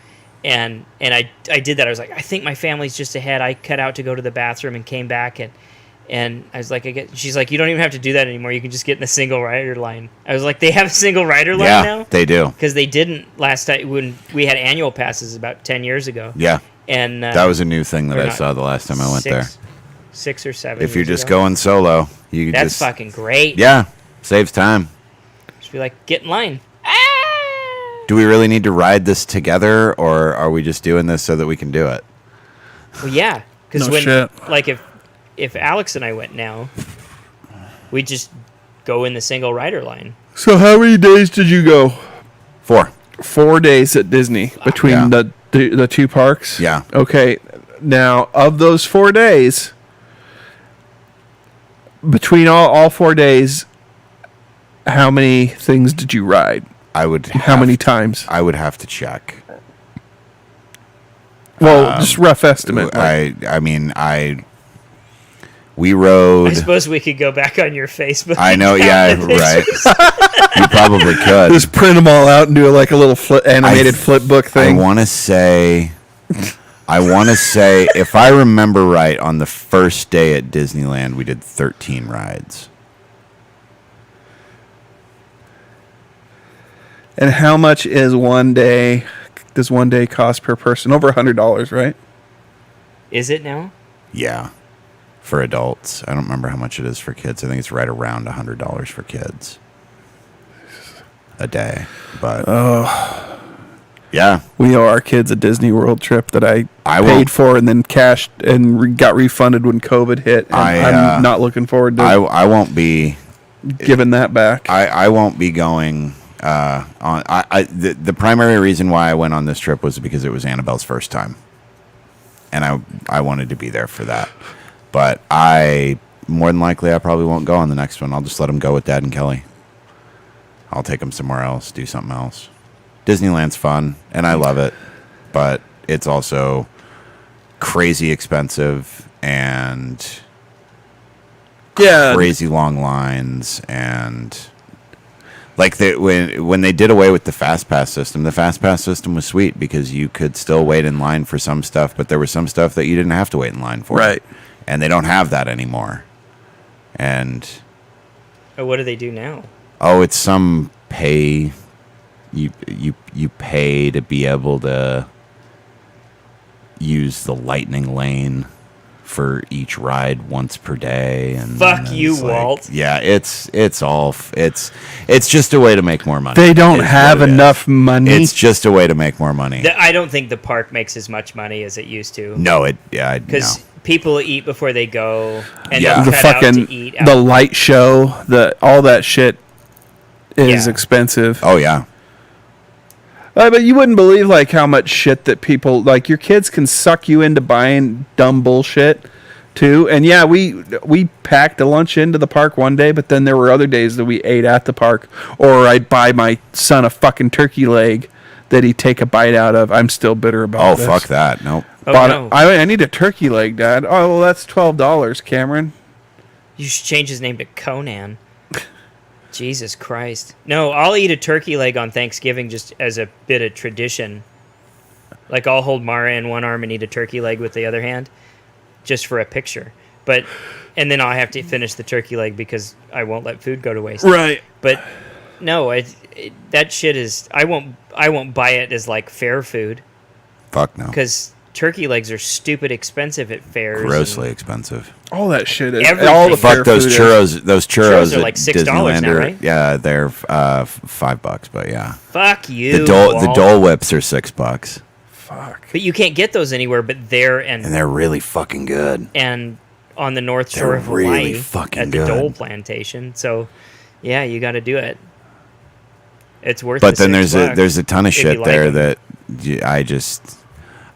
And I did that. I was like, I think my family's just ahead. I cut out to go to the bathroom and came back, and I was like, she's like, you don't even have to do that anymore. You can just get in the single rider line. I was like, they have a single rider line now? Yeah, they do. Because they didn't last time when we had annual passes about 10 years ago. Yeah. And that was a new thing that I saw the last time I went there. 6 or 7 If you're years just ago. going solo, you can That's fucking great. Yeah, saves time. Just be like, get in line. do we really need to ride this together, or are we just doing this so that we can do it? Well, yeah, because No shit. like if Alex and I went now, we just go in the single rider line. So how many days did you go? 4. 4 days at Disney between Yeah. the two parks? Yeah. Okay. Now, of those 4 days, between all 4 days, how many things did you ride? How many times? I would have to check. Well, just rough estimate. We rode. I suppose we could go back on your Facebook. I know, and yeah, count the right. pictures. You probably could. Just print them all out and do like a little animated flip book thing. I want to say, if I remember right, on the first day at Disneyland, we did 13 rides. And how much is 1 day? Does 1 day cost per person? Over $100, right? Is it now? Yeah, for adults. I don't remember how much it is for kids. I think it's right around $100 for kids a day. But yeah, We owe our kids a Disney World trip that I paid won't- for and then cashed and got refunded when COVID hit. And I'm not looking forward to I won't be giving that back. I won't be going on. The primary reason why I went on this trip was because it was Annabelle's first time, and I wanted to be there for that. But more than likely I probably won't go on the next one. I'll just let them go with Dad and Kelly. I'll take them somewhere else, do something else. Disneyland's fun, and I love it, but it's also crazy expensive and crazy long lines, and like when they did away with the fast pass system was sweet because you could still wait in line for some stuff, but there was some stuff that you didn't have to wait in line for. Right. And they don't have that anymore. And Oh, what do they do now? it's some pay. You pay to be able to use the lightning lane for each ride once per day, and Fuck it's you, like- Walt. Yeah, it's just a way to make more money. They don't is have what it is. enough money. It's just a way to make more money. I don't think the park makes as much money as it used to. No, Because people eat before they go, and Yeah. they'll the cut out fucking to eat. the light show, all that shit is Yeah. expensive. Oh yeah, But you wouldn't believe like how much shit that people like your kids can suck you into buying dumb bullshit too. And yeah, we packed a lunch into the park one day, but then there were other days that we ate at the park, or I'd buy my son a fucking turkey leg that he'd take a bite out of. I'm still bitter about this. fuck that. Nope. Oh, Bought no. I need a turkey leg, Dad. Oh, well, that's $12, Cameron. You should change his name to Conan. Jesus Christ. No, I'll eat a turkey leg on Thanksgiving just as a bit of tradition. Like, I'll hold Mara in one arm and eat a turkey leg with the other hand, just for a picture. And then I'll have to finish the turkey leg because I won't let food go to waste. Right. But no, that shit is... I won't buy it as, like, fair food, Fuck no. because turkey legs are stupid expensive at fairs. Grossly expensive. All that shit is Everything. all the Fuck fair Fuck those food is. churros. Those churros are at like $6 Disneyland now, are- right? Yeah, they're $5, but yeah. Fuck you, The Walt. Dole Whips are $6, Fuck. But you can't get those anywhere but there and they're really fucking good. and on the North Shore They're of Hawaii really fucking at the good. Dole Plantation. So, yeah, you got to do it. It's worth. But the then $6 there's a ton of if you shit like there 'em. that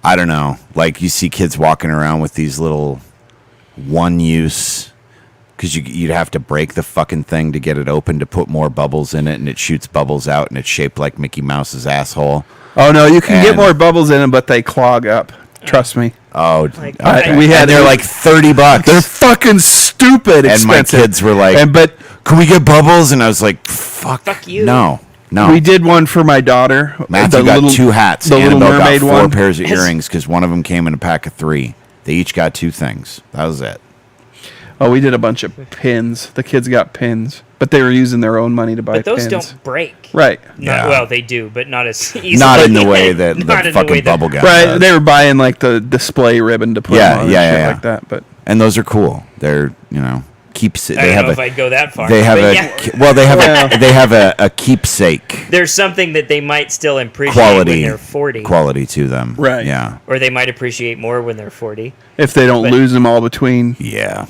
I don't know. Like you see kids walking around with these little one use, because you'd have to break the fucking thing to get it open to put more bubbles in it, and it shoots bubbles out, and it's shaped like Mickey Mouse's asshole. Oh no, you can get And- more bubbles in them, but they clog up. Trust me. Oh, Like, okay. we had- And they're like $30. They're fucking stupid and my expensive. kids were like, but "Can we get bubbles?" And I was like, "Fuck you." No. we did one for my daughter. Matthew The got little- 2 hats. The Little Annabelle Mermaid got 4 one. pairs of Has- earrings because one of them came in a pack of 3. They each got 2 things. That was it. Oh, we did a bunch of pins. The kids got pins, but they were using their own money to buy But those pins. don't break. Right. Not, Yeah. Well, they do, but not as easily. Not in the way that Not the in the fucking way that- bubble guy Right. does. They were buying like the display ribbon to put Yeah, on and yeah, shit yeah, like that. But And those are cool. They're, keepsake. I don't know if I'd go that far. They have but a yeah. well. They have a keepsake There's something that they might still appreciate quality when they're 40. quality to them. Right. Yeah. Or they might appreciate more when they're 40. If they don't But- lose them all between Yeah.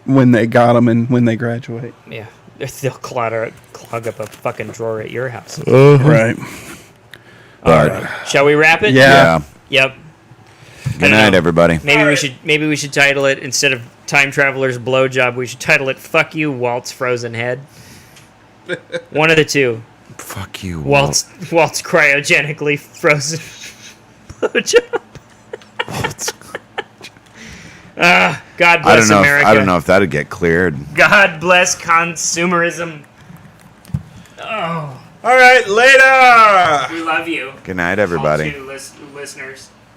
when they got them and when they graduate. Yeah. They'll clog up a fucking drawer at your house. Right. But Shall we wrap it? Yeah. yeah. Yep. Good night, everybody. Maybe we should title it, instead of Time Traveler's Blowjob, we should title it "Fuck You, Walt's Frozen Head." One of the two. Fuck you, Walt's cryogenically frozen blowjob. God bless America. I don't know if that'd get cleared. God bless consumerism. Oh, All right, later. we love you. Good night, everybody. All two listeners.